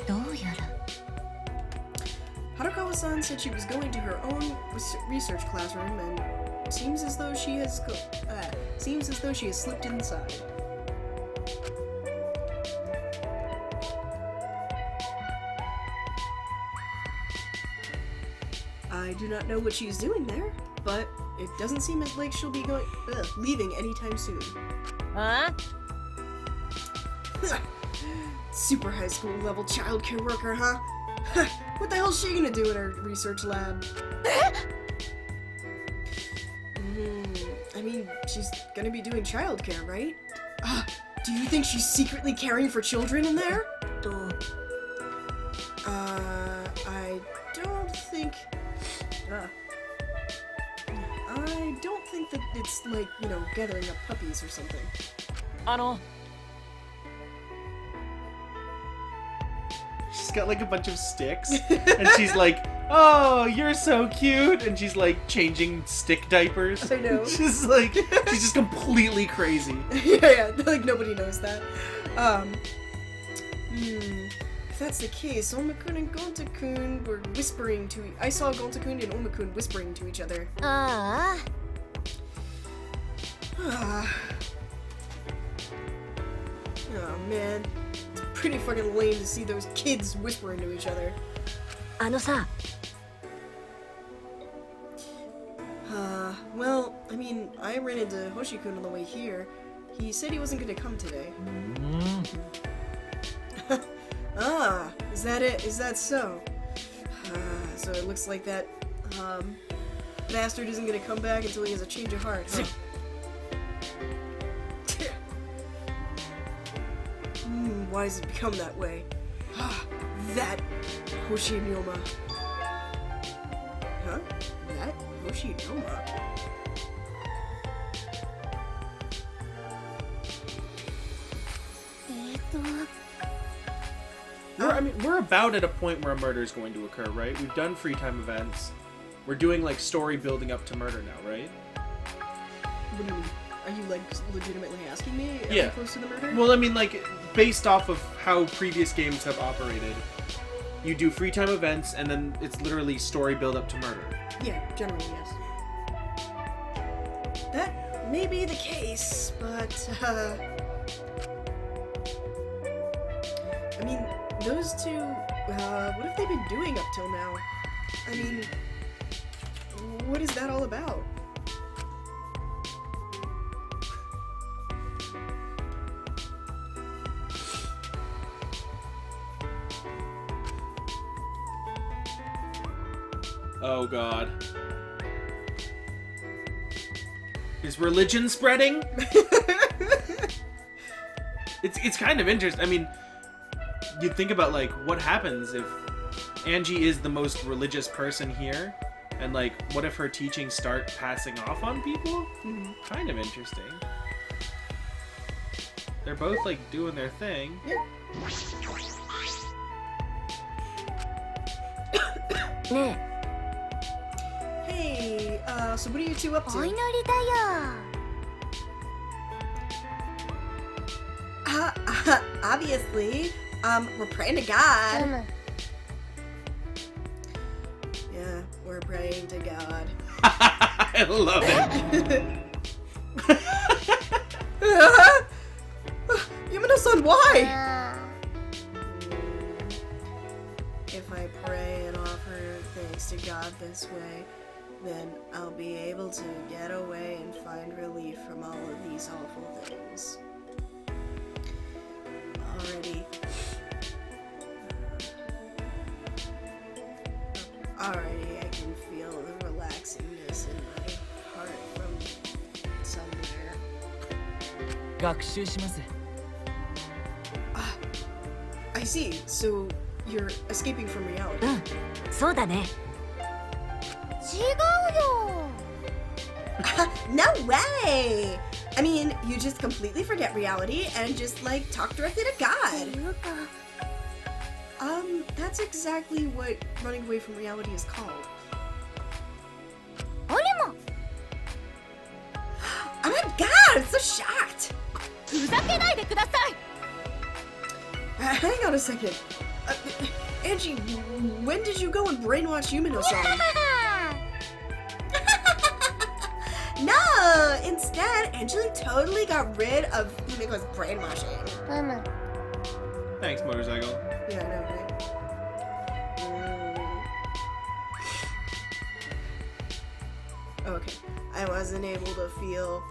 Harukawa-san said she was going to her own research classroom, and seems as though she has slipped inside. I do not know what she's doing there, but it doesn't seem as like she'll be leaving anytime soon. Huh? Super high school level childcare worker, huh? What the hell's she gonna do in her research lab? I mean, she's gonna be doing childcare, right? Do you think she's secretly caring for children in there? I don't think... I don't think that it's like, you know, gathering up puppies or something. あの She's got like a bunch of sticks, and she's like, "Oh, you're so cute," and she's like changing stick diapers. I know. She's just completely crazy. Yeah, like nobody knows that. If that's the case, Omakun and Gontakun were whispering to I saw Gontakun and Omakun whispering to each other. ああ Oh man. It's pretty fucking lame to see those kids whispering to each other. あのさ Well, I mean, I ran into Hoshikun on the way here. He said he wasn't gonna come today. Ah, is that it? Is that so? So it looks like that, bastard isn't gonna come back until he has a change of heart, huh? Why does it become that way? That Hoshinoma. Huh? That Hoshinoma? We're about at a point where a murder is going to occur, right? We've done free time events. We're doing like story building up to murder now, right? What do you mean? Are you like legitimately asking me? Am I Yeah. close to the murder? Well, I mean, like, based off of how previous games have operated, you do free time events, and then it's literally story build up to murder. Yeah, generally, yes. That may be the case, but, I mean, those two, what have they been doing up till now? I mean, what is that all about? Oh god. Is religion spreading? It's kind of interesting. I mean, you think about like what happens if Angie is the most religious person here, and like what if her teachings start passing off on people? Kind of interesting. They're both like doing their thing. Yeah. ね Hey, so what are you two up お to? 祈りだよ Obviously, we're praying to God. うむ Yeah, we're praying to God. I love it. Yamano-san, why? あ If I pray and offer thanks to God this way, then I'll be able to get away and find relief from all of these awful things. Already I can feel the relaxingness in my heart from somewhere. 学習します I see. So you're escaping from reality. うんそうだね 違うよ No way! I mean, you just completely forget reality and just like talk directly to って God. いうか That's exactly what running away from reality is called. 俺も Oh my god, I'm so shocked! ふざけないでください Hang on a second. Angie, when did you go and brainwash Yumino-san? No! Instead, Angela totally got rid of Yumiko's brainwashing. うむ Thanks, motorcycle. Yeah, I know, right? Okay. I wasn't able to feel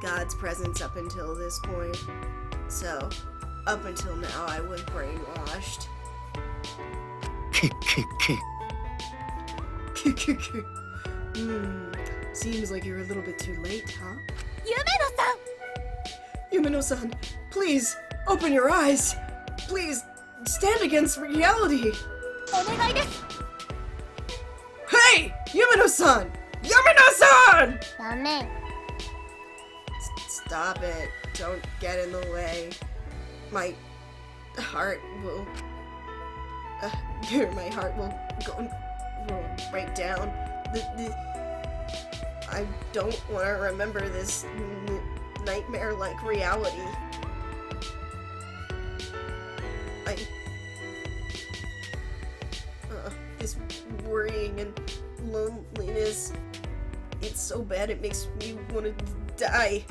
God's presence up until this point. So, up until now, I was brainwashed. けけけ Seems like you're a little bit too late, huh? 夢野さん Yumino-san, please, open your eyes! Please, stand against reality. お願いです。 Hey! Yumino-san! Yumino-san! ダメ。 Stop it. Don't get in the way. My heart will... my heart will break down. I don't want to remember this nightmare-like reality. This worrying and loneliness, it's so bad it makes me want to die.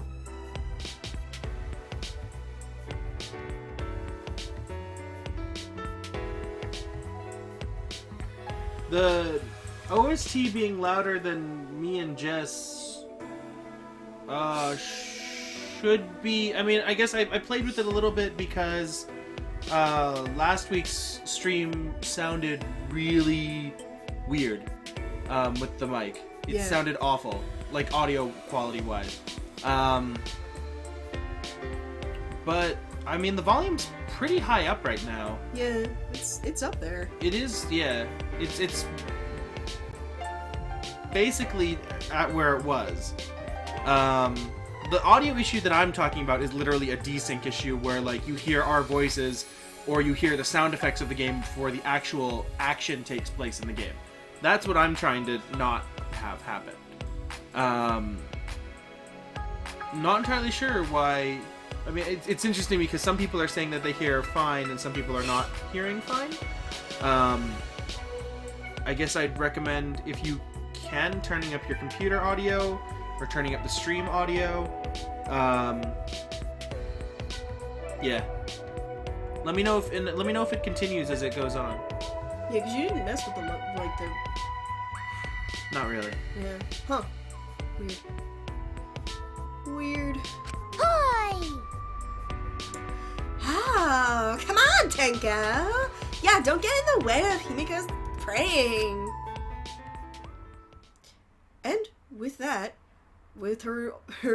The OST being louder than me and Jess should be... I mean, I guess I played with it a little bit because last week's stream sounded really weird with the mic. It sounded awful, like audio quality wise. But I mean, the volume's pretty high up right now. Yeah, it's up there. It is, yeah. It's basically at where it was. The audio issue that I'm talking about is literally a desync issue where, like, you hear our voices or you hear the sound effects of the game before the actual action takes place in the game. That's what I'm trying to not have happen. Not entirely sure why. I mean, it's interesting because some people are saying that they hear fine and some people are not hearing fine. I guess I'd recommend, if you can, turning up your computer audio or turning up the stream audio. Yeah. Let me know if it continues as it goes on. Yeah, because you didn't mess with them like the... Not really. Yeah. Huh. Weird. Weird. Hi! Oh, come on, Tenko! Yeah, don't get in the way of Himiko's praying! And with that, with her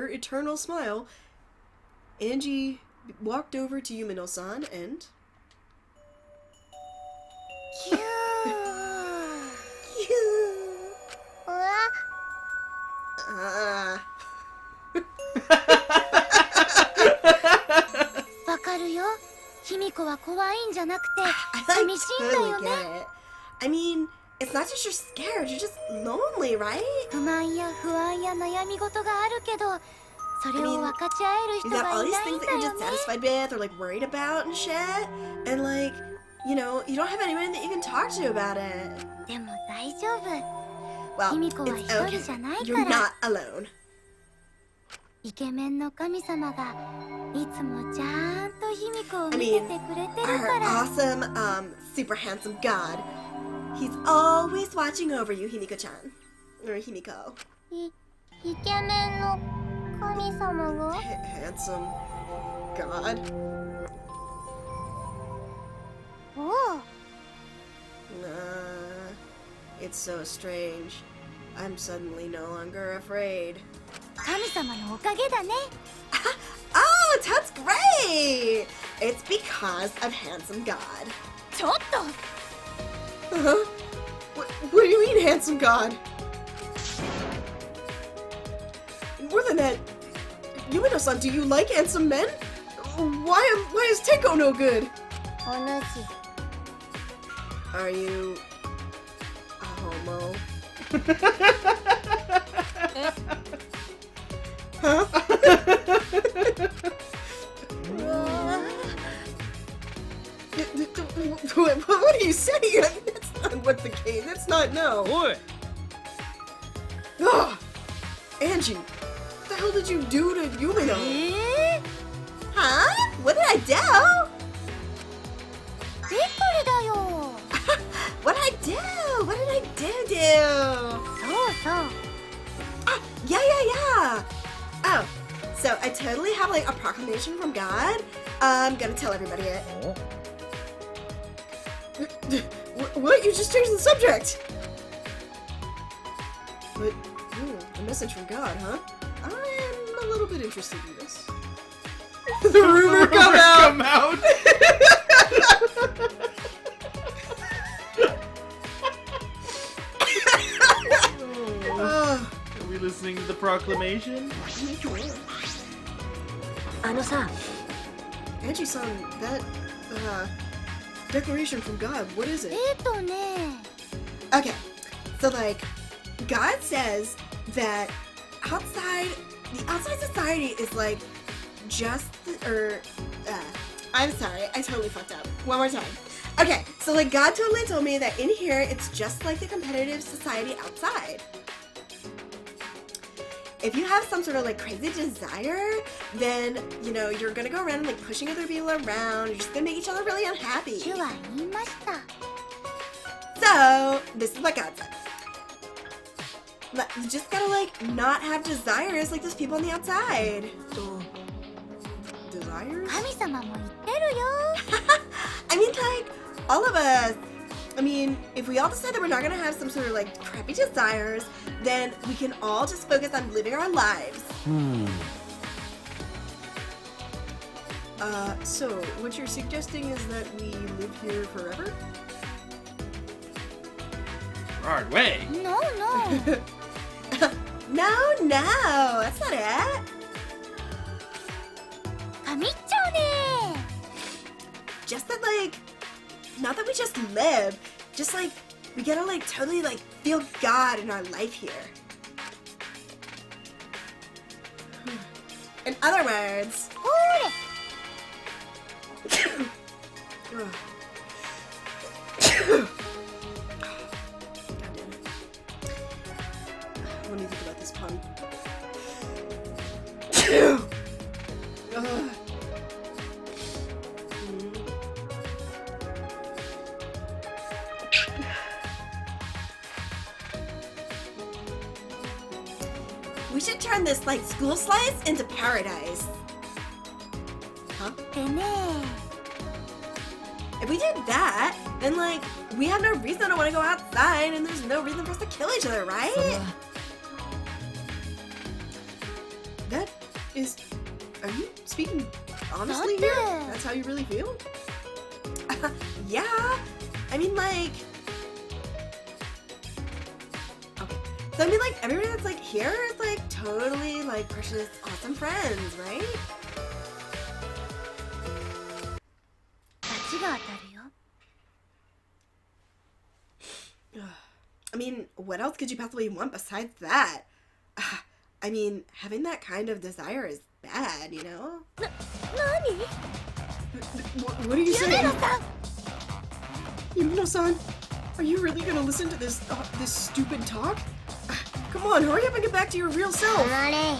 eternal smile, Angie walked over to Yumino-san and... Cute! I mean, it's not just you're scared, you're just lonely, right? You got all these things that you're dissatisfied with or like worried about and shit. And like, you know, you don't have anyone that you can talk to about it. Well, it's okay. You're not alone. I mean, our awesome, super handsome god. He's always watching over you, Himiko-chan. Or Himiko. Handsome god? It's so strange. I'm suddenly no longer afraid. Oh, that's great! It's because of handsome god. Uh-huh. What do you mean, handsome god? More than that, Yumino-san, do you like handsome men? Why is Tenko no good? Are you a homo? Huh? What are you saying? That's not what the case. That's not no. Boy. Ugh. Angie, what the hell did you do to Yumino? Huh? What did I do? What did I do? What did I do? Ah, yeah. Oh, so I totally have like a proclamation from God. I'm gonna tell everybody it. What? You just changed the subject. But, a message from God, huh? I'm a little bit interested in this. The rumor come out! Are we listening to the proclamation? あのさ、 Angie-san, that declaration from God, what is it? ね Okay, so like, God says that the outside society is like just, I'm sorry, I totally fucked up. One more time. Okay, so like God totally told me that in here it's just like the competitive society outside. If you have some sort of like crazy desire, then, you know, you're gonna go around like pushing other people around. You're just gonna make each other really unhappy. 主は言いました So, this is what God said. You just gotta like not have desires like those people on the outside. Desires? 神様も言ってるよ I mean, like, all of us. I mean, if we all decide that we're not gonna have some sort of like crappy desires, then we can all just focus on living our lives. So what you're suggesting is that we live here forever? Hard way. No, no No, that's not it. 神っちゃうね Just that, like, not that we just live, just like we gotta like totally like feel God in our life here. In other words, ほれ God damn it. Let me think about this pun. Ugh. We should turn this like school slice into paradise. Huh? でね If we did that, then like we have no reason to want to go outside, and there's no reason for us to kill each other, right? That is. Are you speaking honestly here? That's how you really feel? Yeah. I mean, like. Okay. So I mean, like everybody that's like here is like totally like precious, awesome friends, right? 罰が当たるよ I mean, what else could you possibly want besides that? I mean, having that kind of desire is bad, you know? 何 What are you saying? さん Yumino-san, are you really gonna listen to this this stupid talk? Come on, hurry up and get back to your real self. あれ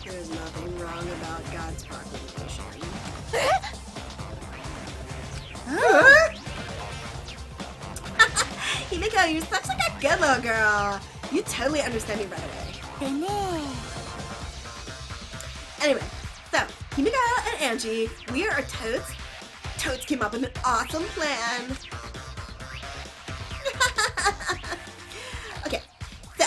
There's nothing wrong about God's proclamation. Huh? Himiko, you're such like a good little girl. You totally understand me right away. でね Anyway, so Himiko and Angie, we are totes. Totes came up with an awesome plan. Okay, so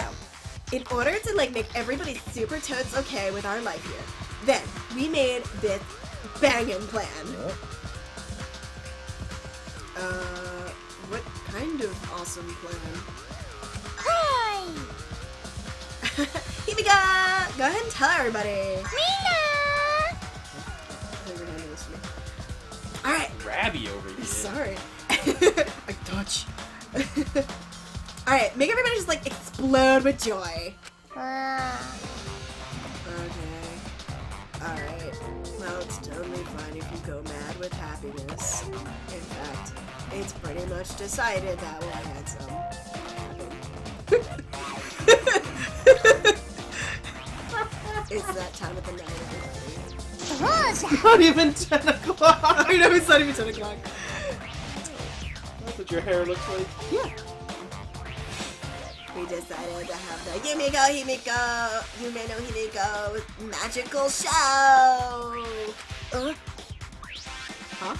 in order to like make everybody super totes okay with our life here, then we made this banging plan. What kind of awesome plan? はい Himiko, go ahead and tell everybody. みんな Alright, Grabby over here. sorry. I touch. Alright, make everybody just like explode with joy. あ Okay. Alright. Well, it's totally fine if you go mad with happiness. In fact, it's pretty much decided that we'll get some. It's that time of the night, everybody. そうじゃ Not even 10 o'clock. I know it's not even 10 o'clock. That's what your hair looks like. Yeah. We decided to have the Himiko Yume no Himiko magical show. Huh?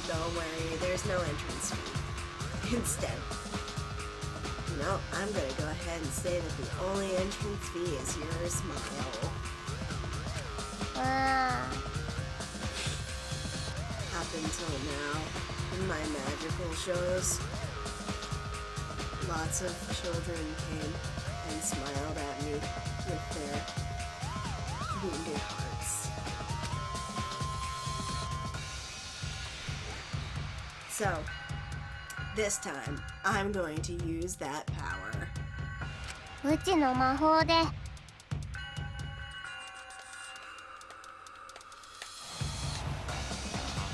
Don't worry, there's no entrance fee. Instead, No, I'm gonna go ahead and say that the only entrance fee is your smile. Up until now, in my magical shows, lots of children came and smiled at me with their wounded hearts. So, this time, I'm going to use that power. うちの魔法で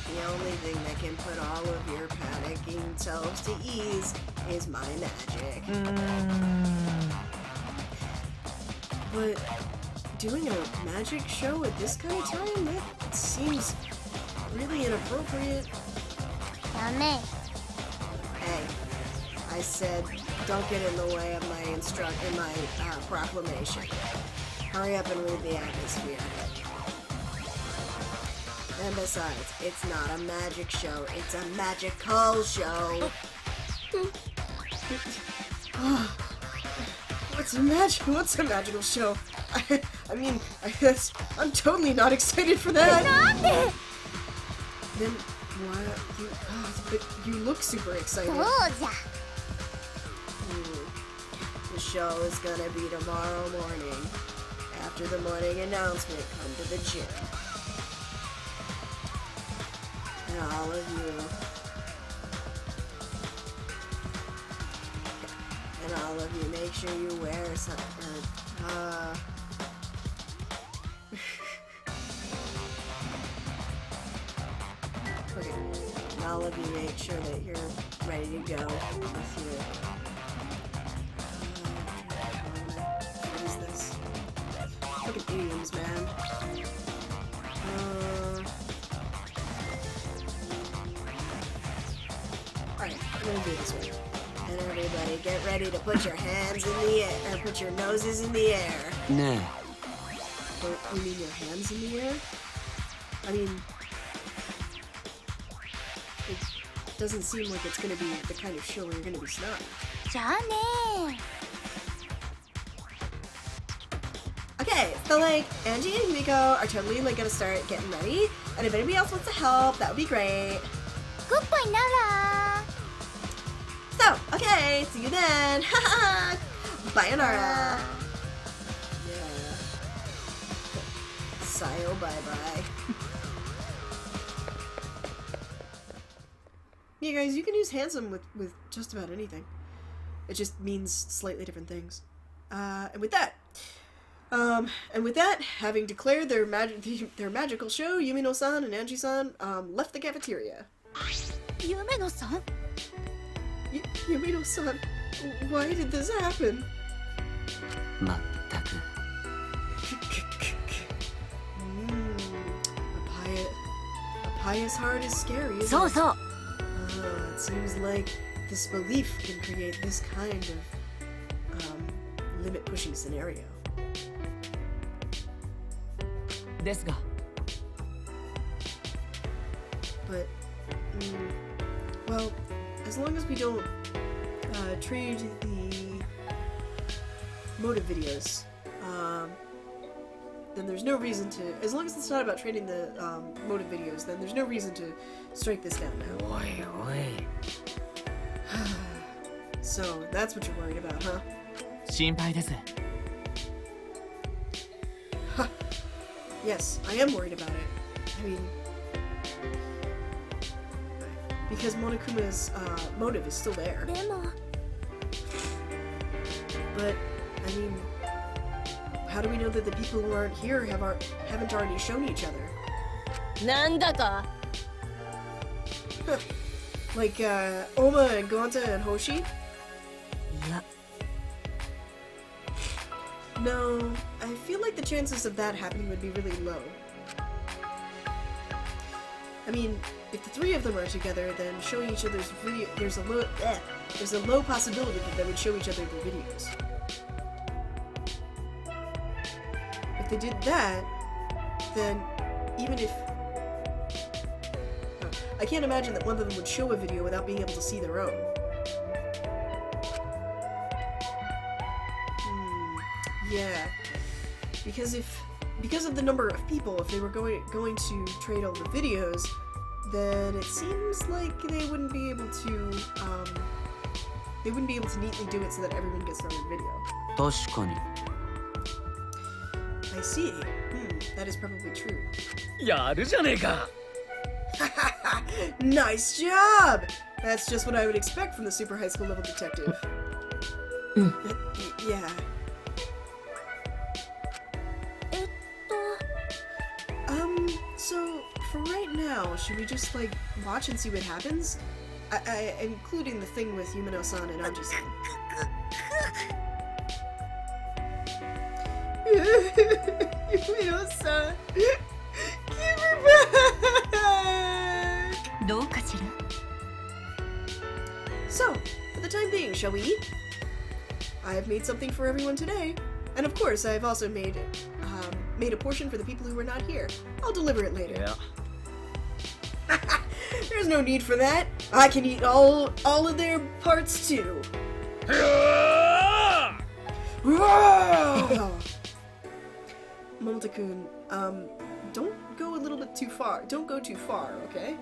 The only thing that can put all of your panicking selves to ease is my magic. But doing a magic show at this kind of time, that seems really inappropriate. ダメ Hey, I said don't get in the way of my proclamation. Hurry up and read the atmosphere. And besides, it's not a magic show, it's a magical show. What's a magical show? I'm totally not excited for that. Then why but you look super excited. そうじゃ The show is gonna be tomorrow morning. After the morning announcement, come to the gym. And all of you make sure you wear something. Okay. And all of you make sure that you're ready to go with your. What is this? Fucking idioms, man. Alright, I'm gonna do it this way. And everybody, get ready to put your hands in the air, or put your noses in the air. No. You mean your hands in the air? I mean, it doesn't seem like it's gonna be the kind of show where you're gonna be snotty. じゃあね Okay, so like Angie and Himiko are totally like gonna start getting ready, and if anybody else wants to help, that would be great. グッバイなら So, okay, see you then. Haha. Sayonara. Yeah. Sayo bye bye. Yeah, guys, you can use handsome with just about anything. It just means slightly different things. And with that, having declared their magical show, Yumino-san and Angie-san left the cafeteria. 夢野さん Yumino-san, why did this happen? まったく A pious heart is scary, isn't そう it? そう It seems like this belief can create this kind of limit-pushing scenario. ですが But, well, as long as we don't trade the motive videos, then there's no reason to. As long as it's not about trading the motive videos, then there's no reason to strike this down now. おいおい So that's what you're worried about, huh? 心配です Yes, I am worried about it. I mean, because Monokuma's motive is still there. でも But, I mean, how do we know that the people who aren't here haven't already shown each other? なんだか Like, Oma and Gonta and Hoshi? いや No, I feel like the chances of that happening would be really low. I mean, if the three of them are together, then showing each other's video, there's a low possibility that they would show each other their videos. If they did that, then even if I can't imagine that one of them would show a video without being able to see their own. Yeah. Because of the number of people, if they were going to trade all the videos, then it seems like they wouldn't be able to neatly do it so that everyone gets their own video. 確かに I see. That is probably true. やるじゃねえか Nice job! That's just what I would expect from the super high school level detective. Yeah. So, for right now, should we just, like, watch and see what happens? Including the thing with Yumino-san and Anji-san. Yumino-san! Give her back! どうかしら So, for the time being, shall we eat? I've made something for everyone today. And of course, I've also made a portion for the people who were not here. I'll deliver it later. Yeah. There's no need for that. I can eat all of their parts too. Momota-kun, don't go a little bit too far. Don't go too far, okay?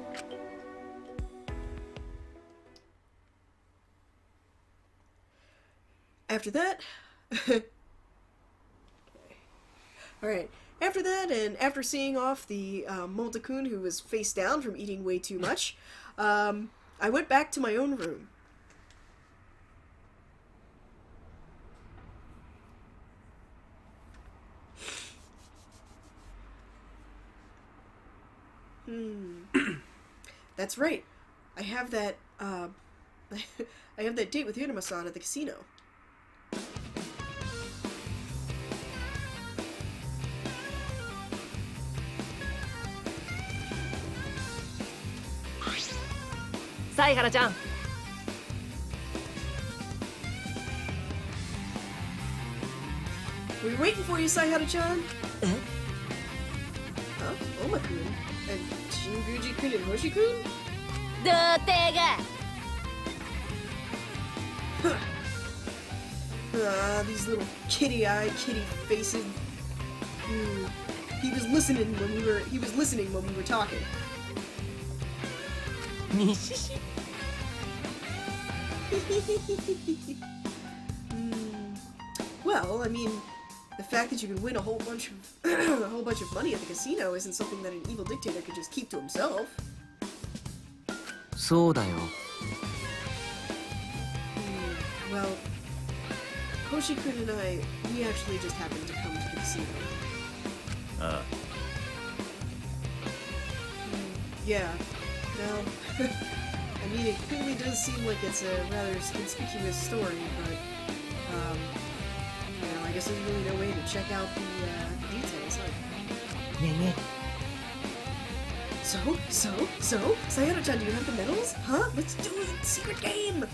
After that... Alright, after that, and after seeing off the Momota-kun who was face down from eating way too much, I went back to my own room. That's right. I have that, I have that date with Hiruma-san at the casino. Saihara-chan. We're waiting for you, Saihara-chan. Huh? Oma-kun? And Shinguji-kun and Hoshi-kun? 童貞が These little kitty-eyed, kitty-faced... He was listening when we were talking. にしし Well, I mean, the fact that you can win a whole bunch of money at the casino isn't something that an evil dictator could just keep to himself. そうだよ Well, Hoshi-kun and I, we actually just happened to come to the casino. Yeah. Well, I mean, it clearly does seem like it's a rather conspicuous story, but, you know, I guess there's really no way to check out the details, huh? ねえね So, Sayano-chan, do you have the medals? Huh? Let's do the secret game!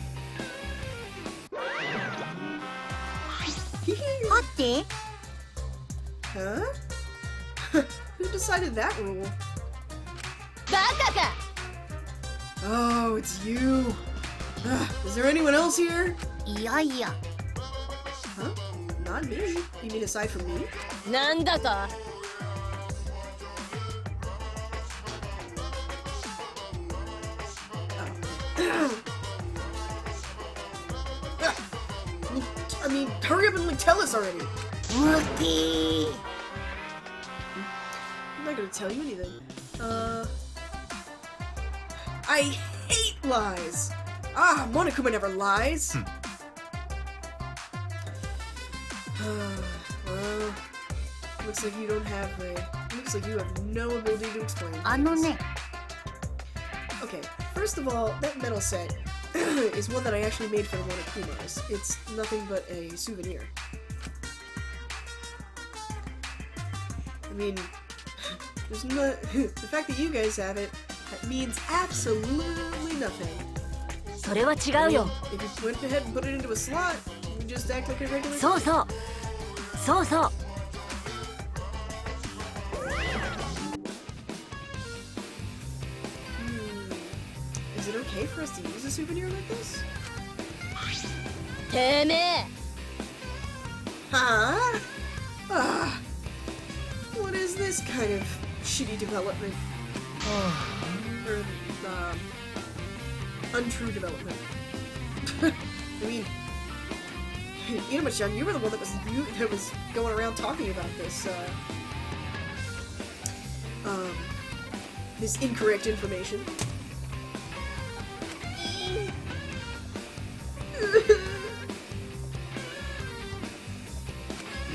待って Huh? Who decided that rule? バカか Oh, it's you! Is there anyone else here? いやいや Huh? Not me. You mean aside from me? なんだか I mean, hurry up and like, tell us already! ムッキー I'm not gonna tell you anything. I hate lies! Monokuma never lies! Well, looks like you don't have looks like you have no ability to explain あの things. ね Okay, first of all, that medal set is one that I actually made for the Monokumas. It's nothing but a souvenir. I mean, there's no the fact that you guys have it, that means absolutely nothing. それは違うよ If you went ahead and put it into a slot, you just act like a regular. そうそうそうそう Is it okay for us to use a souvenir like this? てめえ Huh? this kind of shitty development? Or, untrue development. I mean, Inuma-chan, you were the one that was going around talking about this, this incorrect information.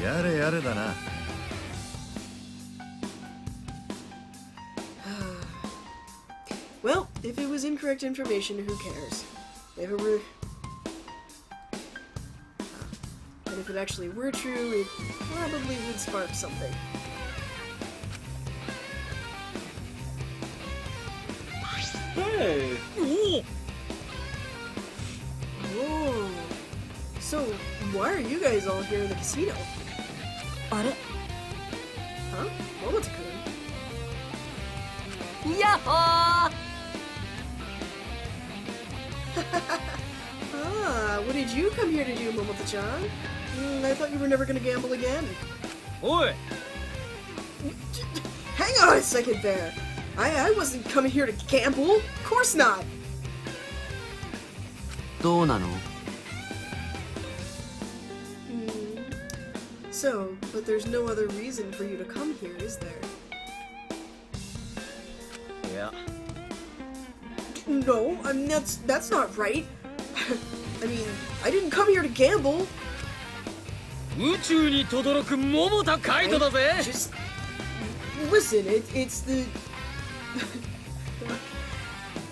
やれやれだな。Well, if it was incorrect information, who cares? If it were... and if it actually were true, it probably would spark something. Hey! Whoa. So, why are you guys all here in the casino? あれ Huh? Momota-kun? やっほー Ah, what did you come here to do, Momota-chan? I thought you were never gonna gamble again. おい Hang on a second there. I wasn't coming here to gamble. Of course not. どうなの？ So, but there's no other reason for you to come here, is there? いや No, I mean, that's not right. I mean, I didn't come here to gamble. 宇宙に轟く桃田カイトだぜ Just listen. It's the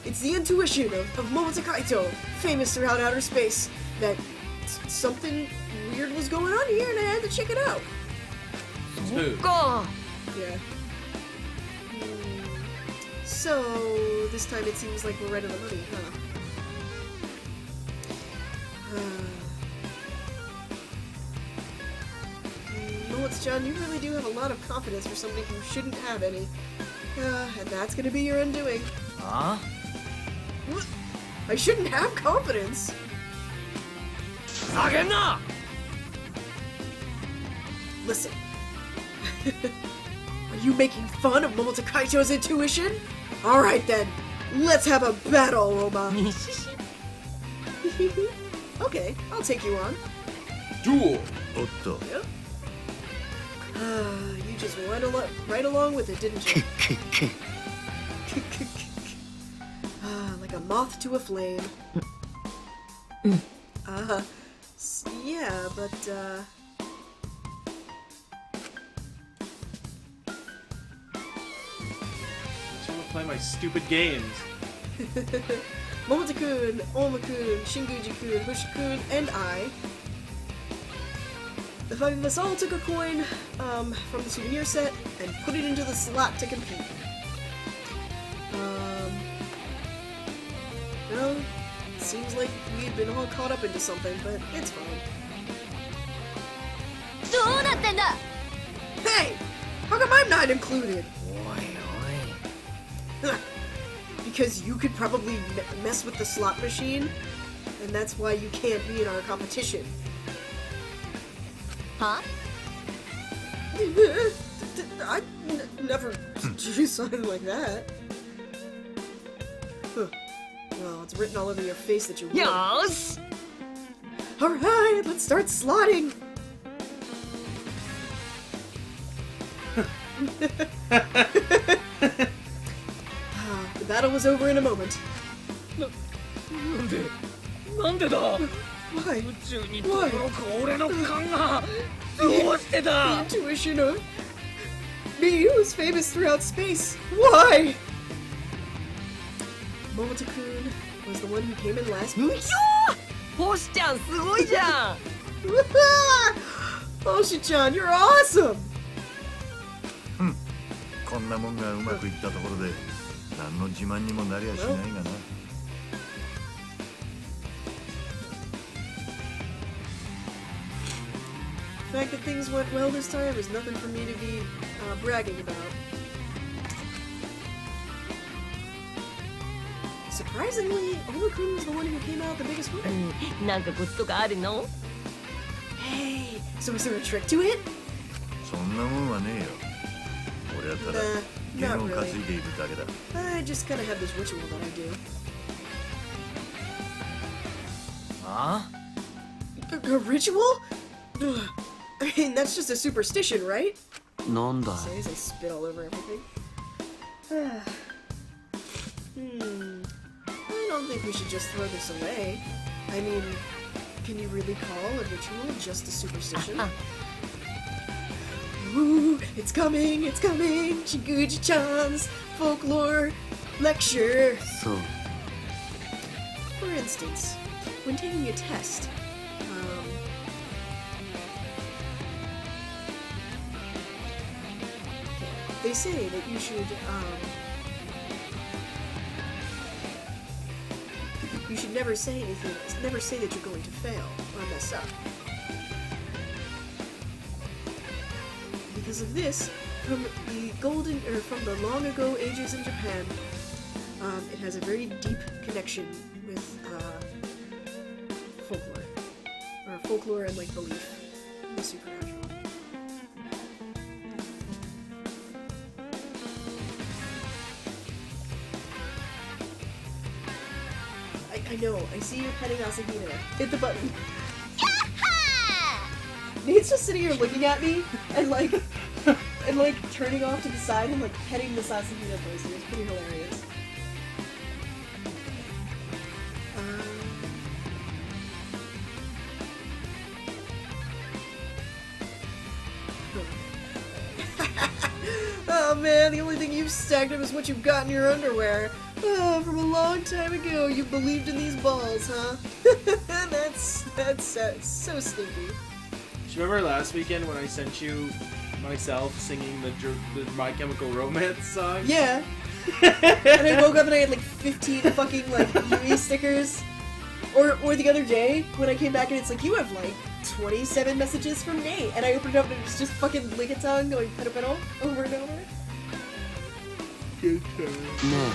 it's the intuition of Momota Kaito, famous throughout outer space, that something weird was going on here, and I had to check it out. そっか Yeah. So this time it seems like we're right on the money, huh? Momota-chan, you really do have a lot of confidence for somebody who shouldn't have any. And that's gonna be your undoing. あ What? I shouldn't have confidence! あげんな Listen. Are you making fun of Momota Kaito's intuition? Alright then, let's have a battle, Roma. Okay, I'll take you on. Duel! おっと。 Yep. You just went right along with it, didn't you? Like a moth to a flame. Yeah, but, I want to play my stupid games. Momota-kun, Oma-kun, Shinguji-kun, Hoshi-kun, and I. The five of us all took a coin from the souvenir set and put it into the slot to compete. Well, it seems like we've been all caught up into something, but it's fine. どうなってんだ Hey! How come I'm not included? おい Because you could probably mess with the slot machine, and that's why you can't be in our competition. は I never do something like that. Huh. Well, it's written all over your face that you would. よーし Alright, let's start slotting! The battle was over in a moment. なんでだ Why? 宇宙に轟く俺の勘がどうしてだ The intuition of me, who's famous throughout space. Why? Momota-kun was the one who came in last う place. ひょー星ちゃんすごいじゃん Oshi-chan, you're awesome! こんなもんがうまくいったところで何の自慢にもなりゃしないがな。 The fact that things went well this time is nothing for me to be bragging about. Surprisingly, Oma-kun was the one who came out the biggest winner. なんかコツとかあるの Hey, so is there a trick to it? そんなもんはねえよ。俺はただ Nah, 弦 not を担 really. いでいるだけだ I just kind of have this ritual that I do. あ A ritual? Ugh. I mean, that's just a superstition, right? なんだ Say as I spit all over everything. I don't think we should just throw this away. I mean, can you really call a ritual just a superstition? Ooh, it's coming, it's coming! Chiguchi-chan's folklore lecture! そう For instance, when taking a test, they say that you should never say anything, never say that you're going to fail or mess up. Because of this, from the long ago ages in Japan, it has a very deep connection with folklore and like belief in the supernatural. I know, I see you petting Asahina. Hit the button. Nate's just sitting here looking at me and like turning off to the side and like petting this Asahina poster. It's pretty hilarious. Oh man, the only thing you've stacked up is what you've got in your underwear. Oh, from a long time ago, you believed in these balls, huh? That's so stinky. Do you remember last weekend when I sent you myself singing the My Chemical Romance song? Yeah. And I woke up and I had like 15 fucking like Yui stickers. Or the other day when I came back and it's like, you have like 27 messages from Nate, and I opened it up and it's just fucking Ligaton going pedal over and over. Good time. No.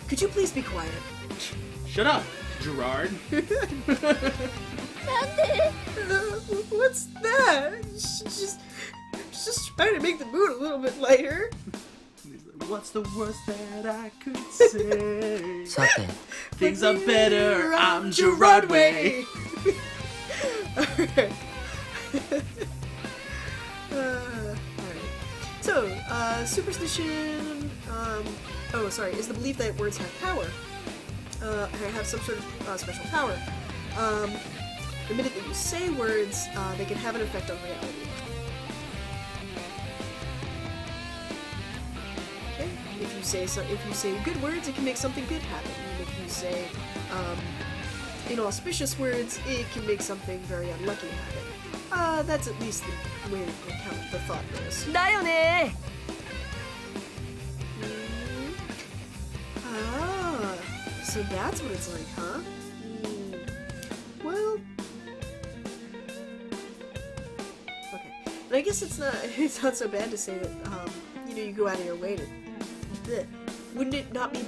Could you please be quiet? Shut up, Gerard. What's that? She's just trying to make the mood a little bit lighter. What's the worst that I could say? さて Things are better, I'm Gerard Way. Alright. So, superstition, is the belief that words have power. Have some sort of special power. The minute that you say words, they can have an effect on reality. Okay? If you say good words, it can make something good happen. And if you say inauspicious words, it can make something very unlucky happen. That's at least the way the thought goes. だよね Ah, so that's what it's like, huh? Well, okay. But I guess it's not so bad to say that you go out of your way to. Wouldn't it not be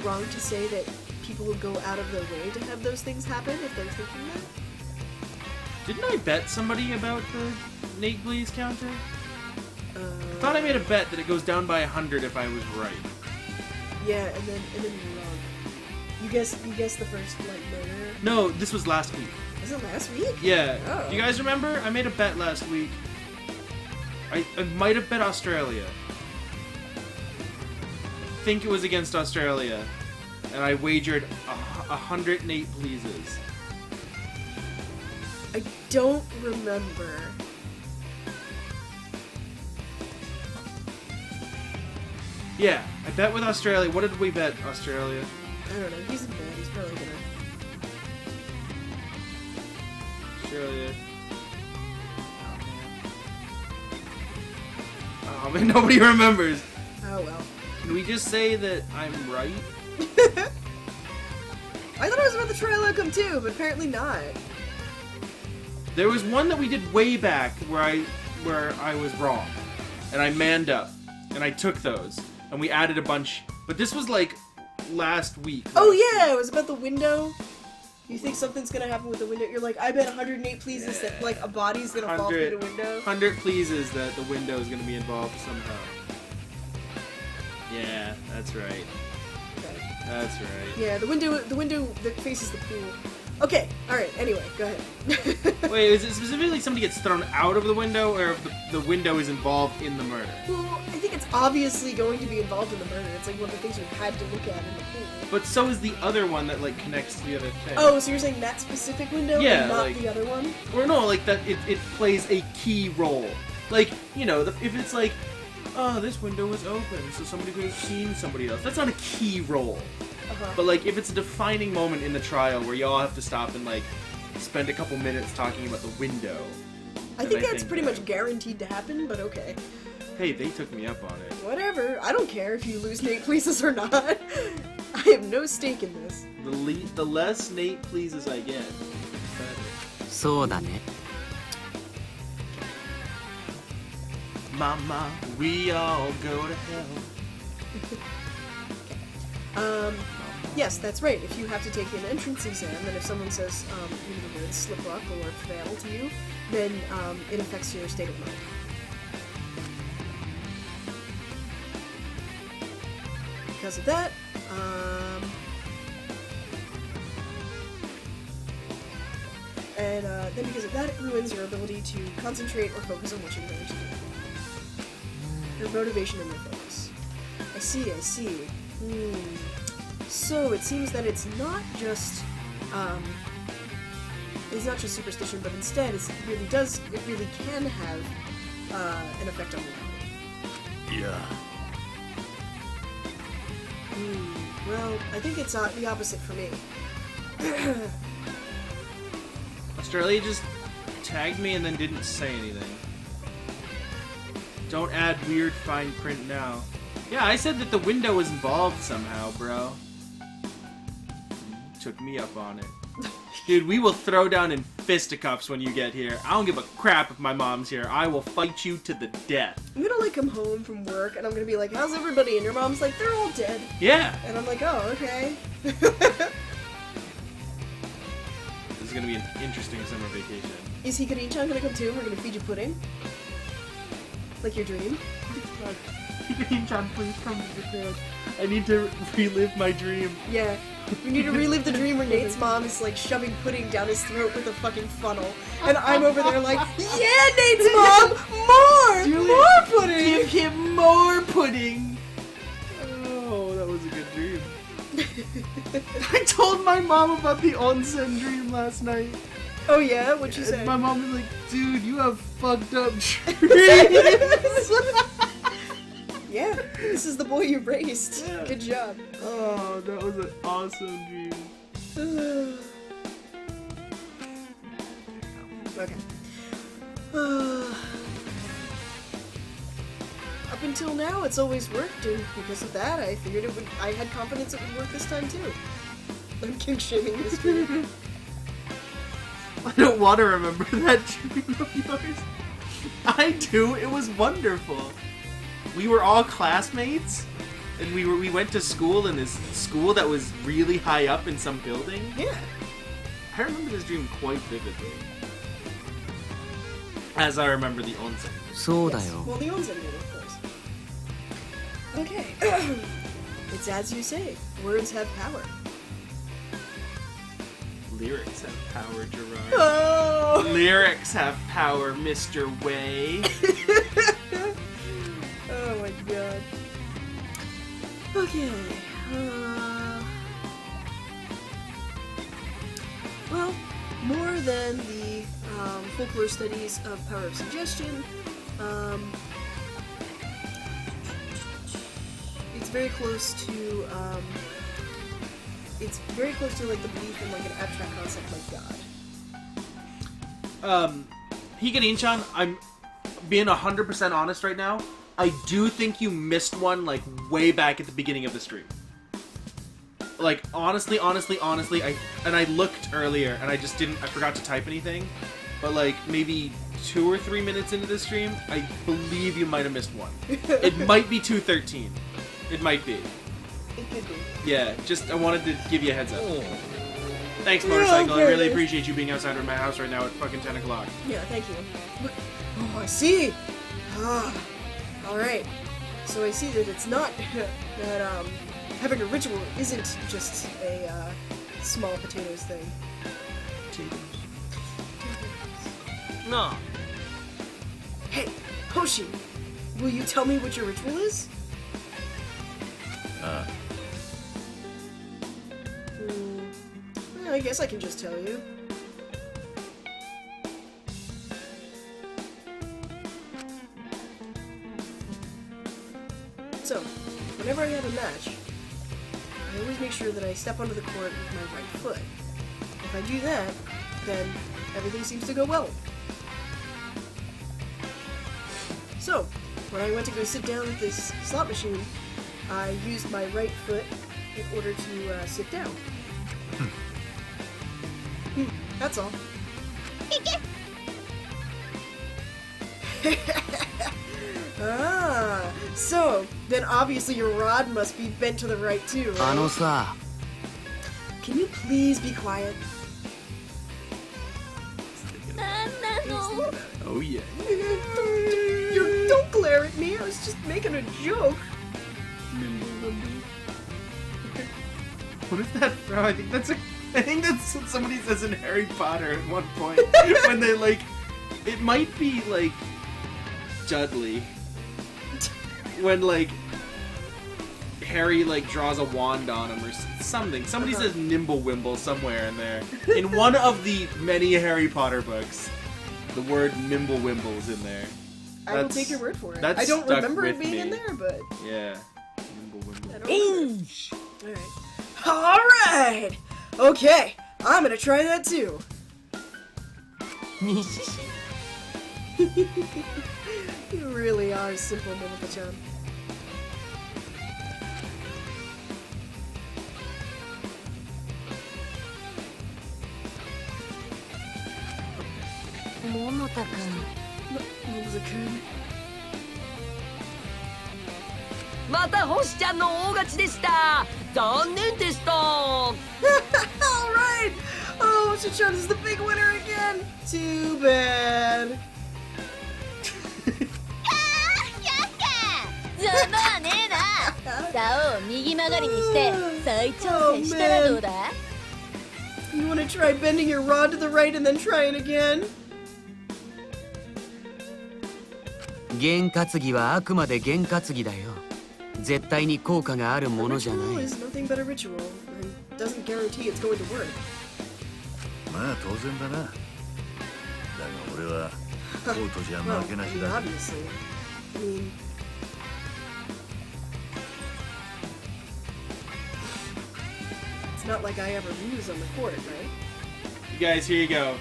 wrong to say that people will go out of their way to have those things happen if they're thinking that? Didn't I bet somebody about the Nate Bleeze counter? I thought I made a bet that it goes down by 100 if I was right. Yeah, and then you're wrong. You guessed the first murder. No, this was last week. Was it last week? Yeah. Oh. Do you guys remember? I made a bet last week. I might have bet Australia. I think it was against Australia. And I wagered 100 Nate Bleezes. I don't remember. Yeah, I bet with Australia. What did we bet, Australia? I don't know. He's in bed. He's probably gonna. Australia. Oh man, nobody remembers. Oh well. Can we just say that I'm right? I thought it was about the trial outcome too, but apparently not. There was one that we did way back where I was wrong, and I manned up, and I took those, and we added a bunch. But this was like last week. Oh yeah, it was about the window. You think something's gonna happen with the window? You're like, I bet 108 pleases that like a body's gonna fall through the window. 100 pleases that the window is gonna be involved somehow. Yeah, that's right. Okay. That's right. Yeah, the window that faces the pool. Okay, alright, anyway, go ahead. Wait, is it specifically somebody gets thrown out of the window, or if the window is involved in the murder? Well, I think it's obviously going to be involved in the murder. It's like one of the things you had to look at in the pool. But so is the other one that like connects to the other thing. Oh, so you're saying that specific window Yeah, and not like- the other one? Or no, like that it plays a key role. Like, you know, if it's like, oh, this window was open, so somebody could have seen somebody else. That's not a key role. Uh-huh. But like, if it's a defining moment in the trial where y'all have to stop and like spend a couple minutes talking about the window. I then think that's pretty much guaranteed to happen, but okay. Hey, they took me up on it. Whatever. I don't care if you lose Nate pleases or not. I have no stake in this. The less Nate pleases I get, the better. そうだね Mama, we all go to hell. Yes, that's right. If you have to take an entrance exam, then if someone says, the words slip up or fail to you, then it affects your state of mind. Because of that, and then because of that, it ruins your ability to concentrate or focus on what you're going to do. Your motivation and your focus. I see. So it seems that it's not just superstition, but instead it really can have an effect on your body. Yeah. Well, I think it's the opposite for me. Australia just tagged me and then didn't say anything. Don't add weird fine print now. Yeah, I said that the window was involved somehow, bro. Took me up on it. Dude, we will throw down in fisticuffs when you get here. I don't give a crap if my mom's here. I will fight you to the death. I'm gonna like come home from work and I'm gonna be like, how's everybody? And your mom's like, they're all dead. Yeah. And I'm like, oh, okay. This is gonna be an interesting summer vacation. Is Hikarin-chan gonna come too? We're gonna feed you pudding? Like your dream? Hikarin-chan, please come to Japan. I need to relive my dream. Yeah. We need to relive the dream where Nate's mom is like shoving pudding down his throat with a fucking funnel. And I'm over there like, yeah, Nate's mom! More pudding! Give him more pudding! Oh, that was a good dream. I told my mom about the onsen dream last night. Oh yeah? What'd you say? My mom was like, dude, you have fucked up dreams. Yeah, this is the boy you raised. Yeah. Good job. Oh, that was an awesome dream. Okay. Up until now, it's always worked, and because of that, I figured it would. I had confidence it would work this time too. I'm king shaming this dream. I don't want to remember that dream of yours. I do. It was wonderful. We were all classmates, and we went to school in this school that was really high up in some building. Yeah. I remember this dream quite vividly. As I remember the onsen. そうだよ Well, the onsen did, of course. Okay. It's as you say. Words have power. Lyrics have power, Gerard. Oh! Lyrics have power, Mr. Way. Oh my god. Okay. Well, more than the folklore studies of power of suggestion, it's very close to like the belief in like an abstract concept like God. Hikarin-chan, I'm being 100% honest right now. I do think you missed one, like, way back at the beginning of the stream. Like, honestly, I looked earlier, and I forgot to type anything, but, like, maybe 2 or 3 minutes into the stream, I believe you might have missed one. It might be 2:13. It might be. It could be. Yeah, I wanted to give you a heads up. Thanks, Motorcycle. I Okay. really appreciate you being outside of my house right now at fucking 10 o'clock. Yeah, thank you. But, oh, I see. Ah, all right. So I see that it's not that having a ritual isn't just a small potatoes thing. No. Hey, Hoshi, will you tell me what your ritual is? Well, I guess I can just tell you. So, whenever I have a match, I always make sure that I step onto the court with my right foot. If I do that, then everything seems to go well. So, when I went to go sit down at this slot machine, I used my right foot in order to sit down. That's all. Ah, so then obviously your rod must be bent to the right too, right? あのさ Can you please be quiet? なんなの Oh, yeah. Don't glare at me. I was just making a joke. What is that from? I think that's what somebody says in Harry Potter at one point. When they like, it might be like Dudley. When like Harry like draws a wand on him or something. Somebody says Nimblewimble somewhere in there. In one of the many Harry Potter books, the word Nimblewimble is in there. I will take your word for it. That's I don't stuck remember it with being me. in there, but Yeah. Nimblewimble. I don't remember. All right. Okay, I'm gonna try that too. You really are simple, Momoko-chan. Momoko-kun. また星ちゃんの大勝ちでした残念でした All right. Oh, Shichan is the big winner again. Too bad. ざまあねえな竿を右曲がりにして再挑戦したらどうだ You want to try bending your rod to the right and then trying again? 験担ぎはあくまで験担ぎだよ絶対に効果があるものじゃ Ritual ない is nothing but a ritual and doesn't guarantee it's going to work. まあ当然だなだが俺はコートじゃ Well, 負けな I し mean, だ obviously. I mean, it's not like I ever lose on the court, right? You guys, here you go.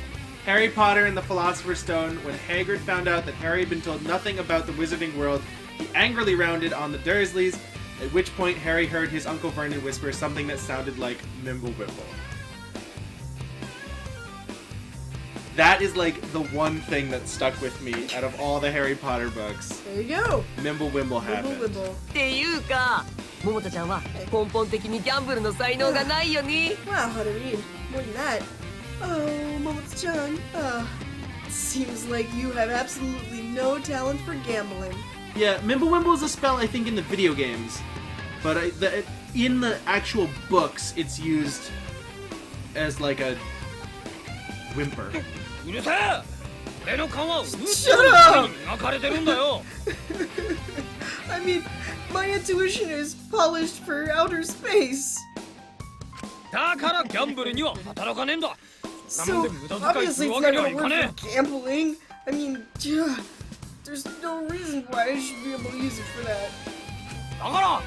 Harry Potter and the Philosopher's Stone. When Hagrid found out that Harry had been told nothing about the wizarding world, he angrily rounded on the Dursleys, at which point Harry heard his Uncle Vernon whisper something that sounded like Mimblewimble. That is like the one thing that stuck with me out of all the Harry Potter books. There you go. Mimblewimble happened. Wibble. っていうか桃田ちゃんは根本的にギャンブルの才能がないよね Wow, how do you mean? More than that. Oh, Momotsu-chan. Seems like you have absolutely no talent for gambling. Yeah, Mimblewimble is a spell I think in the video games, but in the actual books it's used as like a whimper. うるせえ俺の勘は宇宙 Shut の up! ために描かれてるんだよ I mean, my intuition is polished for outer space. だからギャンブルには働かねえんだそんなもん So で無駄遣いす obviously る it's わ not けには gonna いか work ね for gambling. I mean, there's no reason why I should be able to use it for that. えだから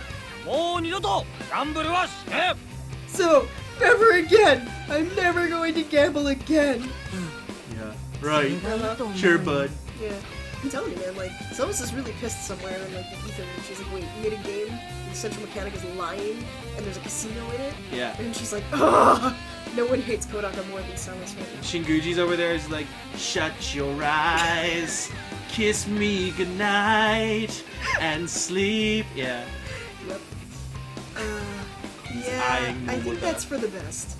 もう二度とギャンブルはしねえ So never again. I'm never going to gamble again. Yeah, right. Uh-huh. Sure, bud. Yeah. I'm telling you, man, like, Solis is really pissed somewhere in, like, the ether, and she's like, wait, you made a game, and the central mechanic is lying, and there's a casino in it? Yeah. And she's like, ugh! No one hates Kodaka more than Solis. Shinguji's over there is like, shut your eyes, kiss me goodnight, and sleep. Yeah. Yep. Yeah, eyeing I think Momota. that's for the best.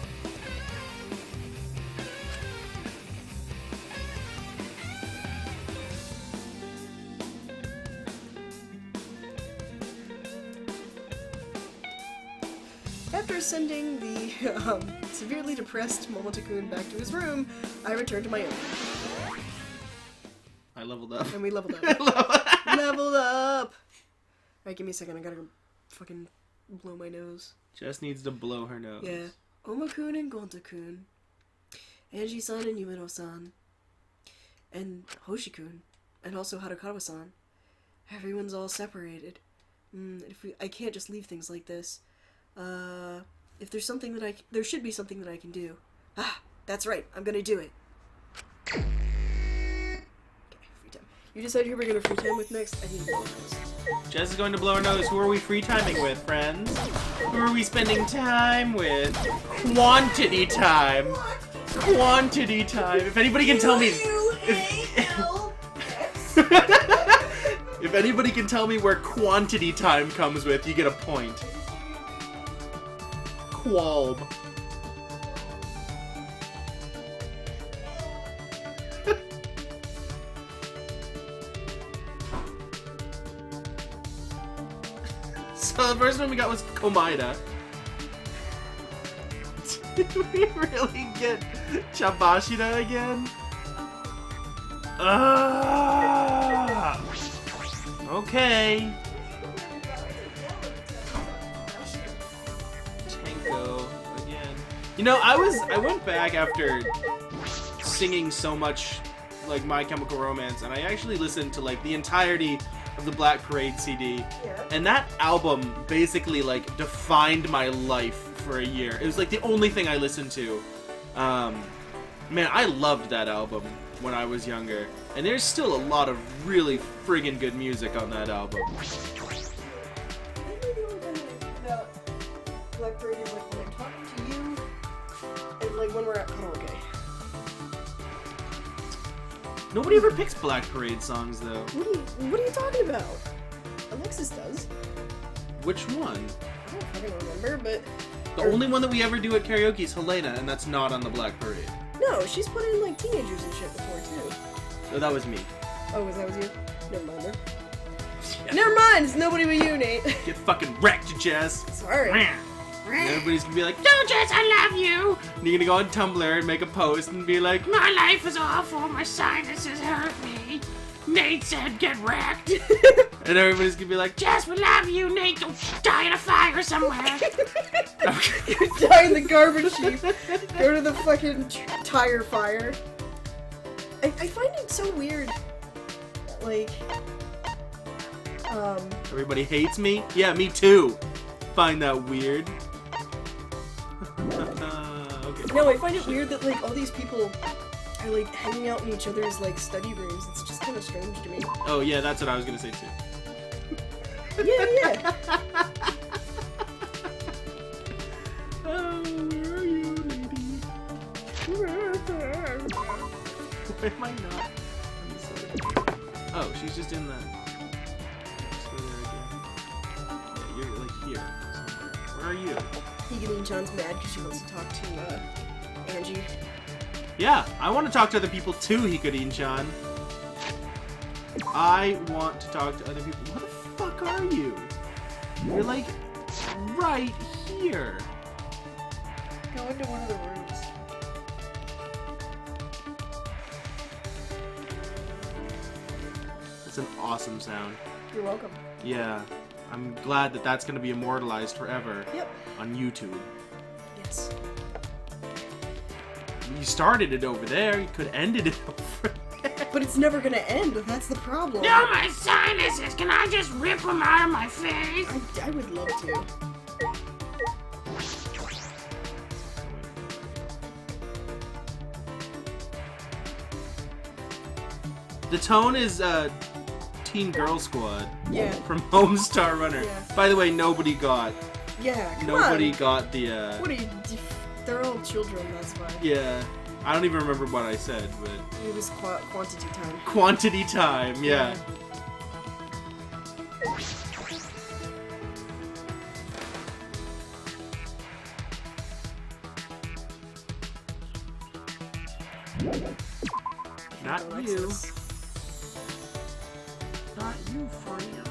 after sending the severely depressed Momota-kun back to his room, I returned to my own. I leveled up. And we leveled up. Leveled up! Alright, give me a second. I gotta go fucking blow my nose. Jess needs to blow her nose. Yeah. Oma-kun and Gonta-kun. Angie-san and Yumeno-san. And Hoshi-kun. And also Harukawa-san. Everyone's all separated. I can't just leave things like this. If there's something that there should be something that I can do. Ah, that's right. I'm gonna do it. Okay, free time. You decide who we're gonna free time with next. I need to blow my nose. Jess is going to blow her nose. Who are we free timing with, friends? Who are we spending time with? Quantity time. Quantity time. If anybody can tell me... If anybody can tell me where quantity time comes with, you get a point. Qualb. So the first one we got was Komaida. Did we really get Chabashida again? Okay. Tango again. You know, I went back after singing so much like My Chemical Romance, and I actually listened to like the entirety of the Black Parade CD, and that album basically like defined my life for a year. It was like the only thing I listened to. Man, I loved that album when I was younger, and there's still a lot of really friggin' good music on that album. Black Parade is like when I talk to you, and like when we're at karaoke. Nobody ever picks Black Parade songs though. What are you talking about? Alexis does. Which one? I don't fucking remember, but The only one that we ever do at karaoke is Helena, and that's not on the Black Parade. no, she's put in like teenagers and shit before too. Oh, that was me. Oh, was you? Never mind then. Never mind, it's nobody but you, Nate. Get fucking wrecked, Jess. Sorry. And everybody's gonna be like, no, Jess, I love you. And you're gonna go on Tumblr and make a post and be like, my life is awful, my sinuses hurt me. Nate said get wrecked. And everybody's gonna be like, Jess, we love you, Nate, don't die in a fire somewhere. Die in the garbage heap. Go to the fucking tire fire. I find it so weird. Like, Everybody hates me? Yeah, me too. Find that weird. Okay. No, I find it weird that like all these people are like hanging out in each other's like study rooms. It's just kind of strange to me. Oh yeah, that's what I was gonna say too. Yeah. Oh, where are you, lady? Why am I not? Oh, she's just in the. Let's go there again. Yeah, you're like here somewhere. Where are you? Higanin-chan's mad because she wants to talk to Angie. Yeah, I want to talk to other people too, Hikarin-chan. I want to talk to other people. What the fuck are you? You're like right here. Go into one of the rooms. It's an awesome sound. You're welcome. Yeah, I'm glad that that's going to be immortalized forever. Yep. On YouTube. Yes. You started it over there. You could have ended it over there. But it's never gonna end. That's the problem. No, my sinuses. Can I just rip them out of my face? I would love to. The tone is Teen Girl Squad. Yeah. From Homestar Runner. Yeah. By the way, nobody got. Yeah. Come Nobody on. got the. What are you? They're all children. That's why. Yeah. I don't even remember what I said, but. It was quantity time. Quantity time. Yeah. Not you. Not you, friend.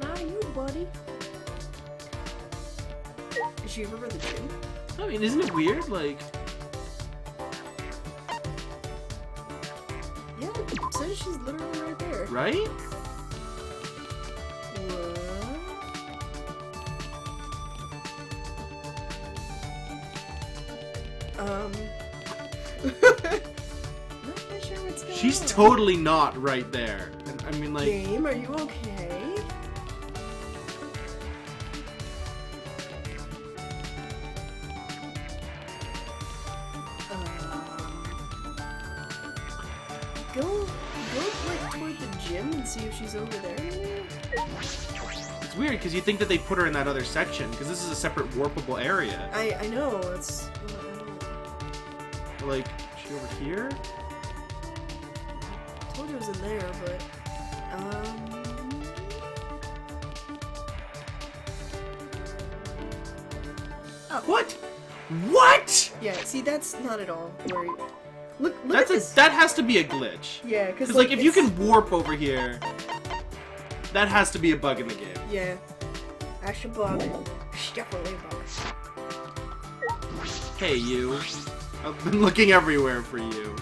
Not you, buddy. Is she remember the gym? I mean, isn't it weird? Like, yeah, it says she's literally right there. right? Not quite sure what's going She's on. totally not right there. And, I mean, like, Game, are you okay? Go like toward the gym and see if she's over there. it's weird because you think that they put her in that other section because this is a separate warpable area. I know it's. Like, is she over here? I told you it was in there, but Oh. What? What? yeah. See, that's not at all where. Look That's at this. that has to be a glitch. Yeah, because Because like if you can warp over here, that has to be a bug in the game. Yeah. That's a bug. Definitely a bug. Hey you, I've been looking everywhere for you.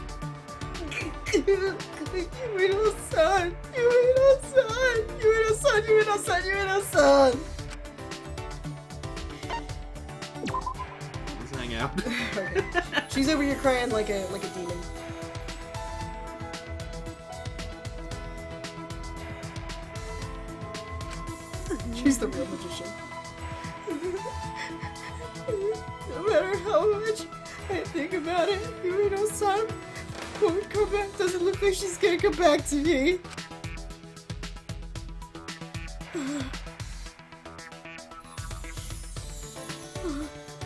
Yuino-san! Yuino-san! Yuino-san! Yuino-san! Yuino-san! Let's hang out. Okay. She's over here crying like a demon. She's the real magician. No matter how much I think about it, Yuino-san won't come back. Doesn't look like she's gonna come back to me.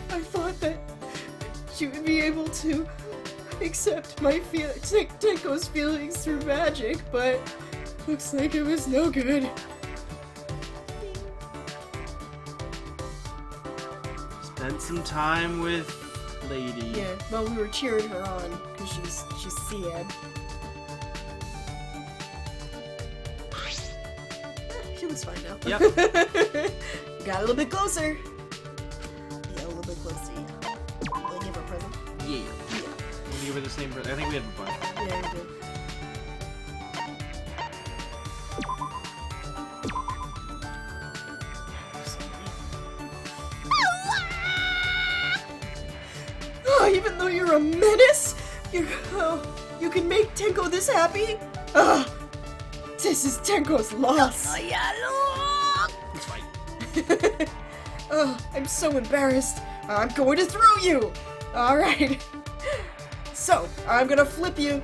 I thought that she would be able to accept my Tenko's feelings through magic, but looks like it was no good. Spend some time with Lady. Yeah, well, we were cheering her on because she's sad. She looks fine now. Yep. Got a little bit closer. Yeah, a little bit closer. Yeah. I'll give her a present. Yeah. We'll give her the same. I think we had a bunch. Yeah, we did. Oh, even though you're a menace, you can make Tenko this happy? This is Tenko's loss. It's fine. I'm so embarrassed. I'm going to throw you. All right. So I'm gonna flip you.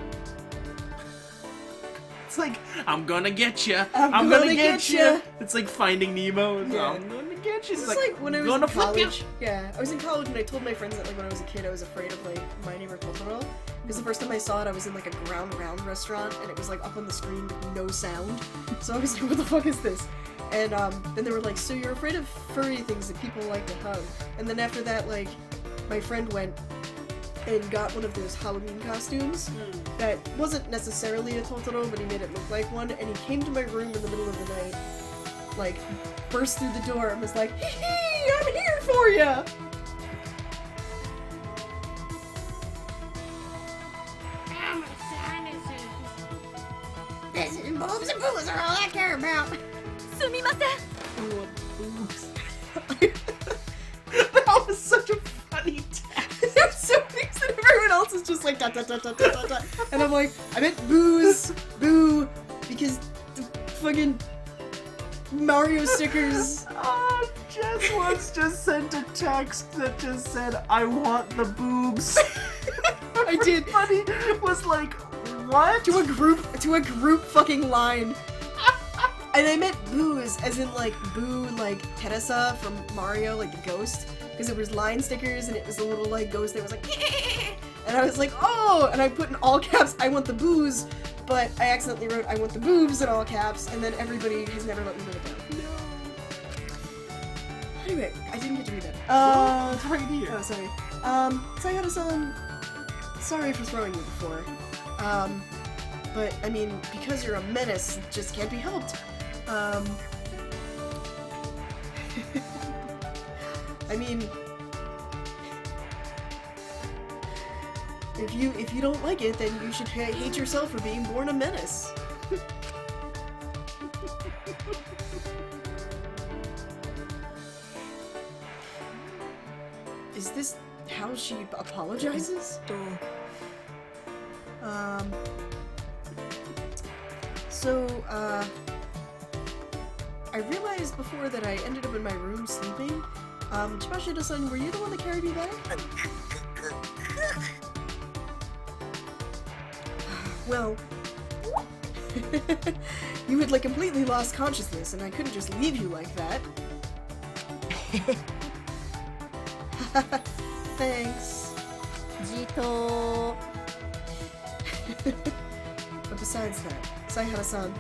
It's like I'm gonna get you. I'm gonna get ya. It's like Finding Nemo. It's, Yeah. I'm gonna get you. It's like when I was gonna in flip you. college. Yeah, I was in college and I told my friends that like when I was a kid I was afraid of like My Neighbor Totoro because the first time I saw it I was in like a ground round restaurant and it was like up on the screen with no sound. So I was like, what the fuck is this? And then they were like, so you're afraid of furry things that people like to hug? And then after that, like, my friend went and got one of those Halloween costumes that wasn't necessarily a Totoro, but he made it look like one. And he came to my room in the middle of the night, like, burst through the door and was like, hee hee, I'm here for ya! Oh, my sinuses. This is boobs and boobs are all I care about. Sumimasen. That was such a funny text. There's so things that everyone else is just like dot dot dot dot dot dot. And I'm like, I meant booze, boo, because the fucking Mario stickers. Jess once just sent a text that just said, "I want the boobs." I did. Funny was like, what? To a group fucking line. And I meant booze, as in like boo, like Teresa from Mario, like the ghost, because it was line stickers and it was a little like ghost that was like, and I was like, oh, and I put in all caps, I want the booze, but I accidentally wrote, I want the boobs in all caps, and then everybody has never let me live it down. Anyway, I didn't get to read that. It's right here. Oh, sorry. Sayada-san, sorry for throwing you before. But, I mean, because you're a menace, it just can't be helped. I mean, if you don't like it, then you should hate yourself for being born a menace. Is this how she apologizes? I realized before that I ended up in my room sleeping. Chimashita-san, were you the one that carried me back? Well, you had like completely lost consciousness, and I couldn't just leave you like that. Thanks. Jito. But besides that, Saihara-san,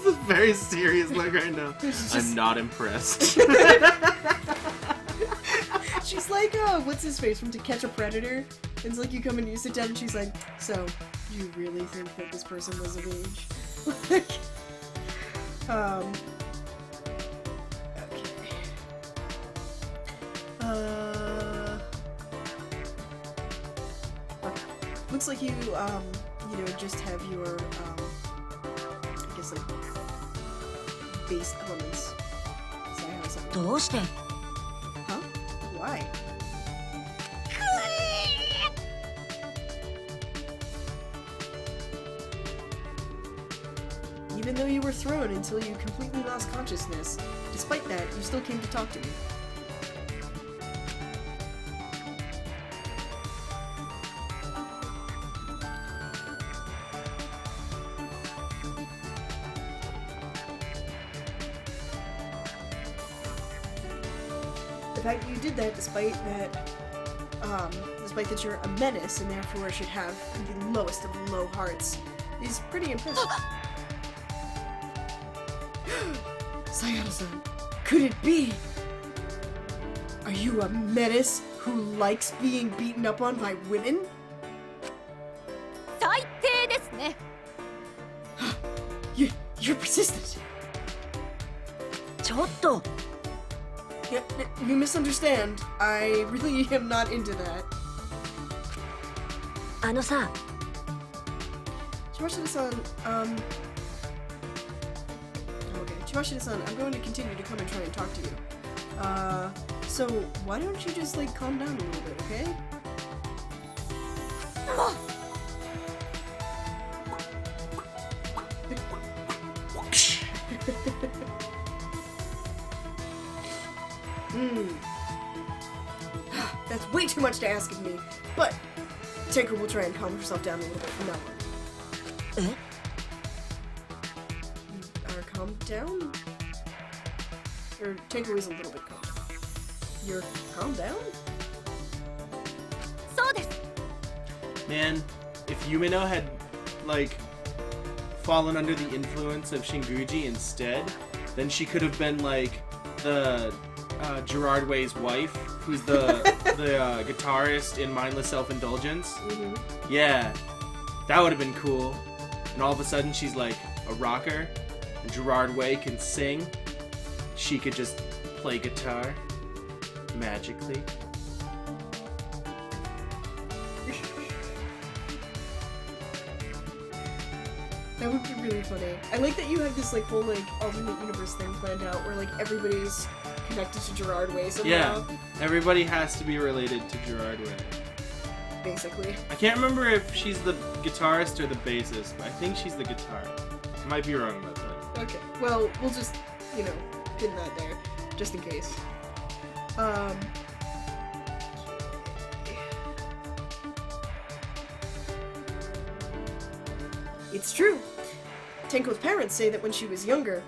This is a very serious look right now. I'm not impressed. She's like, what's his face from To Catch a Predator? And it's like you come and you sit down and she's like, so, you really think that this person was of age? Like, okay. Looks like you, just have your, I guess, like, base elements. Huh? Why? Even though you were thrown until you completely lost consciousness, despite that, you still came to talk to me. The fact that you did that despite that you're a menace and therefore should have the lowest of low hearts is pretty impressive. Sayada-san, could it be? Are you a menace who likes being beaten up on by women? 最低ですね。 You're persistent. ちょっと。 Yeah, you misunderstand. I really am not into that. あのさ。Chimashita-san, okay, Chimashita-san, I'm going to continue to come and try and talk to you. So why don't you just, like, calm down a little bit, okay? That's way too much to ask of me, but Tenko will try and calm herself down a little bit from now on. You are calmed down? Or Tenko is a little bit calmed down. You're calmed down? そうです。 Man, if Yumino had, like, fallen under the influence of Shinguji instead, then she could have been, like, the Gerard Way's wife, who's the guitarist in Mindless Self-Indulgence. Mm-hmm. Yeah, that would have been cool. And all of a sudden she's like a rocker, and Gerard Way can sing. She could just play guitar magically. That would be really funny. I like that you have this like whole like alternate universe thing planned out where like everybody's connected to Gerard Way somehow. Yeah, everybody has to be related to Gerard Way. Basically. I can't remember if she's the guitarist or the bassist, but I think she's the guitar. I might be wrong about that. Okay. Well, we'll just, pin that there, just in case. It's true. Tenko's parents say that when she was younger,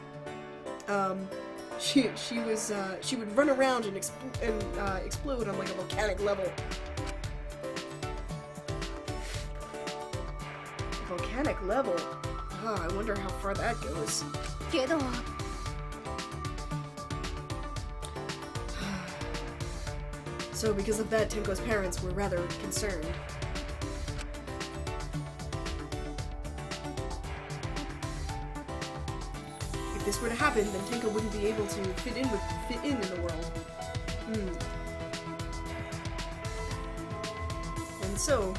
she would run around and explode on like a volcanic level. Volcanic level? Oh, I wonder how far that goes. けど。 So because of that, Tenko's parents were rather concerned. If this were to happen, then Tenko wouldn't be able to fit in the world. And so,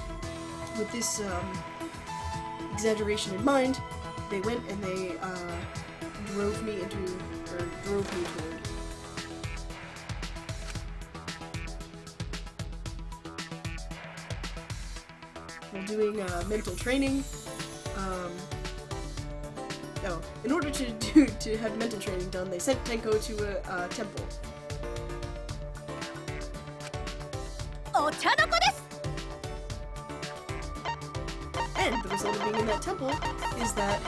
with this exaggeration in mind, they went and they drove me toward. While doing mental training. In order to have mental training done, they sent Tenko to a temple. And the result of being in that temple is that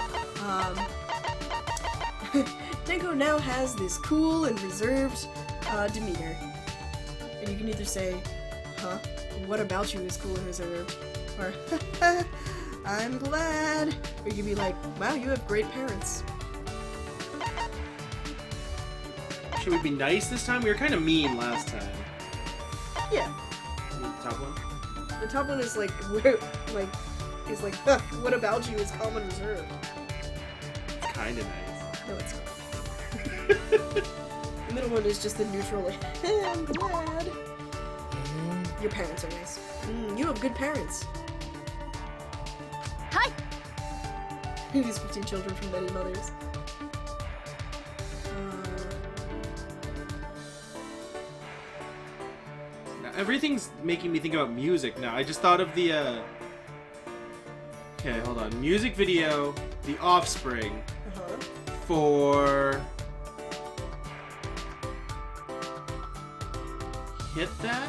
Tenko now has this cool and reserved demeanor. And you can either say, huh, what about you is cool and reserved? Or, I'm glad. Or you can be like, wow, you have great parents. Should we be nice this time? We were kind of mean last time. Yeah. The top one? The top one is like, what about you is calm and reserved. It's kind of nice. No, it's not. The middle one is just the neutral, like, I'm glad. Your parents are nice. You have good parents. Hi. These 15 children from many mothers. Now, everything's making me think about music now. I just thought of the, okay, hold on. Music video, The Offspring, for... Hit That?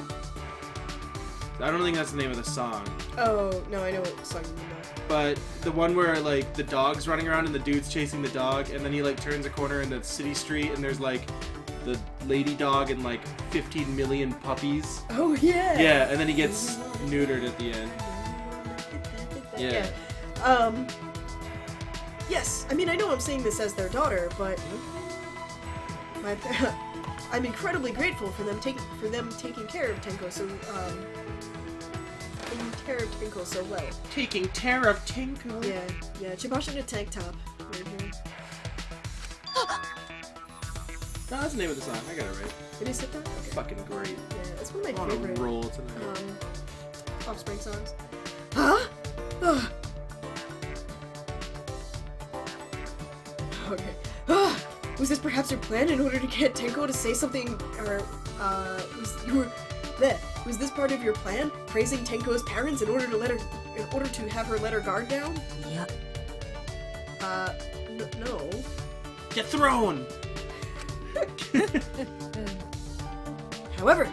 I don't think that's the name of the song. Oh, no, I know what song you mean though. But the one where, like, the dog's running around and the dude's chasing the dog, and then he, like, turns a corner in the city street, and there's, like, the lady dog and, like, 15 million puppies. Oh, yeah! Yeah, and then he gets neutered at the end. Yeah. Yes, I mean, I know I'm saying this as their daughter, but I'm incredibly grateful for them taking care of Tenko so well. Taking care of Tenko. Yeah. Chibasha in a tank top. Right here. No, that's the name of the song. I got it right. Did he sit that? Okay. Fucking great. Yeah, it's one of my On favorite a roll tonight. Offspring songs. Huh? Ugh. Okay. Was this perhaps your plan in order to get Tenko to say something, or was this part of your plan? Praising Tenko's parents in order to have her let her guard down? Yeah. No. Get thrown! However,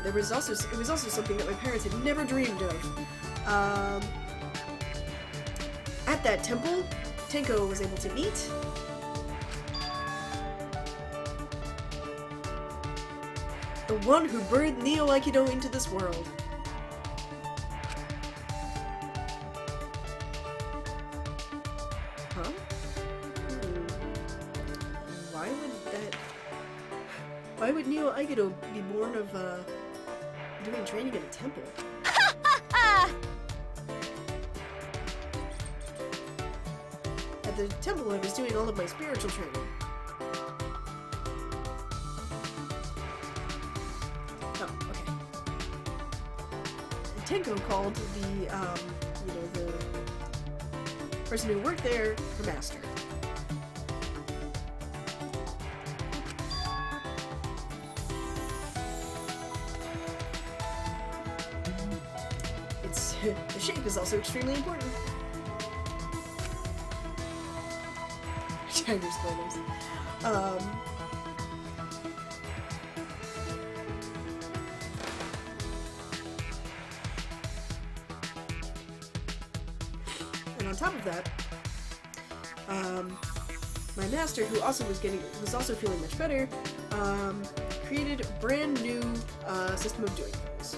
it was also something that my parents had never dreamed of. At that temple, Tenko was able to meet the one who birthed Neo Aikido into this world. Huh? Why would Neo Aikido be born of, doing training in a temple? At the temple, I was doing all of my spiritual training. Oh, okay. And Tenko called the person who worked there her master. The shape is also extremely important. Tiger spoilers. And on top of that, my master, who also was feeling much better, created a brand new system of doing things.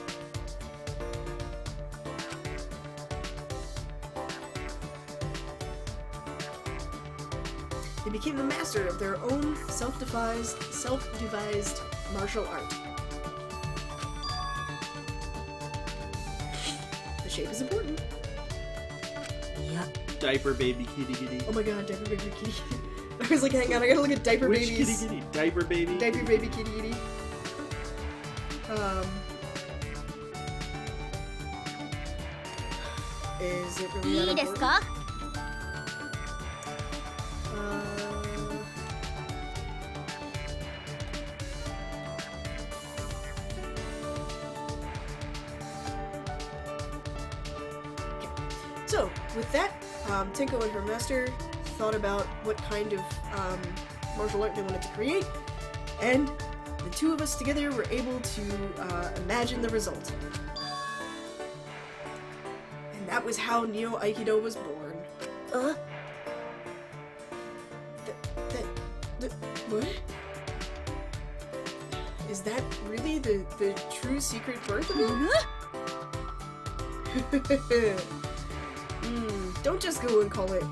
They became the master of their own self-devised martial art. The shape is important. Yeah. Diaper baby kitty kitty. Oh my god, diaper baby kitty. I was like, hang on, I gotta look at diaper Which babies. kitty kitty? Diaper baby? Diaper baby kitty kitty. Is it really いい that です important? か So, with that, Tenko and her master thought about what kind of martial art they wanted to create, and the two of us together were able to imagine the result. And that was how Neo Aikido was born. What? Is that really the true secret birth of it? Don't just go and call it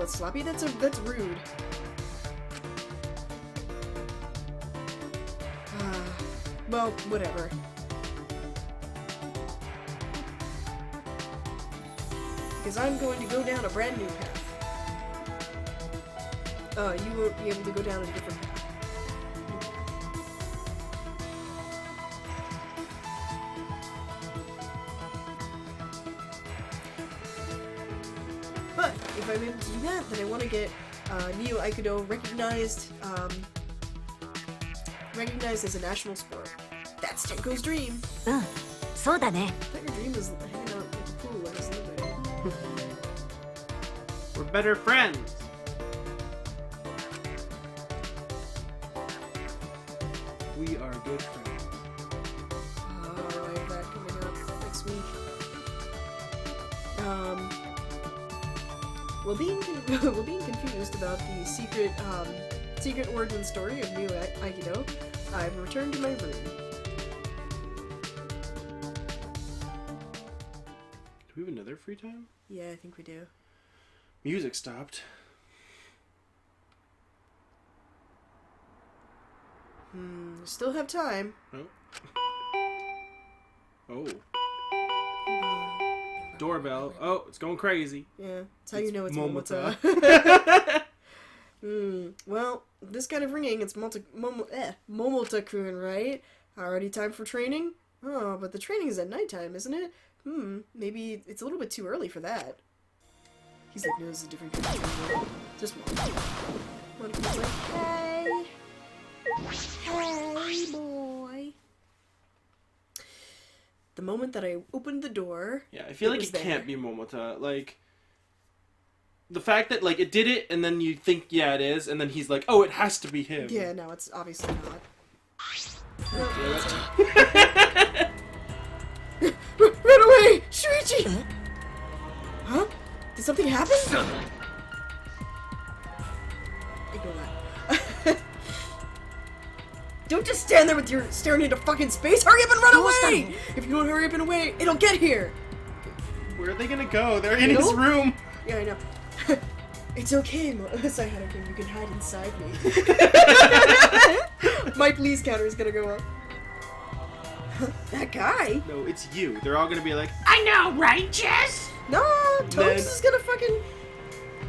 sloppy. That's rude. Well, whatever. Because I'm going to go down a brand new path. You won't be able to go down a different path. But if I'm able to do that, then I want to get Neo Aikido recognized as a national sport. That's Tenko's dream. そうだね I thought your dream was hanging out at the pool like a celebrity. We're better friends. We are good friends. Oh, I have that coming up next week. Well, being confused about the secret origin story of Neo Aikido, I've returned to my room. Do we have another free time? Yeah, I think we do. Music stopped. Still have time. Oh. Doorbell. Oh, it's going crazy. Yeah, that's how you know it's Momota. Well, this kind of ringing, it's Momota-kun, right? Already time for training? Oh, but the training is at nighttime, isn't it? Maybe it's a little bit too early for that. He's like, no, this is a different kind of just one. One like, hey! Hey, boy! The moment that I opened the door... Yeah, I feel like it can't be Momota. Like, the fact that, like, it did it, and then you think, yeah, it is, and then he's like, oh, it has to be him. Yeah, no, it's obviously not. Run away! Shuichi! Huh? Did something happen? Ignore that. Don't just stand there with your staring into fucking space! Hurry up and run away! If you don't hurry up and away, it'll get here! Where are they gonna go? They're in his room! Yeah, I know. It's okay, Sayhara-kun, you can hide inside me. My please counter is gonna go up. That guy? No, it's you. They're all gonna be like, I know, right, Jess? No, Toads is gonna fucking...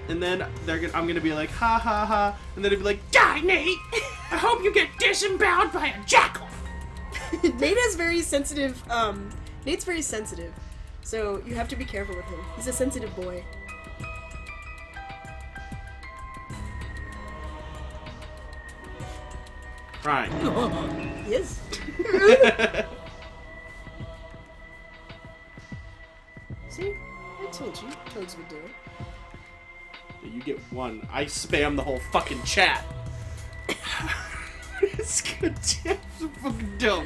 and then I'm gonna be like, ha ha ha, and then it'd be like, Die, Nate! I hope you get disemboweled by a jackal! Nate has very sensitive, Nate's very sensitive. So you have to be careful with him. He's a sensitive boy. right. He is. See? I told you. Toads would do it. You get one. I spam the whole fucking chat. It's good. It's fucking dope.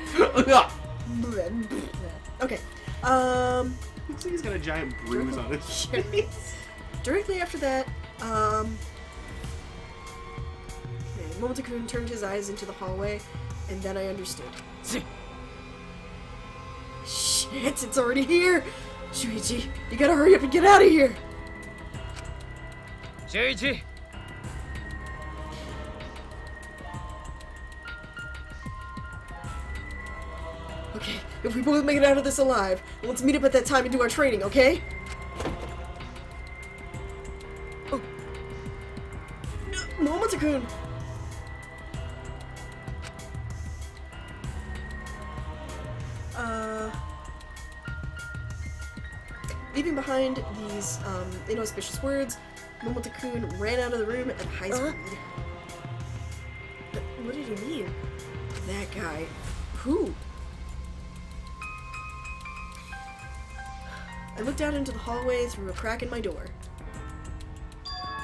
Okay. Looks like he's got a giant bruise on his face. Directly after that, Momota-kun turned his eyes into the hallway, and then I understood. Shit, it's already here! Shuichi, you gotta hurry up and get out of here! Shuichi! Okay, if we both make it out of this alive, let's meet up at that time and do our training, okay? Momota-kun! Leaving behind these inauspicious words, Momota-kun ran out of the room at high speed. But what did he mean? That guy. Who? I looked out into the hallway through a crack in my door.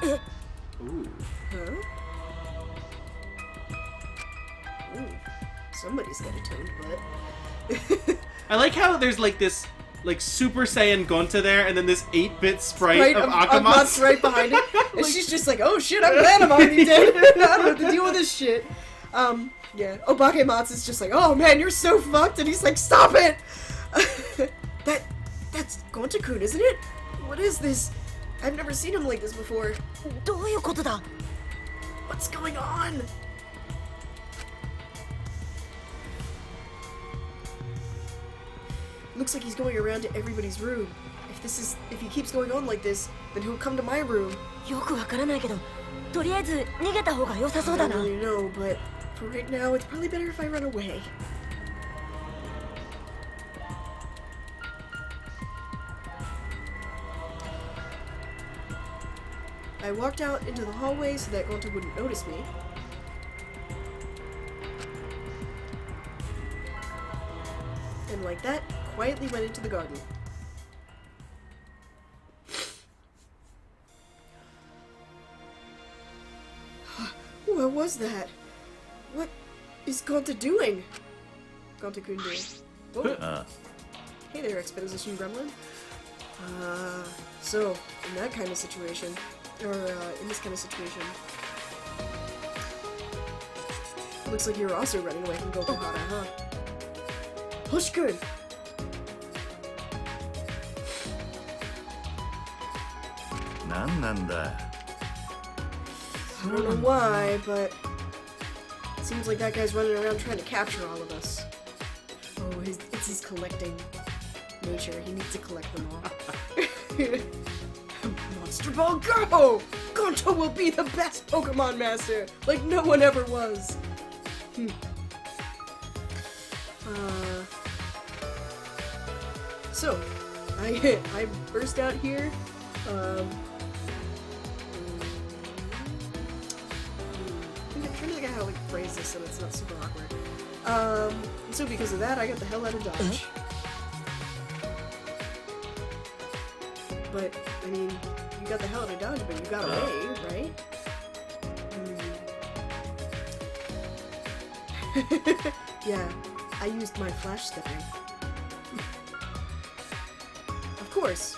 Ooh. Huh? Ooh. Somebody's got a toned butt. I like how there's like this like Super Saiyan Gonta there, and then this 8-bit sprite of Akamatsu right behind it. And she's just like, oh shit, I'm glad I'm already dead. I don't have to deal with this shit. Yeah. Obakematsu's just like, oh man, you're so fucked, and he's like, stop it! That's Gonta-kun, isn't it? What is this? I've never seen him like this before. どういうことだ? What's going on? Looks like he's going around to everybody's room. If he keeps going on like this, then he'll come to my room. よくわからないけど、とりあえず逃げた方が良さそうだな。 I don't really know, but for right now, it's probably better if I run away. I walked out into the hallway so that Gonta wouldn't notice me. And like that, quietly went into the garden. What was that? What is Gonta doing? Gonta-kun doing? Whoa. Hey there, Expedition Gremlin. So, in that kind of situation, or in this kind of situation, looks like you're also running away from Gokuhara, huh? Hoshi-kun! I don't know why, but it seems like that guy's running around trying to capture all of us. Oh, it's his collecting nature. He needs to collect them all. Monster Ball Go! Gonta will be the best Pokemon Master, like no one ever was. So, I burst out here. I'm trying to think of how to phrase this so it's not super awkward. So because of that, I got the hell out of Dodge. But, I mean, you got the hell out of Dodge, but you got away, right? Yeah, I used my flash stepping. Of course.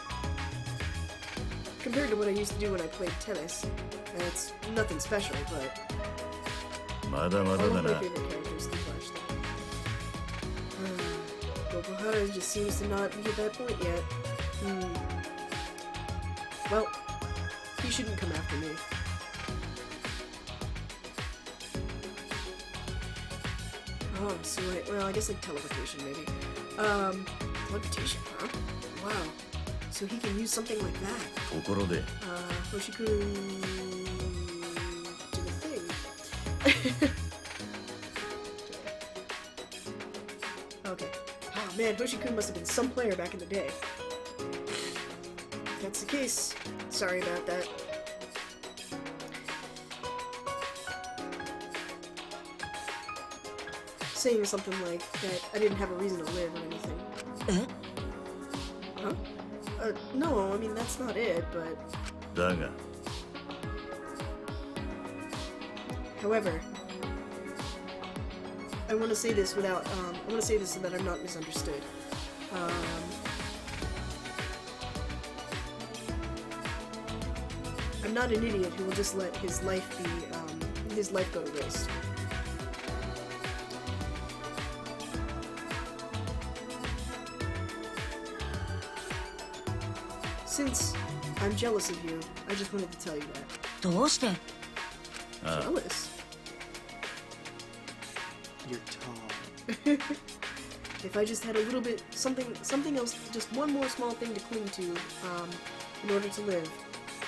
Compared to what I used to do when I played tennis, it's nothing special, but all of my favorite characters can flash step. Gokuhara just seems to not be at that point yet. Well, he shouldn't come after me. Oh, so well, I guess like teleportation, maybe. Teleportation, huh? Wow. So he can use something like that. Hoshi-kun... do the thing. Okay. Oh man, Hoshi-kun must have been some player back in the day. If that's the case, sorry about that. Saying something like that I didn't have a reason to live or anything. Huh? No, I mean, that's not it, but... However, I want to say this without, I want to say this so that I'm not misunderstood. I'm not an idiot who will just let his life be, his life go to waste. Since I'm jealous of you, I just wanted to tell you that. どうして? Jealous? You're tall. If I just had a little bit, something else, just one more small thing to cling to, in order to live,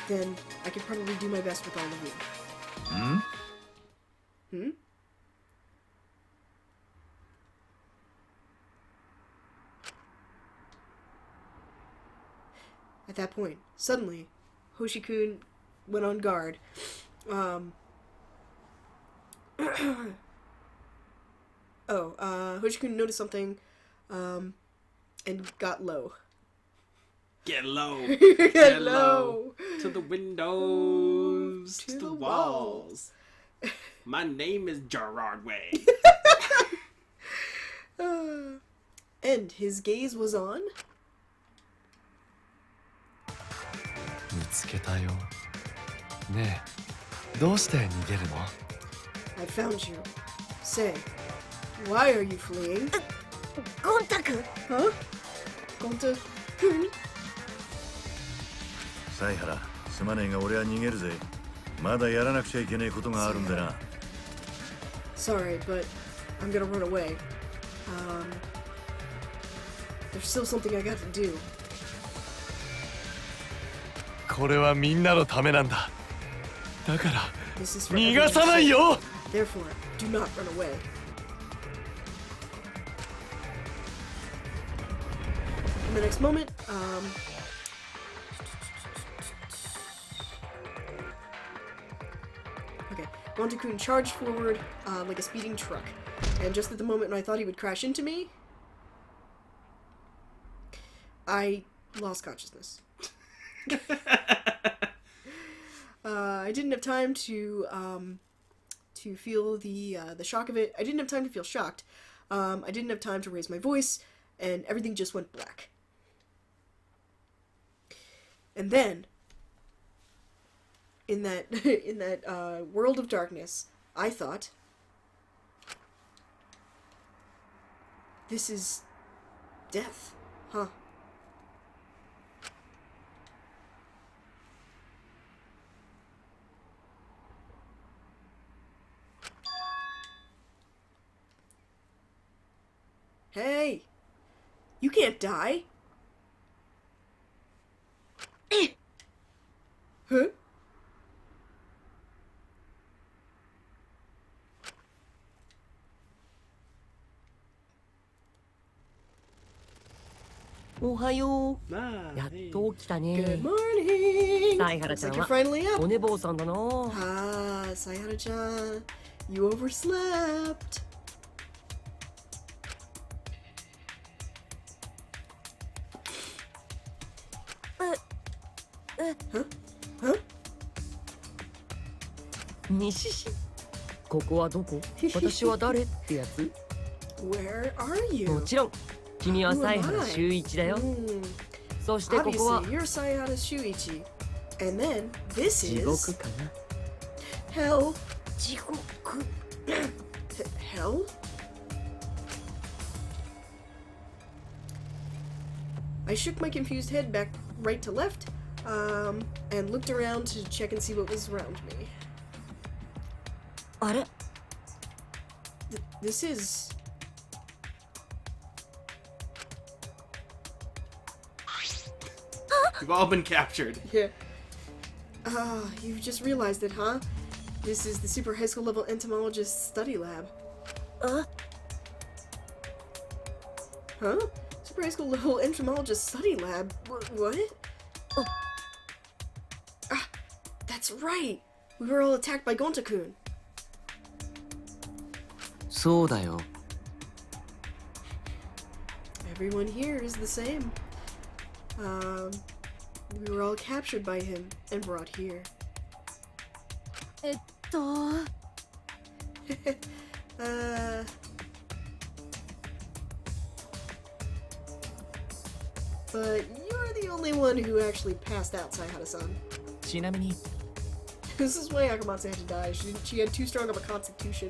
then I could probably do my best with all of you. Hmm? At that point, suddenly, Hoshi-kun went on guard. Hoshi-kun noticed something, and got low. Get low. Get low. To the windows. To the walls. walls. My name is Gerard Way. And his gaze was on... 見つけたよ。ねえ、どうして逃げるの？ I found you. Say, why are you fleeing? ゴンタ君 Huh? Gonta-kun? 犀原、すまねえが俺は逃げるぜ。まだやらなくちゃいけないことがあるんだな。Sorry, but I'm gonna run away. There's still something I got to do. これはみんなのためなんだ。だから This is for 逃が everyone's さない sake. よ。 Therefore, do not run away. In the next moment, okay, Gonta-kun charged forward like a speeding truck, and just at the moment when I thought he would crash into me, I lost consciousness. I didn't have time to feel the shock of it. I didn't have time to feel shocked. I didn't have time to raise my voice, and everything just went black. And then, in that world of darkness, I thought, this is death, huh? Hey! You can't die! Huh? Ohayo. Ah, やっと起きたね。 Good morning! サイハラ Looks ちゃん like you're は finally up! お寝坊さんだな。 Ah, Sayhara-chan, you overslept. Huh? Huh? 西市。ここはどこ？私は誰ってやつ？ Where are you? もちろん。君はサイハラ修一だよ。そしてここは Obviously, you're Sayhara Shuichi. And then, this 地 is... 獄かな。 Hell. 地獄 Hell? I shook my confused head back right to left, and looked around to check and see what was around me. あれ？ This is... We've all been captured. Yeah. You've just realized it, huh? This is the super high school level entomologist study lab. Huh? Super high school level entomologist study lab? What? Oh. Ah, that's right! We were all attacked by Gonta-kun. そうだよ。 Everyone here is the same. We were all captured by him and brought here. But you're the only one who actually passed out, Sayhara-san. ちなみに This is why Akamatsu had to die. She had too strong of a constitution.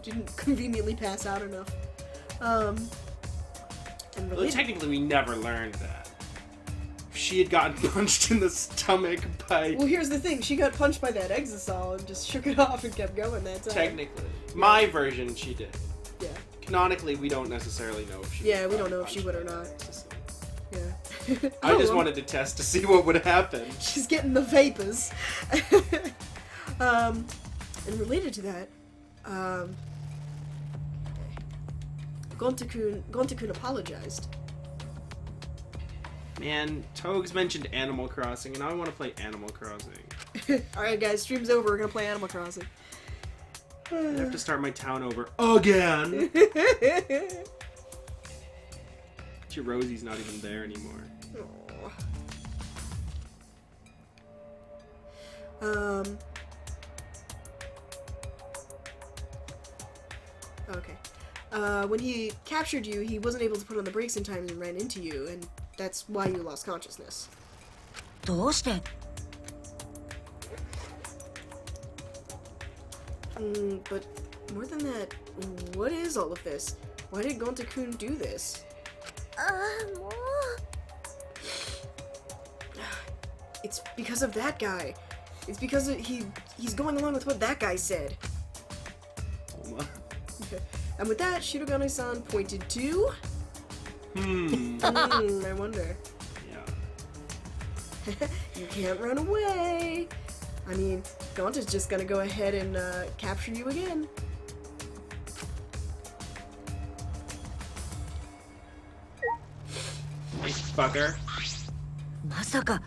Didn't conveniently pass out enough. And Well, related- technically, we never learned that. She had gotten punched in the stomach by... Well, here's the thing. She got punched by that Exisol and just shook it off and kept going that time. Technically. My version, she did. Yeah. Canonically, we don't necessarily know if she Yeah, we got don't know if she punched would or by not. that. Yeah. I just wanted to test to see what would happen. She's getting the vapors. And related to that, Gonta-kun apologized. Man, Togs mentioned Animal Crossing, and I want to play Animal Crossing. Alright guys, stream's over, we're gonna play Animal Crossing. I have to start my town over again. Rosie's not even there anymore. Okay. When he captured you, he wasn't able to put on the brakes in time and ran into you, and that's why you lost consciousness. どうして But more than that, what is all of this? Why did Gonta-kun do this? It's because of that guy. It's because he's going along with what that guy said. And with that, Shirogane-san pointed to... I wonder. Yeah. You can't run away. I mean, Gonta's just gonna go ahead and capture you again. Hey, fucker. まさか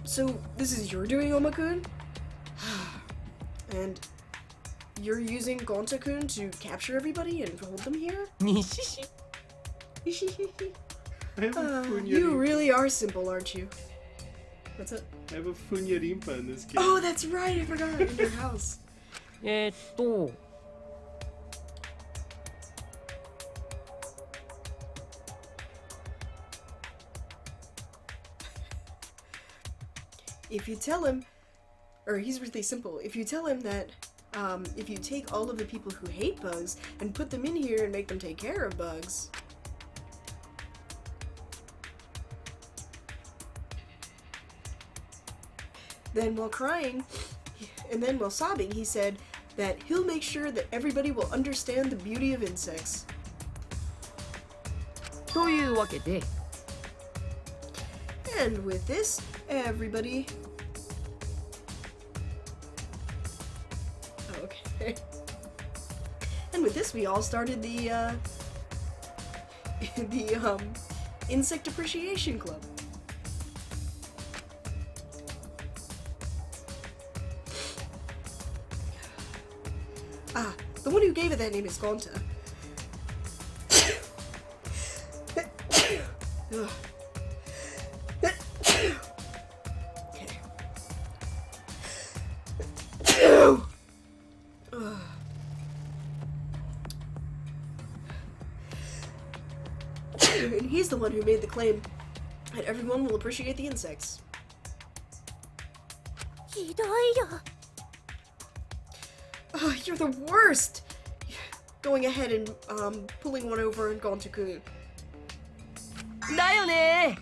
So, this is your doing, Oma-kun? And you're using Gonta-kun to capture everybody and hold them here? にしし You really are simple, aren't you? What's up? I have a Funyarimpa in this game. Oh, that's right, I forgot. In your house. と If you tell him, or he's really simple, if you tell him that if you take all of the people who hate bugs and put them in here and make them take care of bugs, then while crying, and then while sobbing, he said that he'll make sure that everybody will understand the beauty of insects. というわけで And with this, everybody... Okay. And with this, we all started the Insect Appreciation Club. Ah, the one who gave it that name is Gonta. Ugh. And he's the one who made the claim that everyone will appreciate the insects. ひどいよ Oh, you're the worst! Going ahead and pulling one over on Gonta-kun. だよね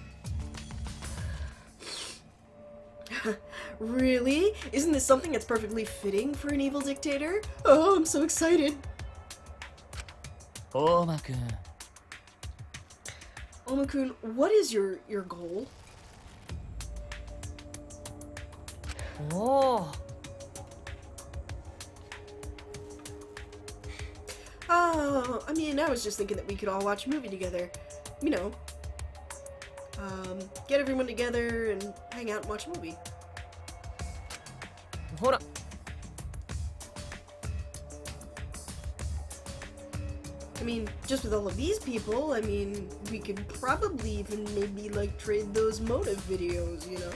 Really? Isn't this something that's perfectly fitting for an evil dictator? Oh, I'm so excited! 大間くん Oma-kun, what is your goal? おお Oh, I mean, I was just thinking that we could all watch a movie together. You know, get everyone together and hang out and watch a movie. ほら I mean, just with all of these people, I mean, we could probably even maybe, like, trade those motive videos, you know?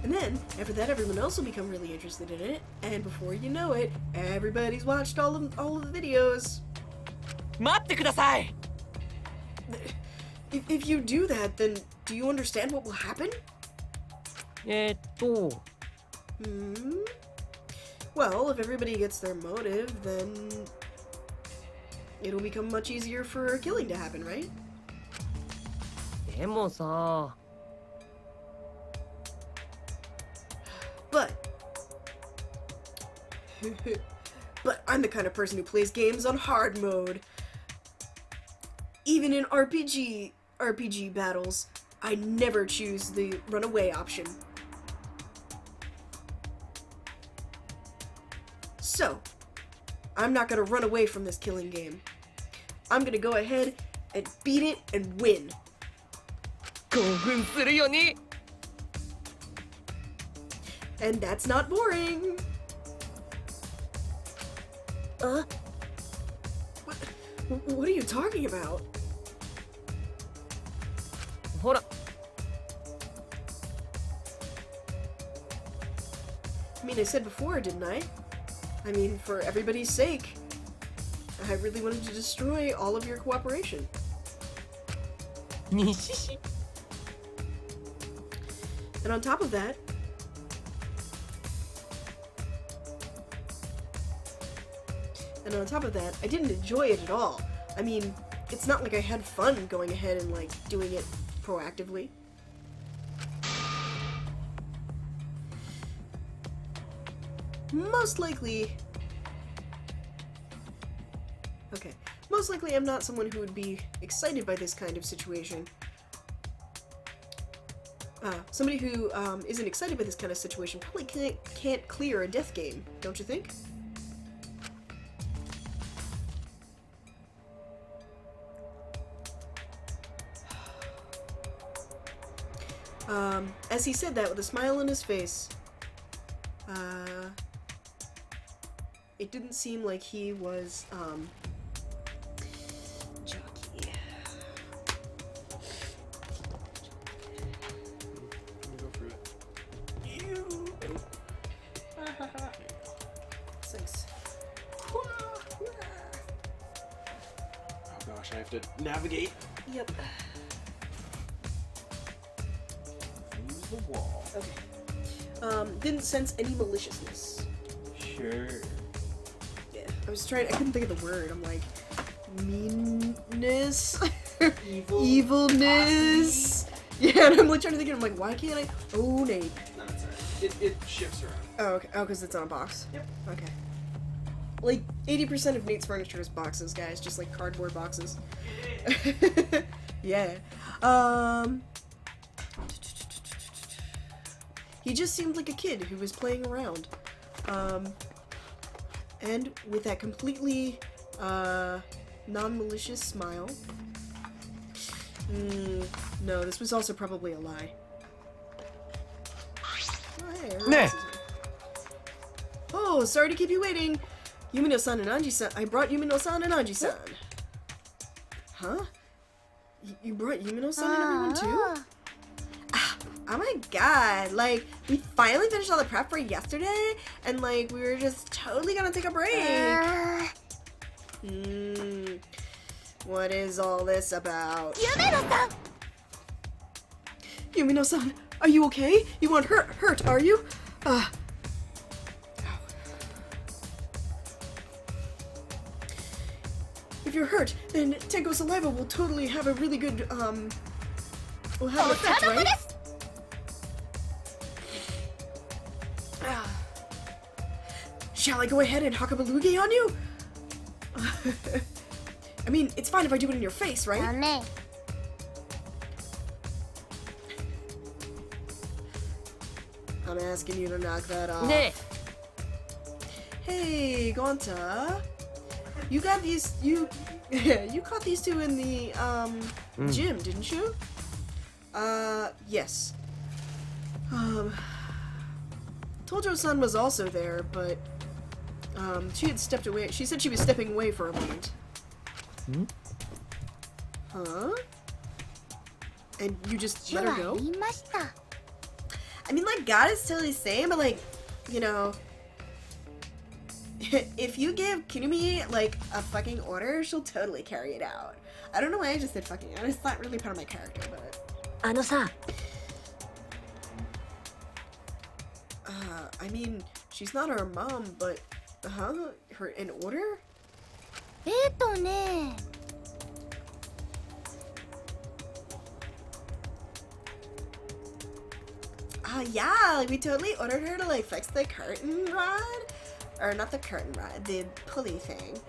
And then, after that, everyone else will become really interested in it, and before you know it, everybody's watched all of the videos. 待ってください If you do that, then do you understand what will happen? と Well, if everybody gets their motive, then it'll become much easier for killing to happen, right? でもさ But but I'm the kind of person who plays games on hard mode. Even in RPG battles, I never choose the runaway option. So, I'm not gonna run away from this killing game. I'm gonna go ahead and beat it and win. 興奮するよね And that's not boring. What are you talking about? ほら I mean, I said before, didn't I? I mean, for everybody's sake, I really wanted to destroy all of your cooperation. にしし And on top of that, I didn't enjoy it at all. I mean, it's not like I had fun going ahead and, like, doing it proactively. Most likely I'm not someone who would be excited by this kind of situation. Somebody who isn't excited by this kind of situation probably can't clear a death game, don't you think? As he said that with a smile on his face, it didn't seem like he was, jockey. Go for it. Thanks. Oh gosh, I have to navigate. Yep. Use the wall. Okay. Didn't sense any maliciousness. Sure. Yeah, I couldn't think of the word. I'm like, meanness? Evilness? Yeah, and I'm like trying to think, I'm like, why can't I? Oh, Nate. No, it's alright. It shifts around. Oh, okay. Oh, because it's on a box? Yep. Okay. Like, 80% of Nate's furniture is boxes, guys. Just like cardboard boxes. Yeah. He just seemed like a kid who was playing around. And with that completely non-malicious smile. No, this was also probably a lie. Oh, hey, Nah. Oh, sorry to keep you waiting. Yumino-san and Anji-san. I brought Yumino-san and Anji-san. Huh? You brought Yumino-san and everyone too? Oh my god, like, we finally finished all the prep for yesterday, and like, we were just totally gonna take a break. What is all this about? Yumino-san! Yumino-san, are you okay? You aren't hurt, are you? If you're hurt, then Tenko's saliva will totally have a really good, will have an effect, right? Shall I go ahead and hakabalugi on you? I mean, it's fine if I do it in your face, right? I'm asking you to knock that off. Hey, Gonta. You got these, you caught these two in the, gym, didn't you? Yes. Tojo-san was also there, but, she had stepped away. She said she was stepping away for a moment. Huh? And you just let her go? I mean, like, God is totally saying, but, like, you know, if you give Kinumi, like, a fucking order, she'll totally carry it out. I don't know why I just said fucking. It's not really part of my character, but... あのさ I mean, she's not our mom, but... Her an order? Yeah, like, we totally ordered her to, like, fix the curtain rod. or not the curtain rod, the pulley thing.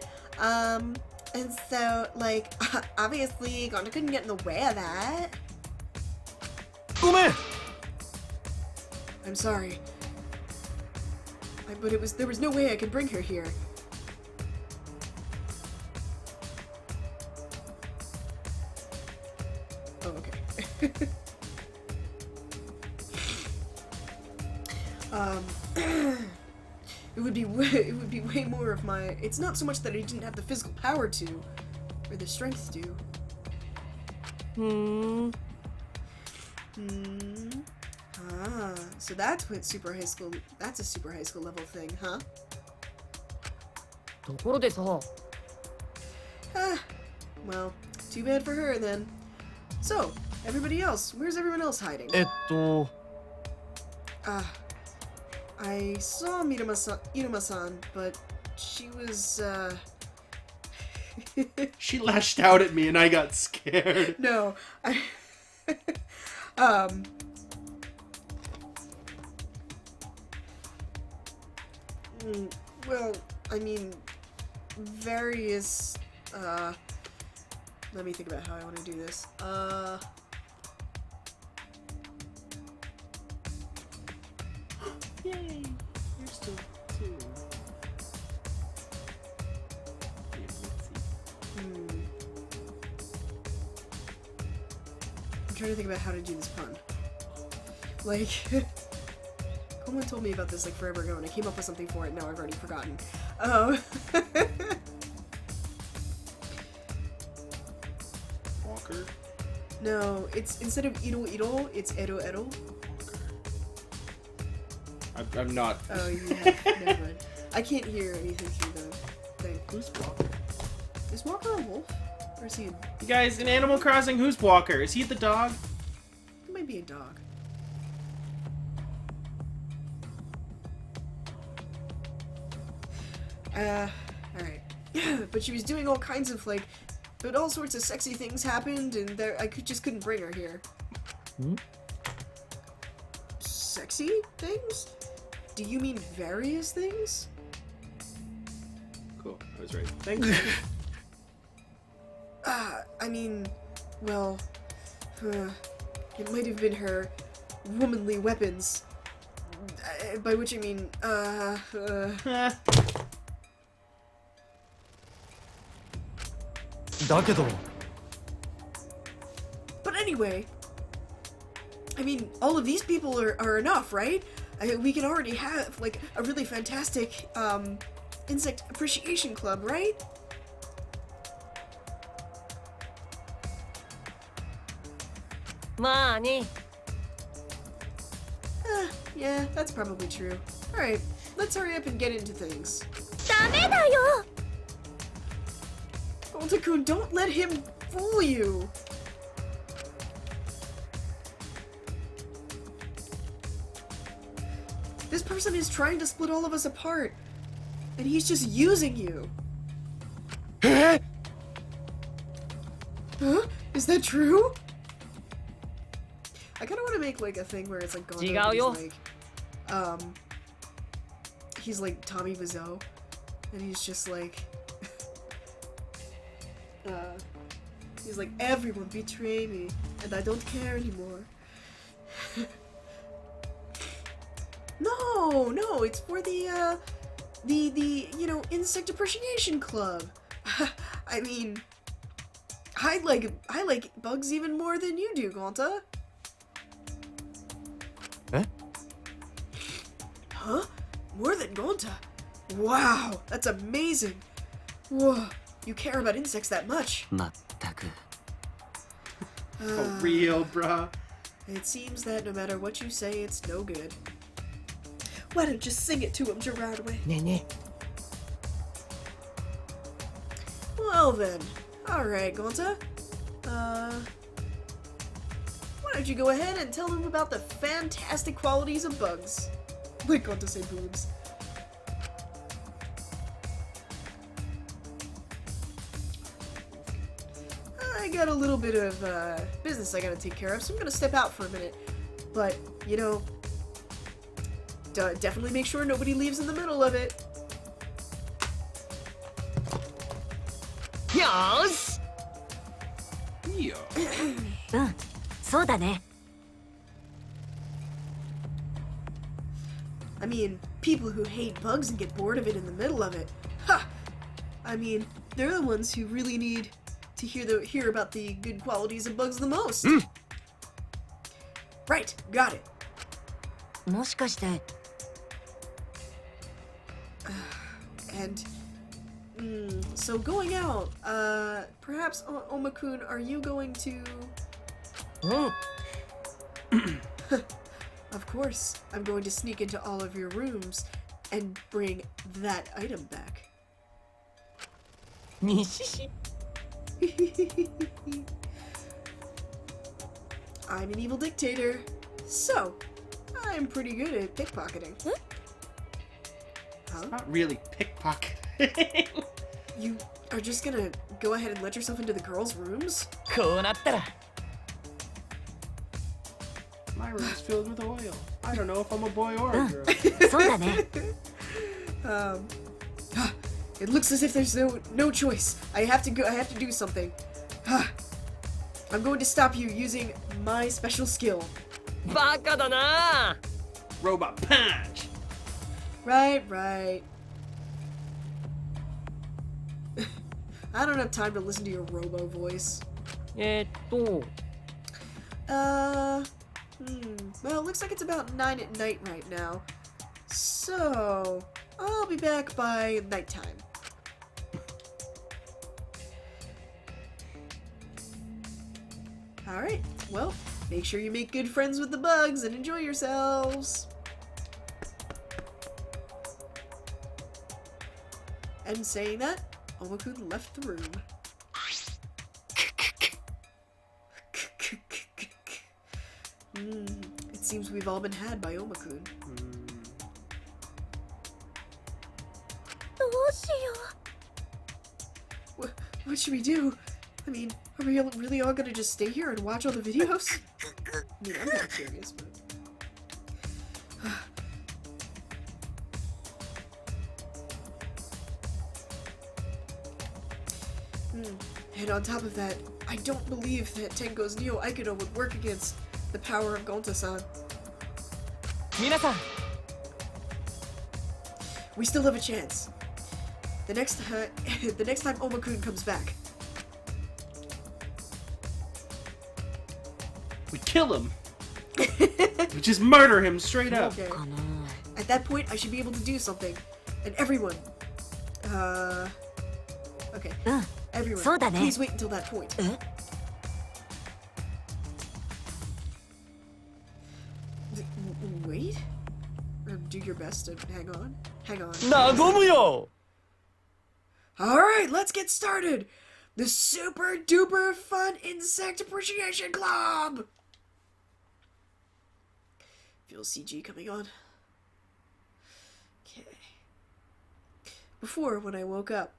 And so, like, obviously, Gonta couldn't get in the way of that. I'm sorry. But there was no way I could bring her here. Oh, okay. It would be way more of my. It's not so much that I didn't have the physical power to, or the strength to. Ah, so that's what super high school. That's a super high school level thing, huh? ところでさ、 Well, too bad for her then. So, everybody else, where's everyone else hiding? I saw Iruma-san, but she was, She lashed out at me and I got scared. No, well, I mean, various, let me think about how I want to do this. Yay! You're still 2. I'm trying to think about how to do this pun. Like, Coleman told me about this like forever ago, and I came up with something for it. Now I've already forgotten. Walker? No, it's instead of iro, it's ero. I'm not. Oh, you have. Never mind. I can't hear anything through the thing. Who's Walker? Is Walker a wolf? Or is he a... You guys, in Animal Crossing, who's Walker? Is he the dog? He might be a dog. Alright. But she was doing all kinds of, like... But all sorts of sexy things happened, and I just couldn't bring her here. Sexy things? Do you mean various things? Cool, I was right. Thank you. I mean, well, it might have been her womanly weapons. By which I mean, だけど But anyway, I mean, all of these people are enough, right? We can already have, like, a really fantastic, insect appreciation club, right? Yeah, that's probably true. Alright, let's hurry up and get into things. ダメだよ Gonta-kun, don't let him fool you! This person is trying to split all of us apart, and he's just using you. Huh? Is that true? I kind of want to make like a thing where it's like Gonta he's like Tommy Wiseau, and he's just like he's like, everyone betray me, and I don't care anymore. No, it's for the you know, insect appreciation club. I mean, I like bugs even more than you do, Gonta. Eh? Huh? More than Gonta? Wow, that's amazing. Whoa, you care about insects that much. まったく For real, bruh. It seems that no matter what you say, it's no good. Why don't you sing it to him, Gerardway? ねえね Well then. Alright, Gonta. Why don't you go ahead and tell them about the fantastic qualities of bugs? Like Gonta say boobs. I got a little bit of business I gotta take care of, so I'm gonna step out for a minute. But, you know, definitely make sure nobody leaves in the middle of it. よし Yeah. うんそうだね I mean, people who hate bugs and get bored of it in the middle of it. Ha! I mean, they're the ones who really need to hear about the good qualities of bugs the most. Right, got it. もしかして And so going out, perhaps Omakun, are you going to? うん Of course, I'm going to sneak into all of your rooms and bring that item back. にしし I'm an evil dictator, so I'm pretty good at pickpocketing. Huh? Not really pickpocketing. You are just gonna go ahead and let yourself into the girls' rooms? こうなったら My room's filled with oil. I don't know if I'm a boy or a girl. そうだね It looks as if there's no choice. I have to go. I have to do something. I'm going to stop you using my special skill. バカだな Robot punch. Right. I don't have time to listen to your robo voice. と Well, it looks like it's about 9 at night right now. So, I'll be back by nighttime. Alright, well, make sure you make good friends with the bugs and enjoy yourselves. And saying that, Omakun left the room. It seems we've all been had by Omakun. どうしよ What should we do? I mean, are we really all gonna just stay here and watch all the videos? I mean, I'm not curious, but... And on top of that, I don't believe that Tengo's Neo Aikido would work against the power of Gonta-san. 皆さん We still have a chance. The next time Omakun comes back. We kill him. We just murder him straight up. Okay. At that point, I should be able to do something. And everyone... Okay. Everyone, そうだね please wait until that point. Wait? Do your best to hang on. Hang on. 和むよ Alright, let's get started! The Super Duper Fun Insect Appreciation Club! Feel CG coming on. Okay. Before, when I woke up,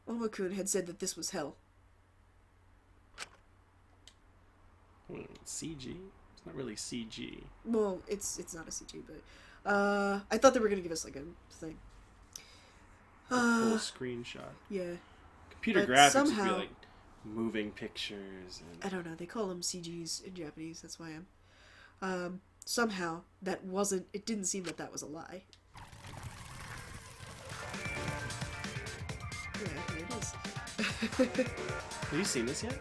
Omakun had said that this was hell. CG? It's not really CG. Well, it's not a CG, but I thought they were gonna give us like a thing. Full screenshot. Yeah. Computer But graphics somehow, would be like moving pictures and... I don't know, they call them CGs in Japanese, that's why I'm... somehow, that wasn't... It didn't seem that was a lie. Yeah, here it is. Have you seen this yet?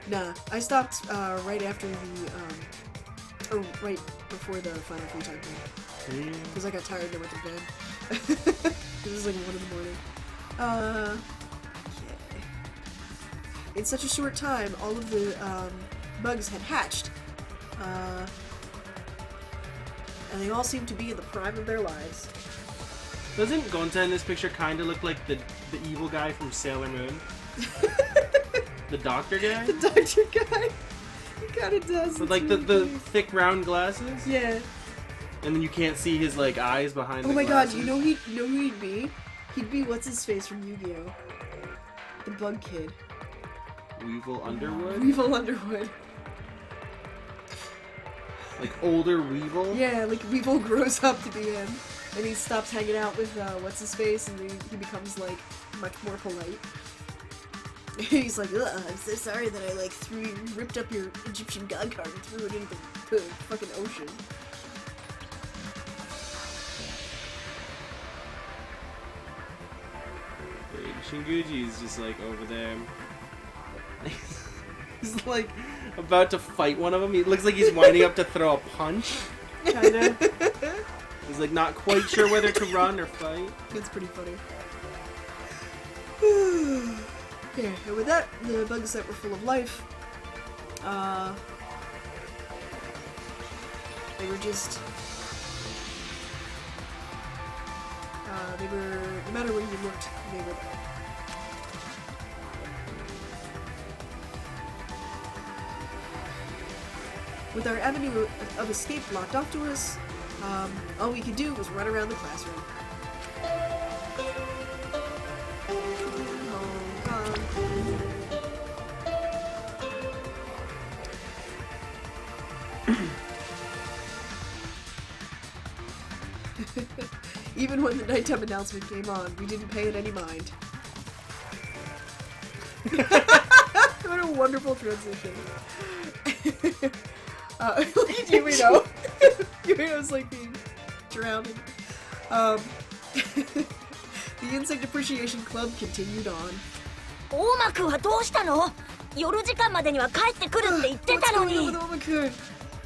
Nah, I stopped right after the, or right before the Final Free time thing. Because I got tired and I went to bed. It was like 1 in the morning. Yeah. In such a short time, all of the bugs had hatched. And they all seem to be in the prime of their lives. Doesn't Gonta in this picture kind of look like the evil guy from Sailor Moon? The doctor guy? The doctor guy? He kind of does. With like the thick round glasses? Yeah. And then you can't see his like eyes behind the Oh my glasses. god, you know who he'd be? He'd be what's his face from Yu-Gi-Oh! The bug kid. Weevil Underwood? Weevil Underwood. Like older Weevil? Yeah, like Weevil grows up to be him. And he stops hanging out with what's his face and he becomes like much more polite. He's like, ugh, I'm so sorry that I like ripped up your Egyptian god card and threw it into the fucking ocean. Wait, Shinguji's just like over there. He's like about to fight one of them. He looks like he's winding up to throw a punch. Kinda. He's like not quite sure whether to run or fight. It's pretty funny. Okay, and with that, the bugs that were full of life, they were just, no matter where you looked, they were there. With our avenue of escape blocked off to us, all we could do was run around the classroom. Even when the nighttime announcement came on, we didn't pay it any mind. What a wonderful transition. Look at Yumino. Yumino's like being drowned. The Insect Appreciation Club continued on. 大間くんはどうしたの？夜時間までには帰ってくるって言ってたのに。 What's going on with Oma-kun?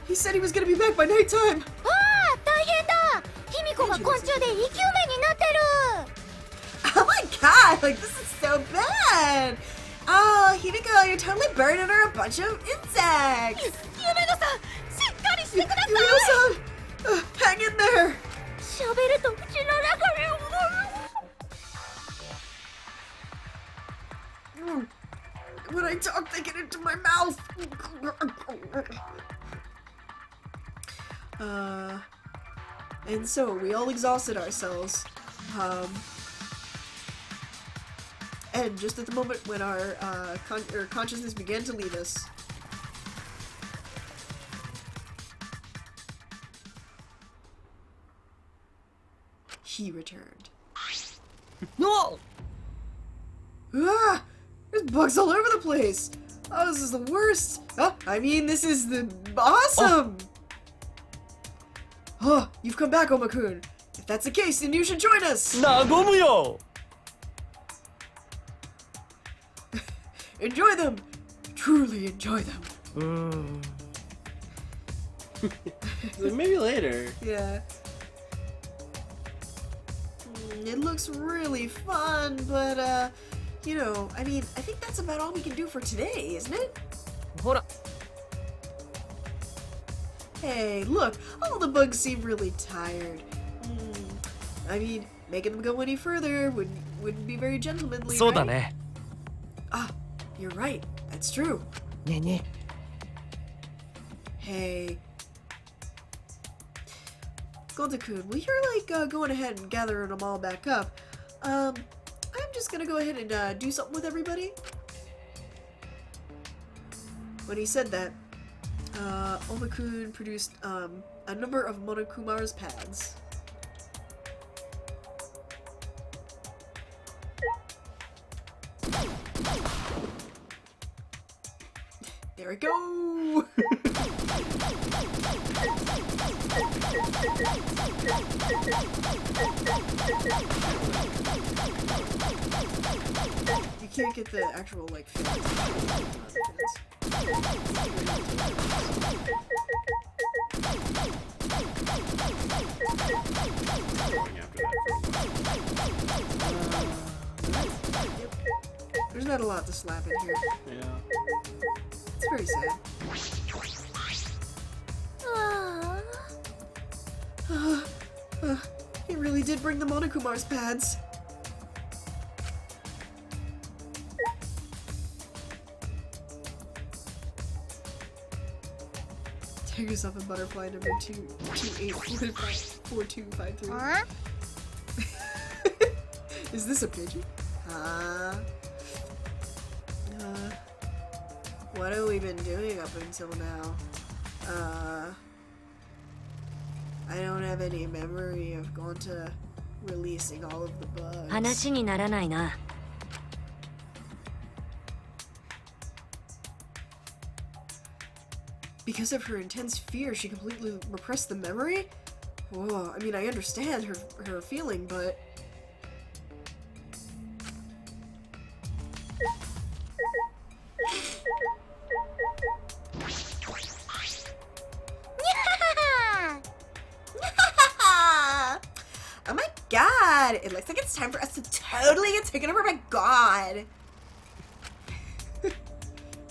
He said he was gonna be back by nighttime. ああ、大変だ。卑弥呼が昆虫で生き埋めになってる。 Oh my god, like this is so bad. Oh, Himiko, you're totally burning her a bunch of insects. ゆめのさん、しっかりしてください。 Yumino-san, hang in there. 喋ると口の中で。 When I talk, they get into my mouth. And so we all exhausted ourselves. And just at the moment when our consciousness began to leave us, he returned. No! Ah! There's bugs all over the place! Oh, this is the worst! Oh, I mean, this is the awesome! Oh, you've come back, Oma-kun. If that's the case, then you should join us! Nagomu! Enjoy them! Truly enjoy them. Maybe later. Yeah. It looks really fun, but, you know, I mean, I think that's about all we can do for today, isn't it? Hora. Hey, look, all the bugs seem really tired. I mean, making them go any further wouldn't be very gentlemanly, So right? だね。 Ah, you're right. That's true. ねえね Hey. Gonta-kun, while you're, like, going ahead and gathering them all back up, I'm just gonna go ahead and, do something with everybody. When he said that, Oma-kun produced, a number of Monokuma's pads. There we go! You can't get the actual, like, There's not a lot to slap in here. Yeah. It's very sad. He really did bring the Monokuma's pads. Tear yourself a butterfly number 2284253. Huh? Is this a pigeon? What have we been doing up until now? I don't have any memory of going to releasing all of the bugs. 話にならないな。because of her intense fear, she completely repressed the memory? Whoa, I mean, I understand her feeling, but... Oh my god! It looks like it's time for us to totally get taken over by God!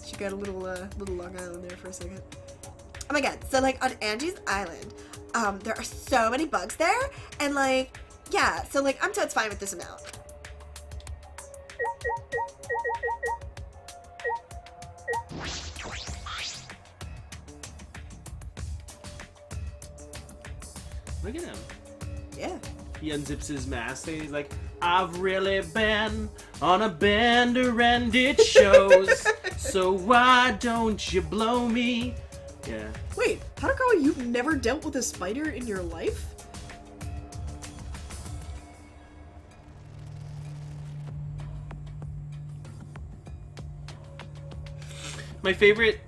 She got a little Long Island there for a second. Oh my god, so like on Angie's Island, there are so many bugs there, and like, yeah, so like I'm totes fine with this amount. Look at him. Yeah. He unzips his mask and he's like, I've really been on a bender and it shows. So why don't you blow me? Yeah. Wait, Hadakawa, you've never dealt with a spider in your life? My favorite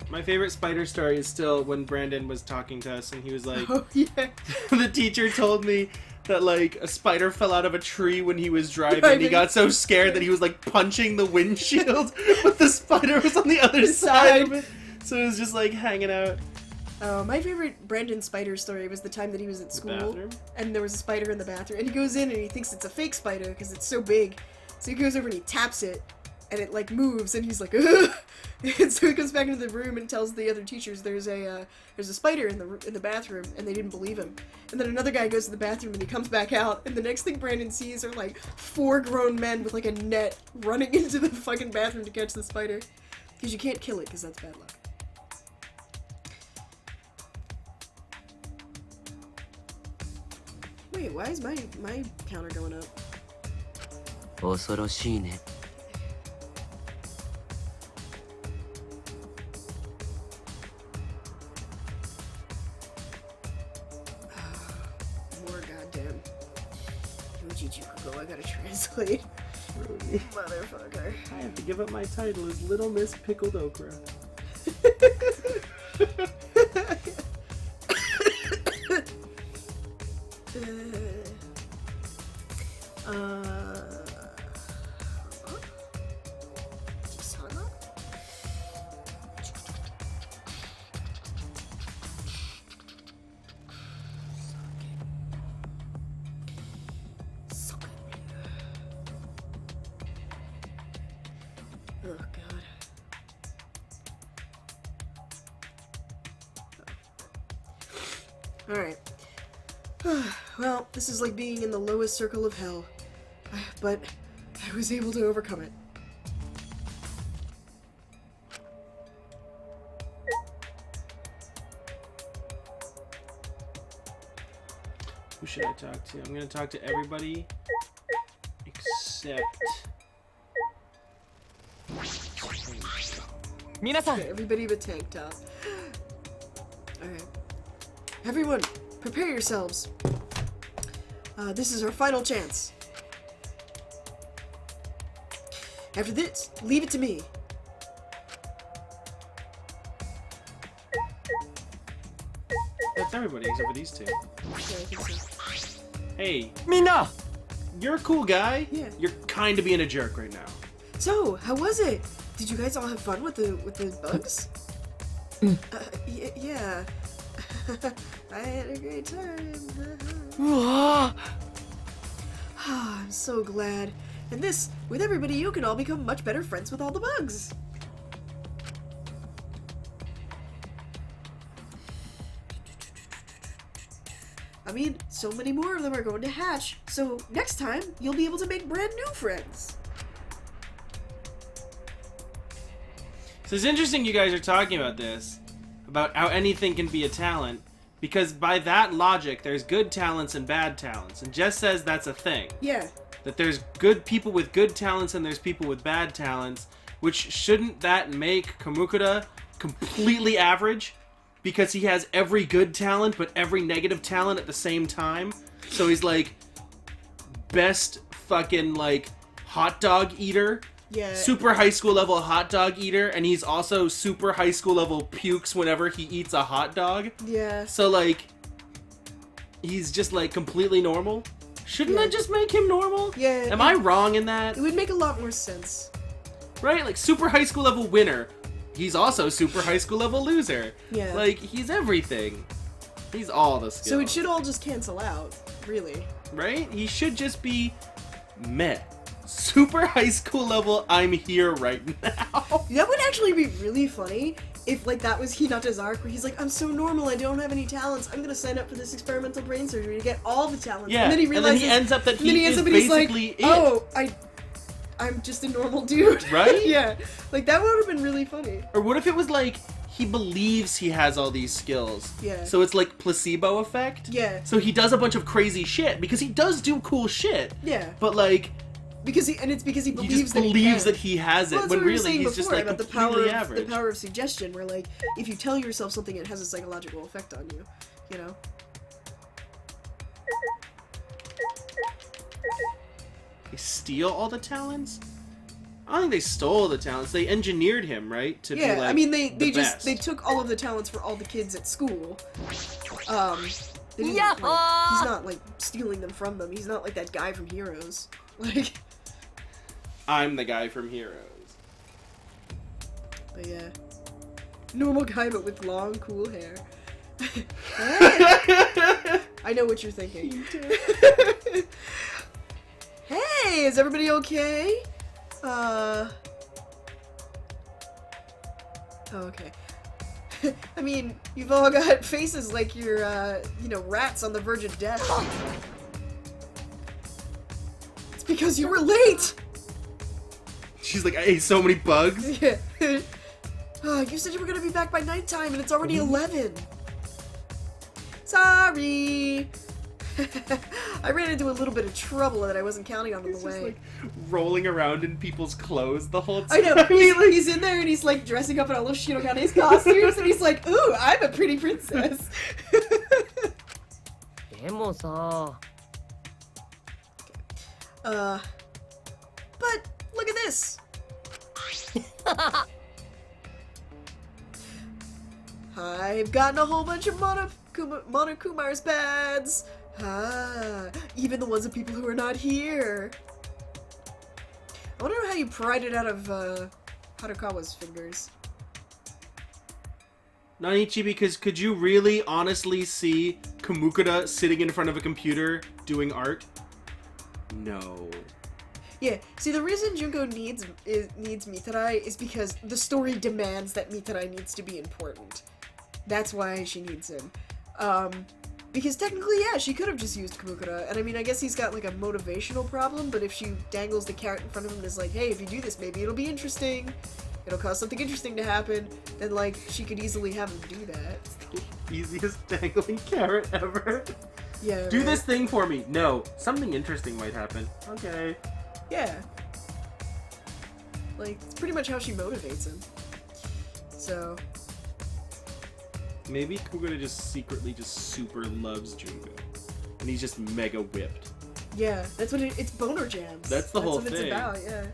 spider story is still when Brandon was talking to us and he was like, oh yeah. The teacher told me that like a spider fell out of a tree when he was driving. He got so scared that he was like punching the windshield, but the spider was on the other side of it. So it was just like hanging out. My favorite Brandon spider story was the time that he was at school and there was a spider in the bathroom, and he goes in and he thinks it's a fake spider because it's so big. So he goes over and he taps it and it like moves and he's like, ugh! And so he comes back into the room and tells the other teachers there's a spider in the bathroom, and they didn't believe him. And then another guy goes to the bathroom and he comes back out, and the next thing Brandon sees are like 4 grown men with like a net running into the fucking bathroom to catch the spider. Because you can't kill it because that's bad luck. Wait, why is my counter going up? 恐ろしいね。 More goddamn. I gotta translate. Motherfucker. I have to give up my title as Little Miss Pickled Okra. Oh god. Alright. Well, this is like being in the lowest circle of hell. But I was able to overcome it. Who should I talk to? I'm gonna talk to everybody except... Okay, everybody but Tank Top. Alright. Everyone, prepare yourselves. This is our final chance. After this, leave it to me. That's everybody except for these two. Yeah, I think so. Hey. Mina! You're a cool guy. Yeah. You're kind of being a jerk right now. So, how was it? Did you guys all have fun with the bugs? Yeah. I had a great time. I'm so glad. And this, with everybody, you can all become much better friends with all the bugs. I mean, so many more of them are going to hatch, so next time, you'll be able to make brand new friends. So it's interesting you guys are talking about this, about how anything can be a talent, because by that logic, there's good talents and bad talents, and Jess says that's a thing. Yeah. That there's good people with good talents and there's people with bad talents, which shouldn't that make Kamukura completely average? Because he has every good talent but every negative talent at the same time. So he's like best fucking like hot dog eater Yeah. super high school level hot dog eater, and he's also super high school level pukes whenever he eats a hot dog. Yeah. So, like, he's just, like, completely normal. Shouldn't that just make him normal? Yeah. Am I wrong in that? It would make a lot more sense. Right? Like, super high school level winner. He's also super high school level loser. Yeah. Like, he's everything. He's all the skills. So it should all just cancel out, really. Right? He should just be meh. Super high school level, I'm here right now. That would actually be really funny if, like, that was Hinata's arc, where he's like, I'm so normal, I don't have any talents, I'm gonna sign up for this experimental brain surgery to get all the talents. Yeah, And then he realizes, he ends up that and then he ends is up and he's like, basically it. oh, I'm just a normal dude. Right? Yeah. Like, that would have been really funny. Or what if it was like, he believes he has all these skills. Yeah. So it's like placebo effect. Yeah. So he does a bunch of crazy shit, because he does do cool shit. Yeah. But like, Because he believes just that believes he that he has it, well, that's when what we were really saying he's just before like about completely average. the power of suggestion, where, like, if you tell yourself something, it has a psychological effect on you, you know? They steal all the talents? I don't think they stole the talents. They engineered him, right? To be like I mean, they the just best. they took all of the talents for all the kids at school. They didn't, Yeah. like, he's not, like, stealing them from them. He's not like that guy from Heroes. Like, I'm the guy from Heroes. but yeah, normal guy but with long, cool hair. I know what you're thinking. Hey, is everybody okay? Oh, okay. I mean, you've all got faces like you're, you know, rats on the verge of death. It's because you were late! She's like, I ate so many bugs. Yeah. You said you were gonna be back by nighttime and it's already 11. Sorry! I ran into a little bit of trouble that I wasn't counting on the Just way. like rolling around in people's clothes the whole time. I know, he's in there and he's like dressing up in all of Shirogane's costumes and he's like, ooh, I'm a pretty princess. でもさ But look at this. I've gotten a whole bunch of Monokumar's pads. Even the ones of people who are not here. I wonder how you pried it out of Harukawa's fingers. Nanichi, because could you really honestly see Kamukura sitting in front of a computer doing art? No. Yeah, see, the reason Junko needs Mitarai is because the story demands that Mitarai needs to be important. That's why she needs him. Because technically, yeah, she could have just used Kamukura, and I mean, I guess he's got like a motivational problem, but if she dangles the carrot in front of him and is like, hey, if you do this, maybe it'll be interesting, it'll cause something interesting to happen, then, like, she could easily have him do that. Easiest dangling carrot ever. Yeah, Do right? this thing for me. No. Something interesting might happen. Okay. Yeah. Like, it's pretty much how she motivates him. So... Maybe Kamukura just secretly just super loves Junko. And he's just mega whipped. yeah, that's what it's boner jams. That's the whole what thing. it's about, yeah.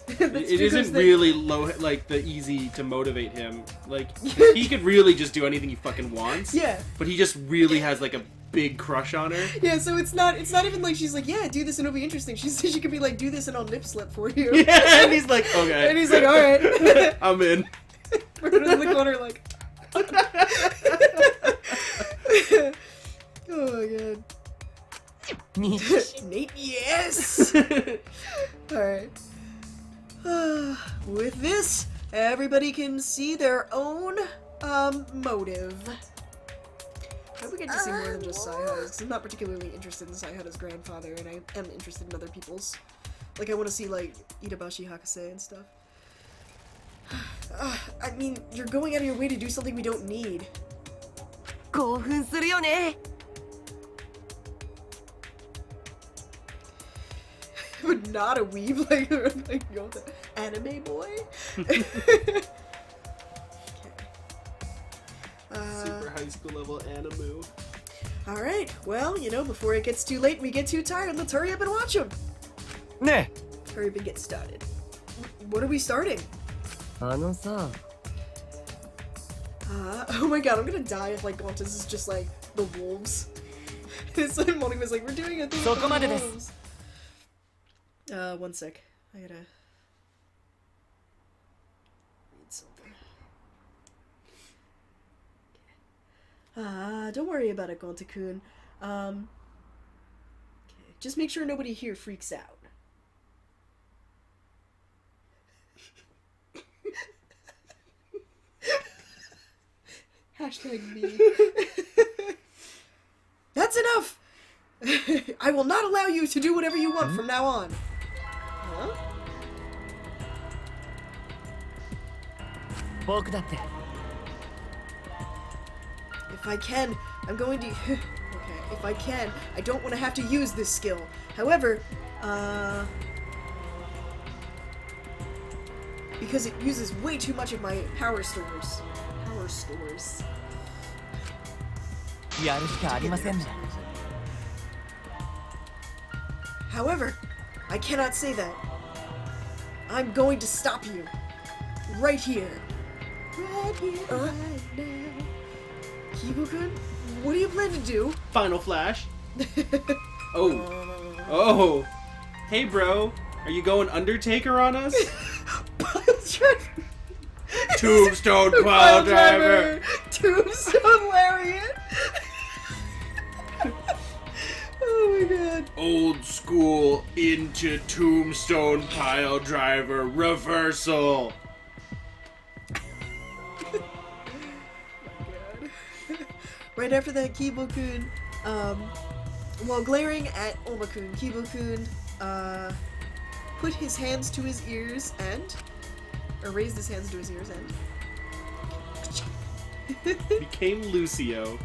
It isn't really like the easy to motivate him. Like, he could really just do anything he fucking wants. Yeah. But he just really has like a big crush on her. Yeah, so it's not even like she's like, yeah, do this and it'll be interesting. She could be like, do this and I'll nip slip for you. Yeah, and he's like, okay. And he's like, alright. I'm in. We're in the corner like... Oh my god. Nate, yes! Alright. With this, everybody can see their own, motive. I hope we get to see more than just Saihada's, because I'm not particularly interested in Saihada's grandfather, and I am interested in other people's. Like, I want to see, like, Itabashi Hakase and stuff. I mean, you're going out of your way to do something we don't need. 興奮するよね But not a weeb, like you know, the anime boy? Super high school level animu. Alright, well, you know, before it gets too late and we get too tired, let's hurry up and watch them. ね Hurry up and get started. What are we starting? あのさ Oh my god, I'm gonna die if like Gontas is just like the wolves. It's like Moni was like, we're doing a thing with the wolves. One sec. I gotta read something. Don't worry about it, Gonta-kun. Okay. Just make sure nobody here freaks out. Hashtag me. That's enough! I will not allow you to do whatever you want from now on. Huh? 僕だって If I can, I'm going to... Okay, if I can, I don't want to have to use this skill. However, because it uses way too much of my power stores. Power stores. やるしかありませんね However, I cannot say that. I'm going to stop you. Right here. Right here, right now. Kibo-kun, what do you plan to do? Final Flash. Oh. Oh. Hey, bro. Are you going Undertaker on us? Pile driver. Tombstone Pile Driver. Tombstone Lariat. Oh my god. Old school into Tombstone Pile Driver reversal. Right after that, Kibo-kun, while glaring at Oma-kun, Kibo-kun, put his hands to his ears and, or raised his hands to his ears and, Became Lucio.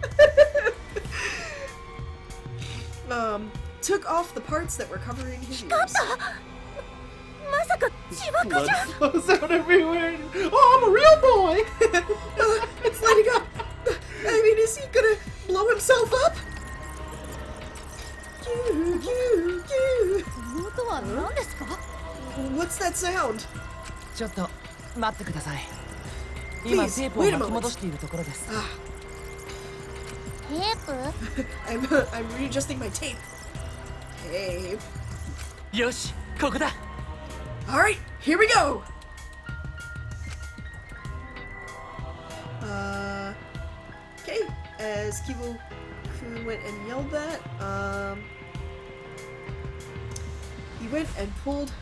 Took off the parts that were covering his ears. Blood flows out everywhere. Oh, I'm a real boy! It's lighting up! I mean, is he gonna blow himself up? What's that sound? ちょっと待ってください今テープを巻き戻しているところですテープ? I'm readjusting my tape. Tape. よしここだ Alright, here we go! Okay, as Kibo-kun went and yelled that, he went and pulled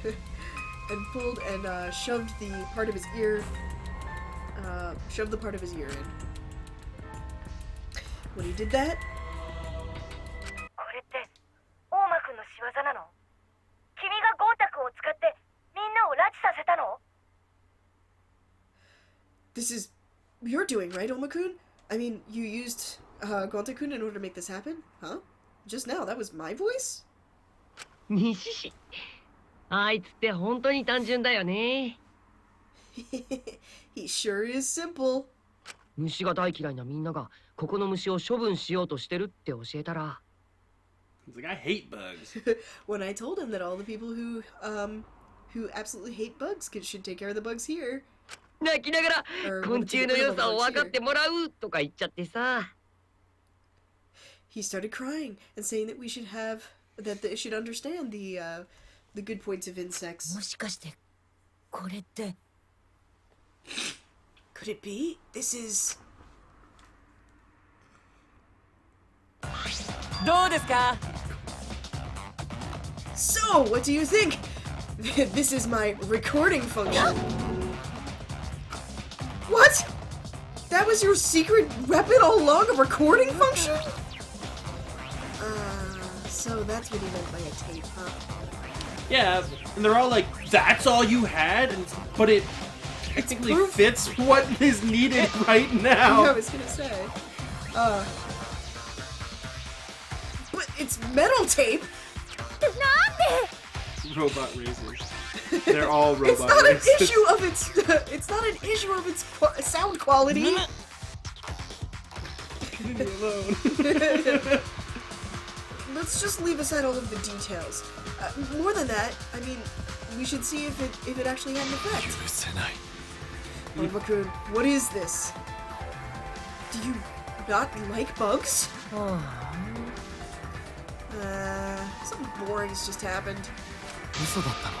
and shoved the part of his ear, shoved the part of his ear in. When he did that, これって大間くんの仕業なの君がゴンタくんを使ってみんなを拉致させたの this is your doing, right, Oma-kun? I mean, you used Gonta-kun in order to make this happen? Huh? Just now, that was my voice? 西氏あいつって本当に単純だよね He sure is simple. 虫が大嫌いなみんながここの虫を処分しようとしてるって教えたら He's like, I hate bugs. When I told him that all the people who absolutely hate bugs should take care of the bugs here. 泣きながら昆虫の良さを分かってもらうとか言っちゃってさ He started crying and saying that we should have that they should understand the good points of insects. もしかしてこれって Could it be? This is どうですか So, what do you think? This is my recording function. What? That was your secret weapon all along, a recording function? So that's what he meant by a tape, huh? Yeah, and they're all like, that's all you had? But it technically fits what is needed right now. I was gonna say. But it's metal tape! Robot razors. They're all robot It's not razors. an issue of its. It's not an issue of its sound quality. Leave me alone. Let's just leave aside all of the details. More than that, I mean, we should see if it actually had an effect. 許せない。 Oma-kun, what is this? Do you not like bugs? Something boring has just happened. 嘘だったの。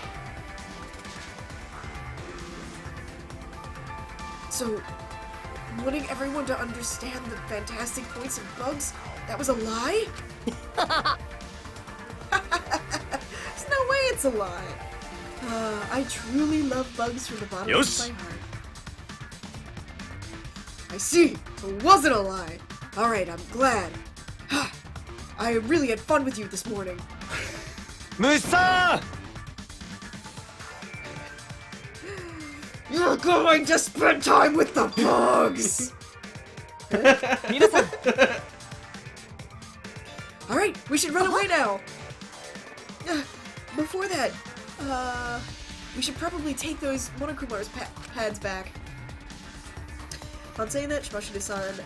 So, wanting everyone to understand the fantastic points of bugs, that was a lie? There's no way it's a lie. I truly love bugs from the bottom of my heart. I see. It wasn't a lie. Alright, I'm glad. I really had fun with you this morning. 虫さん You're going to spend time with the bugs! 皆さん Alright, we should run away now. Before that, we should probably take those Monokuma's pads back. On saying that, Shimashide-san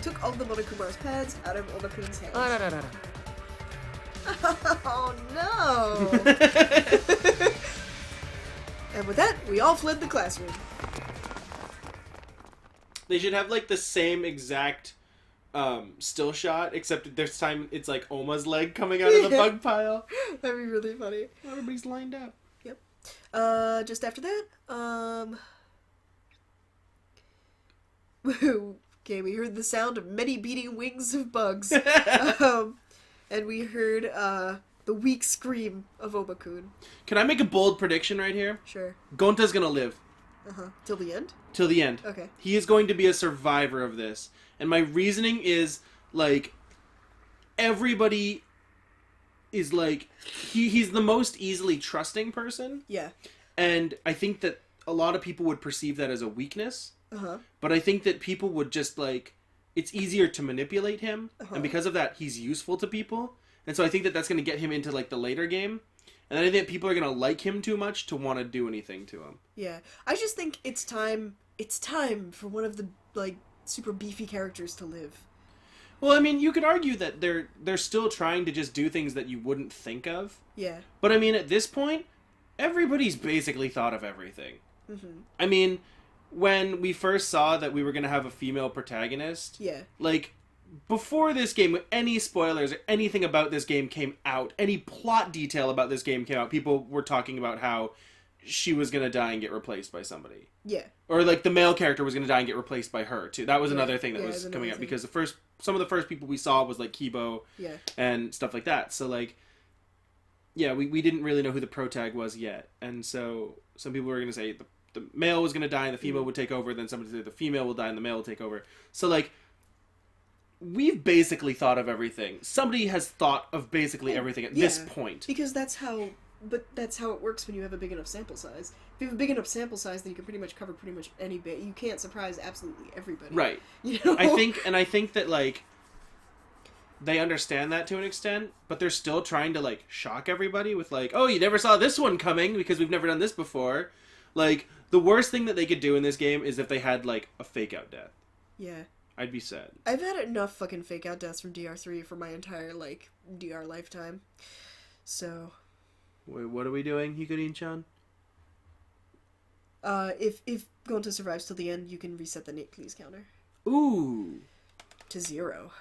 took all the Monokuma's pads out of Oma-kun's hands. あらららら Oh no! And with that, we all fled the classroom. They should have like the same exact still shot, except this time it's like Oma's leg coming out of the bug pile. That'd be really funny. Everybody's lined up. Yep. Just after that, okay, we heard the sound of many beating wings of bugs. And we heard the weak scream of Oma-kun. Can I make a bold prediction right here? Sure. Gonta's gonna live. Till the end? Till the end. Okay. He is going to be a survivor of this. And my reasoning is, like, everybody is, like, he's the most easily trusting person. Yeah. And I think that a lot of people would perceive that as a weakness. But I think that people would just, like, it's easier to manipulate him. And because of that, he's useful to people. And so I think that that's going to get him into, like, the later game. And then I think people are going to like him too much to want to do anything to him. Yeah. I just think it's time for one of the, like, super beefy characters to live. Well, I mean, you could argue that they're still trying to just do things that you wouldn't think of. Yeah. But I mean, at this point, everybody's basically thought of everything. I mean, when we first saw that we were going to have a female protagonist, yeah, like, before this game, any spoilers or anything about this game came out, any plot detail about this game came out, people were talking about how she was going to die and get replaced by somebody. Yeah. Or, like, the male character was going to die and get replaced by her, too. That was another thing that was coming out, because some of the first people we saw was, like, Kibo and stuff like that. So, like, yeah, we didn't really know who the protag was yet. And so some people were going to say the male was going to die and the female would take over, then somebody said the female will die and the male will take over. So, like, we've basically thought of everything. Somebody has thought of basically everything at this point. Because that's how it works when you have a big enough sample size. If you have a big enough sample size, then you can pretty much cover pretty much any bit. You can't surprise absolutely everybody. Right. You know? I think that, like, they understand that to an extent, but they're still trying to, like, shock everybody with, like, oh, you never saw this one coming because we've never done this before. Like, the worst thing that they could do in this game is if they had, like, a fake out death. Yeah. I'd be sad. I've had enough fucking fake out deaths from DR3 for my entire, like, DR lifetime. So... Wait, what are we doing, Hikarin-chan? If Gonta survives till the end, you can reset the Nate Please counter. Ooh. To 0.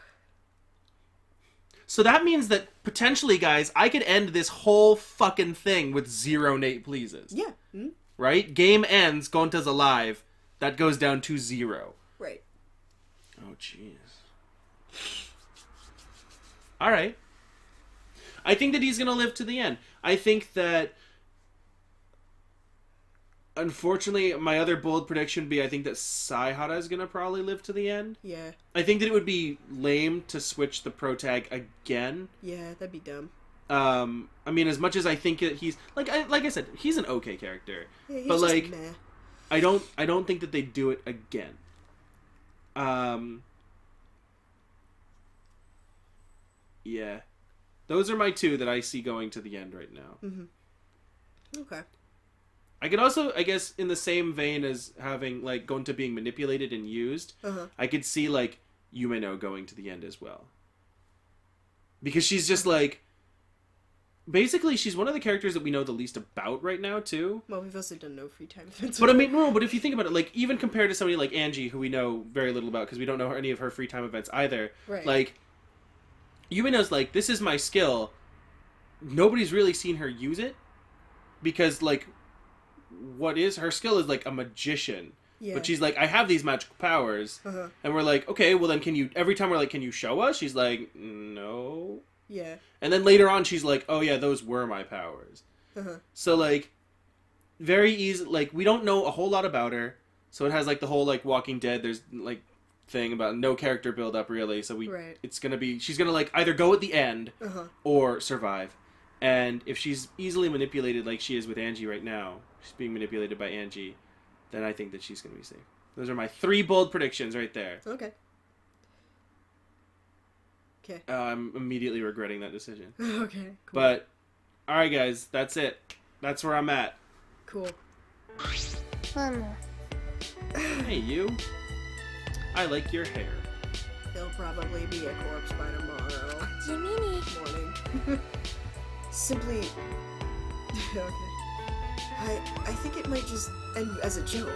So that means that, potentially, guys, I could end this whole fucking thing with 0 Nate Pleases. Yeah. Right? Game ends, Gonta's alive. That goes down to 0. Right. Oh, jeez. Alright. I think that he's going to live to the end. I think that, unfortunately, my other bold prediction would be I think that Saihara is going to probably live to the end. Yeah. I think that it would be lame to switch the protag again. Yeah, that'd be dumb. I mean, as much as I think that he's like I said, he's an okay character, yeah, he's but just like, meh. I don't think that they do it again. Yeah, those are my two that I see going to the end right now. Okay. I could also, I guess, in the same vein as having like Gonta being manipulated and used, I could see like Yumeno going to the end as well, because she's just like. basically she's one of the characters that we know the least about right now too. Well, we've also done no free time events. But I mean, no, but if you think about it, like, even compared to somebody like Angie, who we know very little about because we don't know any of her free time events either, right. Like, Yumina's like, this is my skill. Nobody's really seen her use it because, like, what is her skill is like a magician. Yeah. But she's like, I have these magical powers. And we're like, okay, well then every time we're like, can you show us? She's like, no. Yeah. And then later on she's like, oh yeah, those were my powers. So, like, very easy, like, we don't know a whole lot about her. So it has, like, the whole, like, Walking Dead, there's, like, thing about no character build up really. So it's gonna be, she's gonna, like, either go at the end or survive. And if she's easily manipulated like she is with Angie right now, she's being manipulated by Angie, then I think that she's going to be safe. Those are my 3 bold predictions right there. Okay. I'm immediately regretting that decision. Okay, cool. But, alright guys, that's it. That's where I'm at. Cool. Hey, you. I like your hair. He'll probably be a corpse by tomorrow. Jiminy. Morning. Simply... okay. I think it might just end as a joke.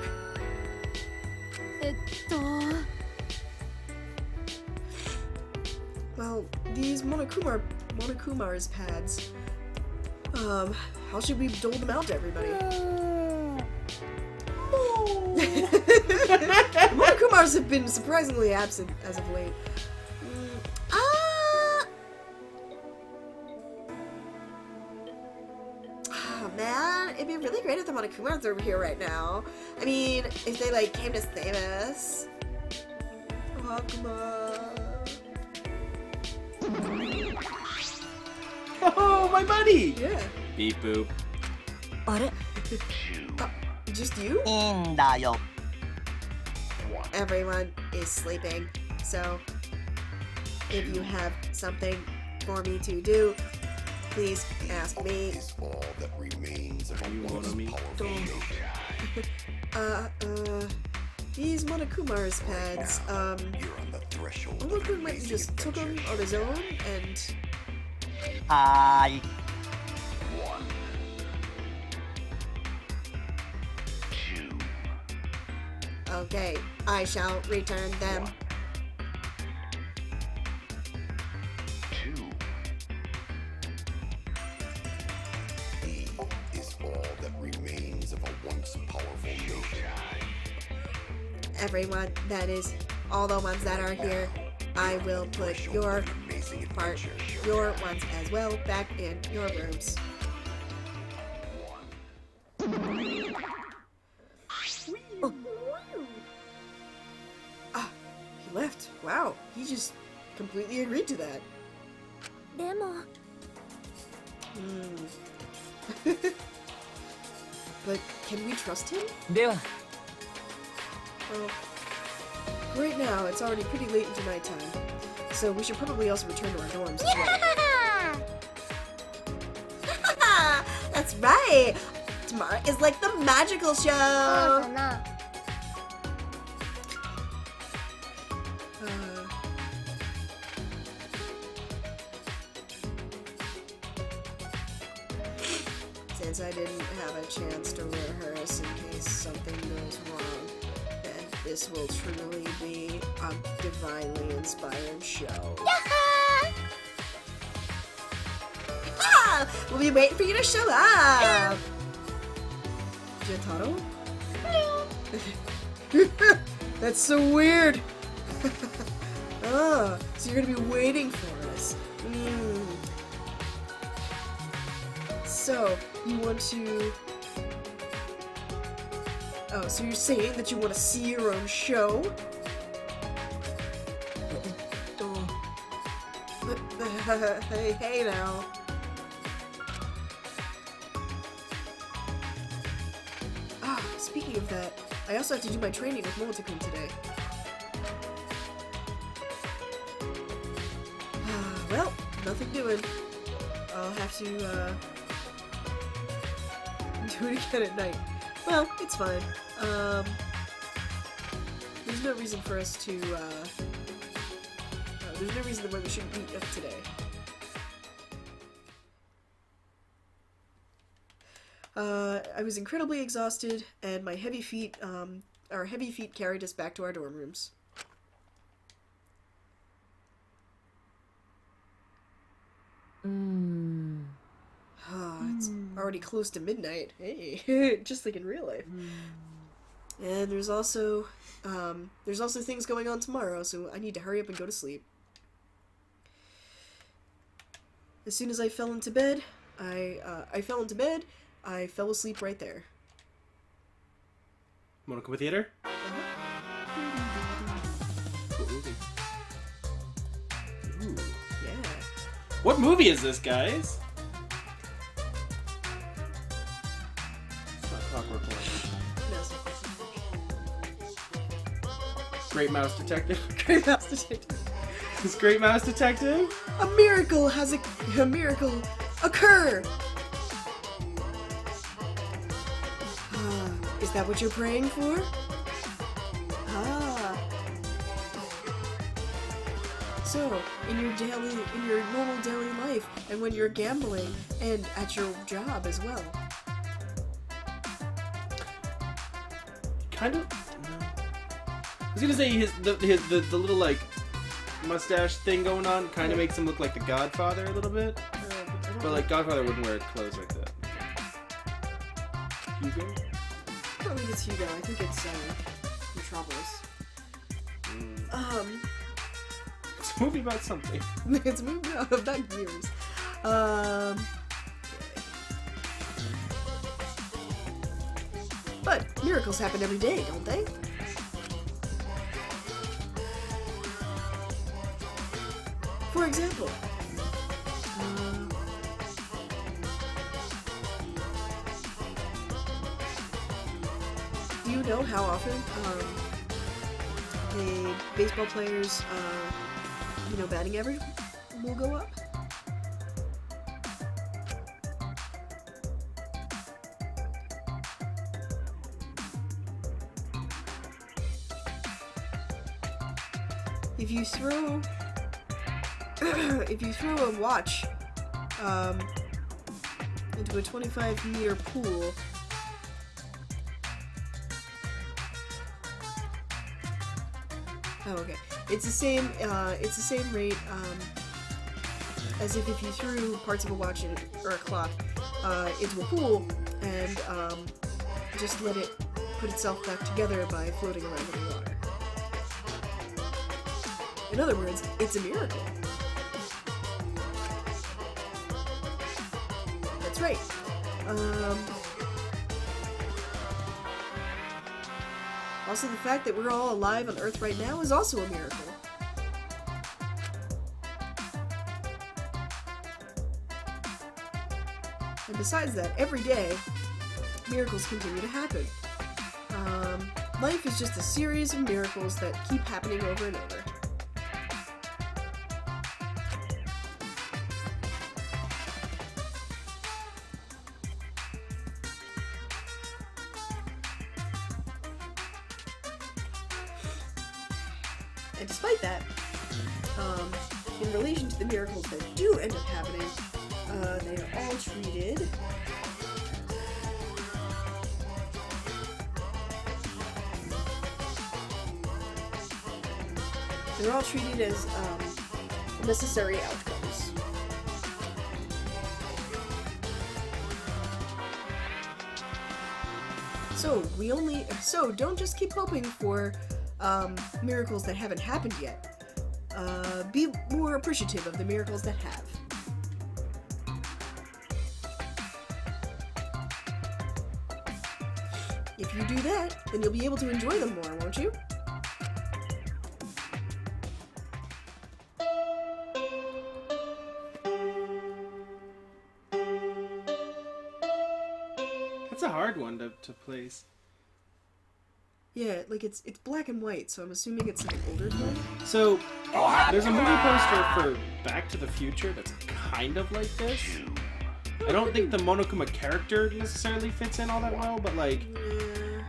Well, these Monokuma's pads, how should we dole them out to everybody? Monokumars have been surprisingly absent as of late. Man, it'd be really great if the Monokumars are over here right now. I mean, if they, like, came to save us. Oh, my buddy! Yeah. Beep boop. Just you? いいんだよ。 Everyone is sleeping, so if you have something for me to do, please ask me. Is all that remains of a once powerful nation. These Monokuma's pads, You're on the threshold. Monokuma might just took them on his own and... はーい。 Okay, I shall return them. He is all that remains of a once powerful nation. Everyone, that is, all the ones that are here, I will put your part, your ones as well, back in your rooms. He left. Wow, he just completely agreed to that. でも But can we trust him? では Well, right now it's already pretty late into nighttime, so we should probably also return to our dorms as well. That's right! Tomorrow is like the magical show! そうだな Since I didn't have a chance to rehearse in case something goes wrong, then this will truly be a divinely inspired show. Ah! We'll be waiting for you to show up! Jotaro? That's so weird! Oh, so you're gonna be waiting for us. So, you want to... Oh, so you're saying that you want to see your own show? Hey now. Ah, speaking of that, I also have to do my training with Momotakun today. Well, nothing doing. I'll have to, do it again at night. Well, it's fine. There's no reason for us to, there's no reason why we shouldn't meet up today. I was incredibly exhausted, and my heavy feet, our heavy feet carried us back to our dorm rooms. It's already close to midnight. Hey, just like in real life. And there's also things going on tomorrow, so I need to hurry up and go to sleep. As soon as I fell into bed, I fell asleep right there. Monokuma Theater? Ooh. Yeah. What movie is this, guys? It's not Clockwork Orange. No. Great Mouse Detective? Great Mouse Detective. Is Great Mouse Detective? A miracle has a miracle occur! Is that what you're praying for? So, in your normal daily life, and when you're gambling, and at your job as well. Kind of. I was gonna say the little like mustache thing going on kind of makes him look like the Godfather a little bit, but like Godfather wouldn't wear clothes like that. Hugo? I don't think it's Hugo. I think it's Metropolis. It's a movie about something. It's a movie about mirrors. But miracles happen every day, don't they? For example, do you know how often a baseball player's batting average will go up? If you throw a watch into a 25-meter pool, okay. It's the same rate as if you threw parts of a watch or a clock into a pool and just let it put itself back together by floating around in the water. In other words, it's a miracle. That's right. Also, the fact that we're all alive on Earth right now is also a miracle. And besides that, every day, miracles continue to happen. Life is just a series of miracles that keep happening over and over. And despite that, in relation to the miracles that do end up happening, they are all treated as necessary outcomes. So don't just keep hoping for miracles that haven't happened yet. Be more appreciative of the miracles that have. If you do that, then you'll be able to enjoy them more, won't you? That's a hard one to place. Yeah, like it's black and white, so I'm assuming it's an older film. So, there's a movie poster for Back to the Future that's kind of like this. I don't think the Monokuma character necessarily fits in all that well, but like,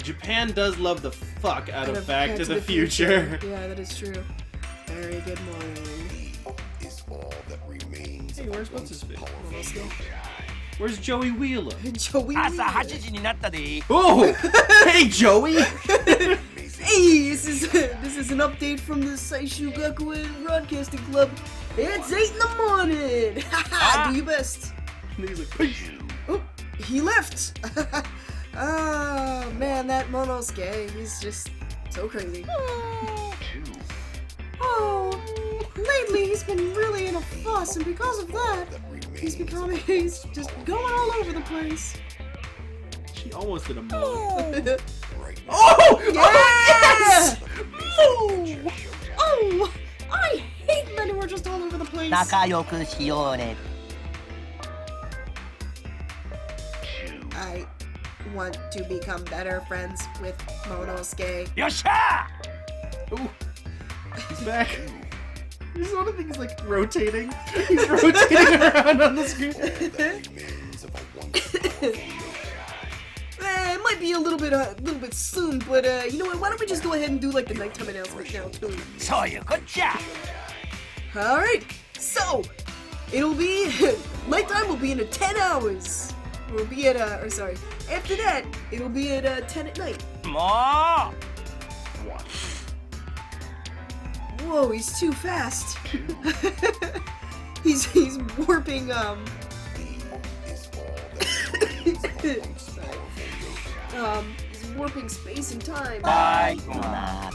Japan does love the fuck out of Back to the Future. Yeah, that is true. Very good morning. Is all that remains Hey, where's what's his face? Where's Joey Wheeler? Joey 朝 Wheeler. 8時になったで Oh! Hey, Joey! Hey, this is an update from the Saishu Gakuen Broadcasting Club. It's 8 in the morning. Do your best. And he's like, peace. Oh, he left. Oh man, that Monosuke, he's just so crazy. Oh, lately he's been really in a fuss, and because of that, he's just going all over the place. She almost did a mole. Oh! Yes! Oh! Oh! I hate men who are just all over the place. 仲良くしようね I want to become better friends with Monosuke. よっしゃ Ooh. He's back. There's one of the things like rotating. He's rotating around on the screen. It might be a little bit soon, but you know what? Why don't we just go ahead and do like the nighttime announcement now too? そういうこっちゃ All right. So it'll be nighttime will be in 10 hours. We'll be at or sorry. After that, it'll be at 10 at night. も Whoa, he's too fast. he's warping he's warping space and time. うはいまあ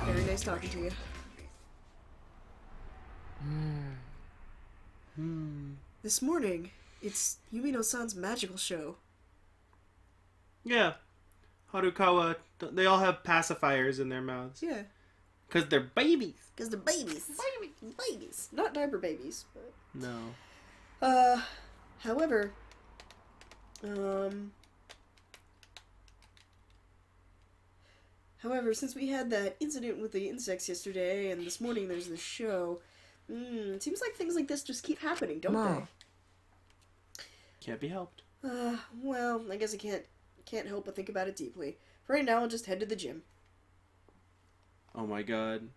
Very nice talking to you. This morning, it's Yumino-san's magical show. Yeah. Harukawa, they all have pacifiers in their mouths. Yeah. Because they're babies. Because they're babies. Babies. Not diaper babies, but... No. However, since we had that incident with the insects yesterday, and this morning there's this show, it seems like things like this just keep happening, don't they? Can't be helped. Well, I guess I can't help but think about it deeply. For right now, I'll just head to the gym. Oh my god.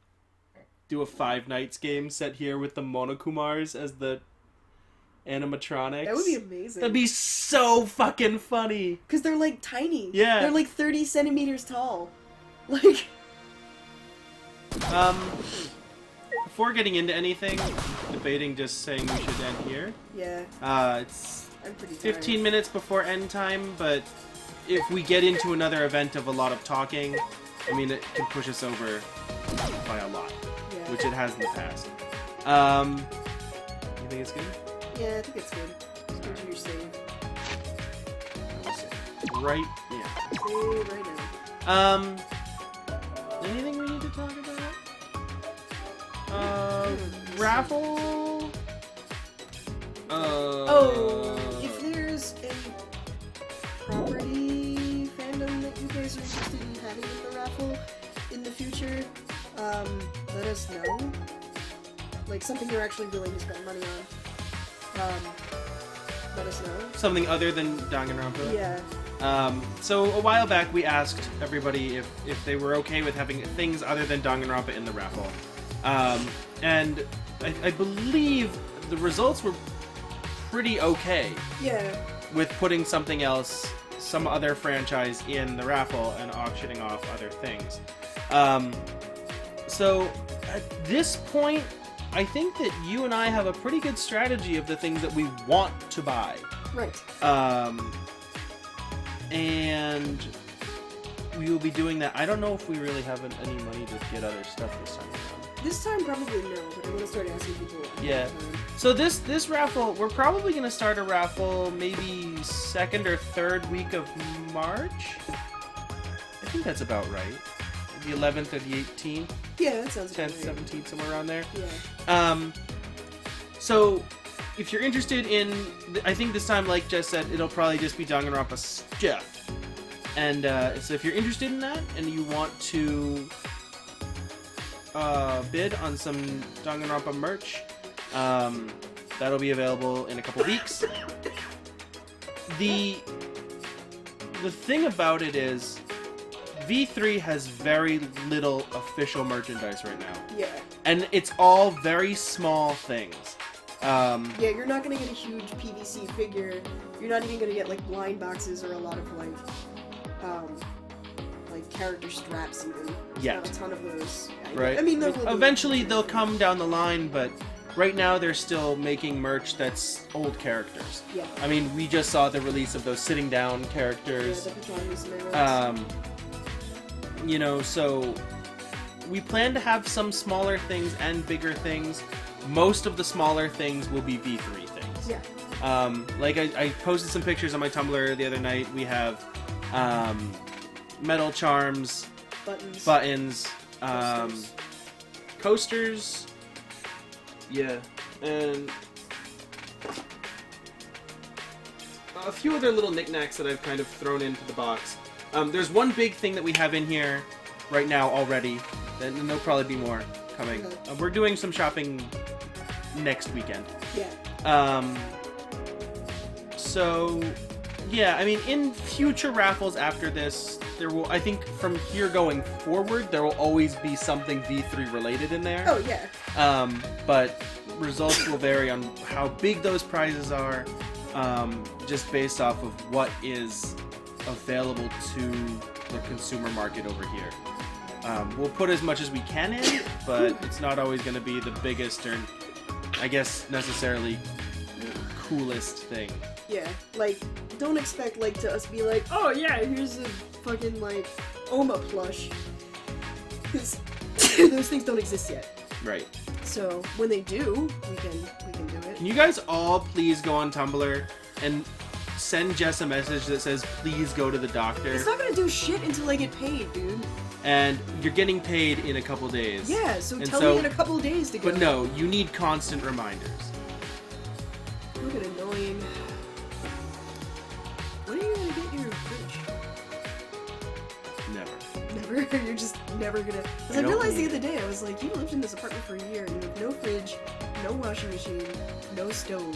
Do a Five Nights game set here with the Monokumars as the animatronics. That would be amazing. That'd be so fucking funny. Because they're like tiny. Yeah. They're like 30 centimeters tall. Like... Before getting into anything, debating just saying we should end here. Yeah. It's I'm pretty 15 tired. minutes before end time, but if we get into another event of a lot of talking, I mean, it can push us over by a lot, Yeah. which it has in the past. You think it's good? Yeah, I think it's good. Just go to your save. Right, yeah. Save right now. Anything we need to talk about? Raffle? If there's any property fandom that you guys are interested in having in the raffle in the future, let us know. Like something you're actually willing to spend money on. Let us know. Something other than Danganronpa? Yeah. So a while back we asked everybody if they were okay with having things other than Danganronpa in the raffle. And I believe the results were pretty okay. Yeah. With putting something else, some other franchise in the raffle and auctioning off other things. So at this point, I think that you and I have a pretty good strategy of the things that we want to buy. Right. And we will be doing that. I don't know if we really have any money to get other stuff this time around. This time probably no, but I'm gonna start asking people. Yeah. So this raffle, we're probably gonna start a raffle maybe 2nd or 3rd week of March. I think that's about right. The 11th or the 18th. Yeah, that sounds 10th, right. 17th, somewhere around there. Yeah. So if you're interested in, I think this time, like Jess said, it'll probably just be Danganronpa stuff. And so if you're interested in that and you want to bid on some Danganronpa merch, that'll be available in a couple weeks. The thing about it is, V3 has very little official merchandise right now. Yeah. And it's all very small things. Yeah, you're not gonna get a huge PVC figure. You're not even gonna get like blind boxes or a lot of like character straps even. Yeah. Not a ton of those. Right. I mean, eventually they'll come down the line, but right now they're still making merch that's old characters. Yeah. I mean, we just saw the release of those sitting down characters. Yeah, the Patronus you know, so we plan to have some smaller things and bigger things. Most of the smaller things will be V3 things. Yeah. Like I posted some pictures on my Tumblr the other night. We have metal charms, buttons, coasters, yeah, and a few other little knickknacks that I've kind of thrown into the box. There's one big thing that we have in here right now already, and there'll probably be more coming. We're doing some shopping next weekend. Yeah. So, yeah, I mean, in future raffles after this, there will, I think from here going forward, there will always be something V3 related in there. Oh, yeah. But results will vary on how big those prizes are, just based off of what is available to the consumer market over here. We'll put as much as we can in, but it's not always going to be the biggest or, I guess, necessarily coolest thing. Yeah, like, don't expect, like, to us be like, oh yeah, here's a fucking, like, Oma plush. Because those things don't exist yet. Right. So, when they do, we can do it. Can you guys all please go on Tumblr and send Jess a message that says, please go to the doctor? It's not gonna do shit until I get paid, dude. And you're getting paid in a couple days. Yeah, so tell me in a couple days to go. But no, you need constant reminders. Look at annoying. When are you gonna get your fridge? Never. Never? You're just never gonna... Because I realized the other day, I was like, you lived in this apartment for a year and you have no fridge, no washing machine, no stove.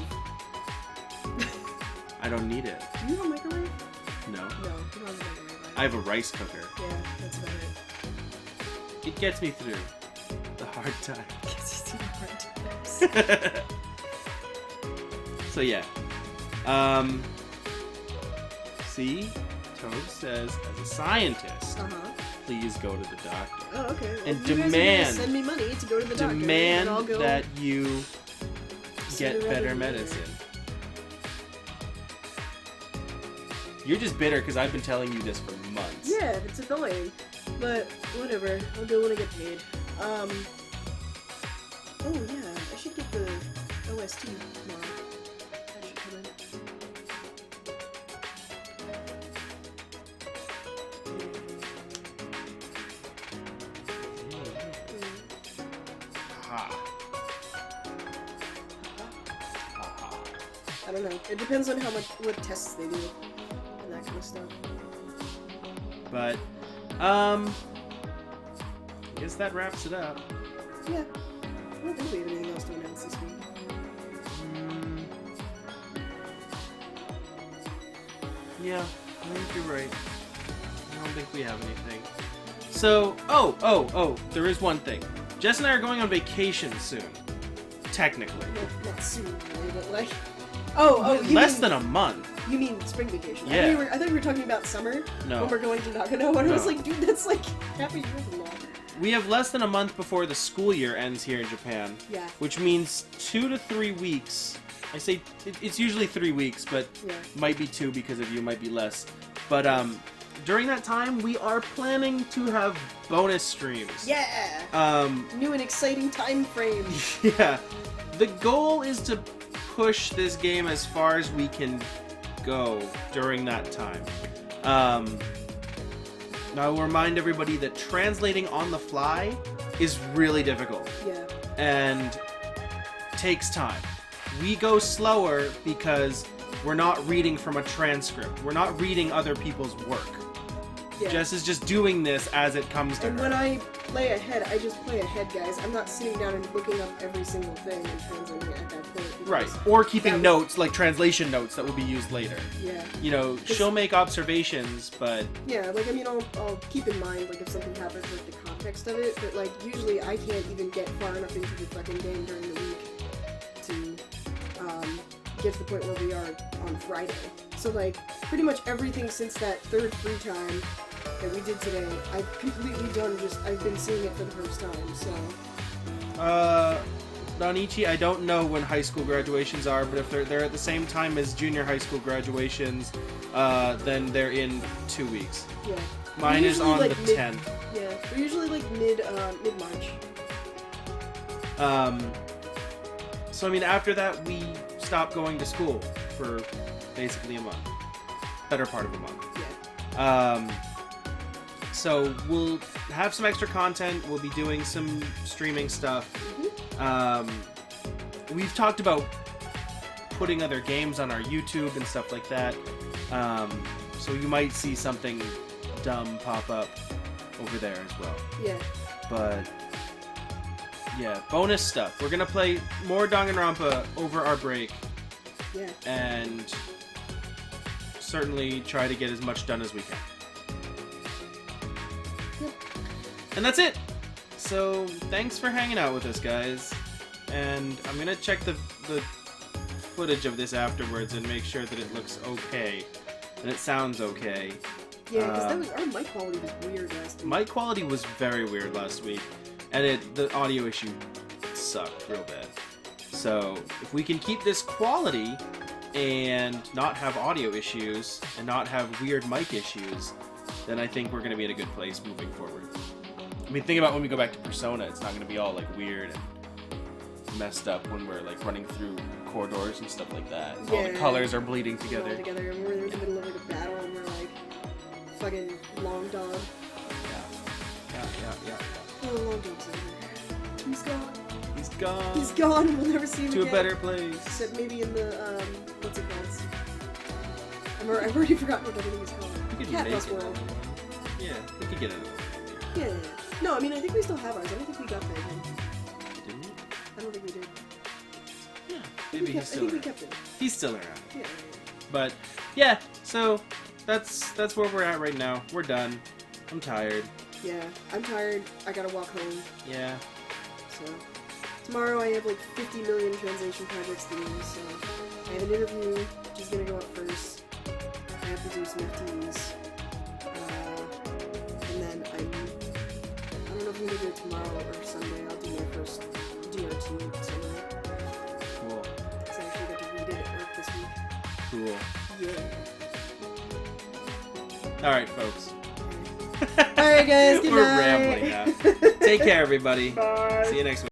I don't need it. Do you have a microwave? No. No, you don't have a microwave. I have a rice cooker. Yeah, that's about it. It gets me through the hard time. Gets you through the hard times. So yeah. See? Toad says, as a scientist, please go to the doctor. Oh, okay. Well, And you guys are gonna demand, send me money to go to the doctor. demand and I'll go that you get Cinderella better later. medicine. You're just bitter because I've been telling you this for months. Yeah, it's annoying. But whatever. I'll go when I get paid. Oh yeah, I should get the OST tomorrow. That should come in. I don't know. It depends on what tests they do and that kind of stuff. But, I guess that wraps it up. Yeah. I don't think we have anything else to announce this week. Yeah, I think you're right. I don't think we have anything. So, oh, there is one thing. Jess and I are going on vacation soon. Technically. Not soon, really, but like... Oh, you Less mean, than a month. You mean spring vacation? Yeah. I thought you were talking about summer. No. When we're going to Nagano, and I was No. like, dude, that's like half a year from now. We have less than a month before the school year ends here in Japan. Yeah. Which means 2 to 3 weeks. I say it's usually 3 weeks, but Yeah. might be 2 because of you, might be less. But during that time, we are planning to have bonus streams. Yeah. New and exciting time frame. Yeah. The goal is to push this game as far as we can go during that time. Now I'll remind everybody that translating on the fly is really difficult. Yeah. And takes time. We go slower because we're not reading from a transcript. We're not reading other people's work. Yeah. Jess is just doing this as it comes to And her. when I play ahead, I just play ahead, guys. I'm not sitting down and looking up every single thing and translating it at that point. because Right. Or keeping that would- notes, like translation notes that will be used later. Yeah. You know, she'll make observations, but Yeah, like, I mean, I'll keep in mind, like, if something happens, like, the context of it, but, like, usually I can't even get far enough into the fucking game during the week to get to the point where we are on Friday. So, like, pretty much everything since that third free time that we did today, I've completely done I've been seeing it for the first time, so... Donichi, I don't know when high school graduations are, but if they're at the same time as junior high school graduations, then they're in 2 weeks. Yeah. Mine is on the 10th. Yeah, we're usually like mid-March. So I mean, after that, we stop going to school for basically a month. Better part of a month. Yeah. So we'll have some extra content. We'll be doing some streaming stuff. We've talked about putting other games on our YouTube and stuff like that. So you might see something dumb pop up over there as well. Yeah. But yeah, bonus stuff. We're gonna play more Danganronpa over our break. Yeah. And certainly try to get as much done as we can. And that's it. So thanks for hanging out with us, guys. And I'm gonna check the footage of this afterwards and make sure that it looks okay and it sounds okay. Yeah, because our mic quality was weird last week. Mic quality was very weird last week, and the audio issue sucked real bad. So if we can keep this quality and not have audio issues and not have weird mic issues, then I think we're going to be in a good place moving forward. I mean, think about when we go back to Persona, it's not going to be all like weird and messed up when we're like running through corridors and stuff like that. Yeah. All the colors are bleeding together. All together, and we're in the middle of like a battle, and we're like fucking long dog. Yeah. Oh, long dog's over. He's gone. He's gone. He's gone. We'll never see him to again. a better place. Except maybe in the what's it called? I've already forgotten what everything is called. Cat Bus World. Yeah, we could get it. Yeah. No, I mean I think we still have ours. I don't think we got that again. Didn't we? I don't think we did. Yeah. Maybe he's still around. We kept it. He's still around. Yeah. But yeah, so that's where we're at right now. We're done. I'm tired. Yeah, I'm tired. I gotta walk home. Yeah. So tomorrow I have like 50 million translation projects to do. So I have an interview, which is gonna go up first. I have to do some FTEs. And then I don't know if I'm gonna do it tomorrow or Sunday. I'll do my first DRT Sunday. Cool. Because I actually got to read it at work this week. Cool. Yeah. All right, folks. All right, guys. Good We're night. rambling now. Take care, everybody. Bye. See you next week.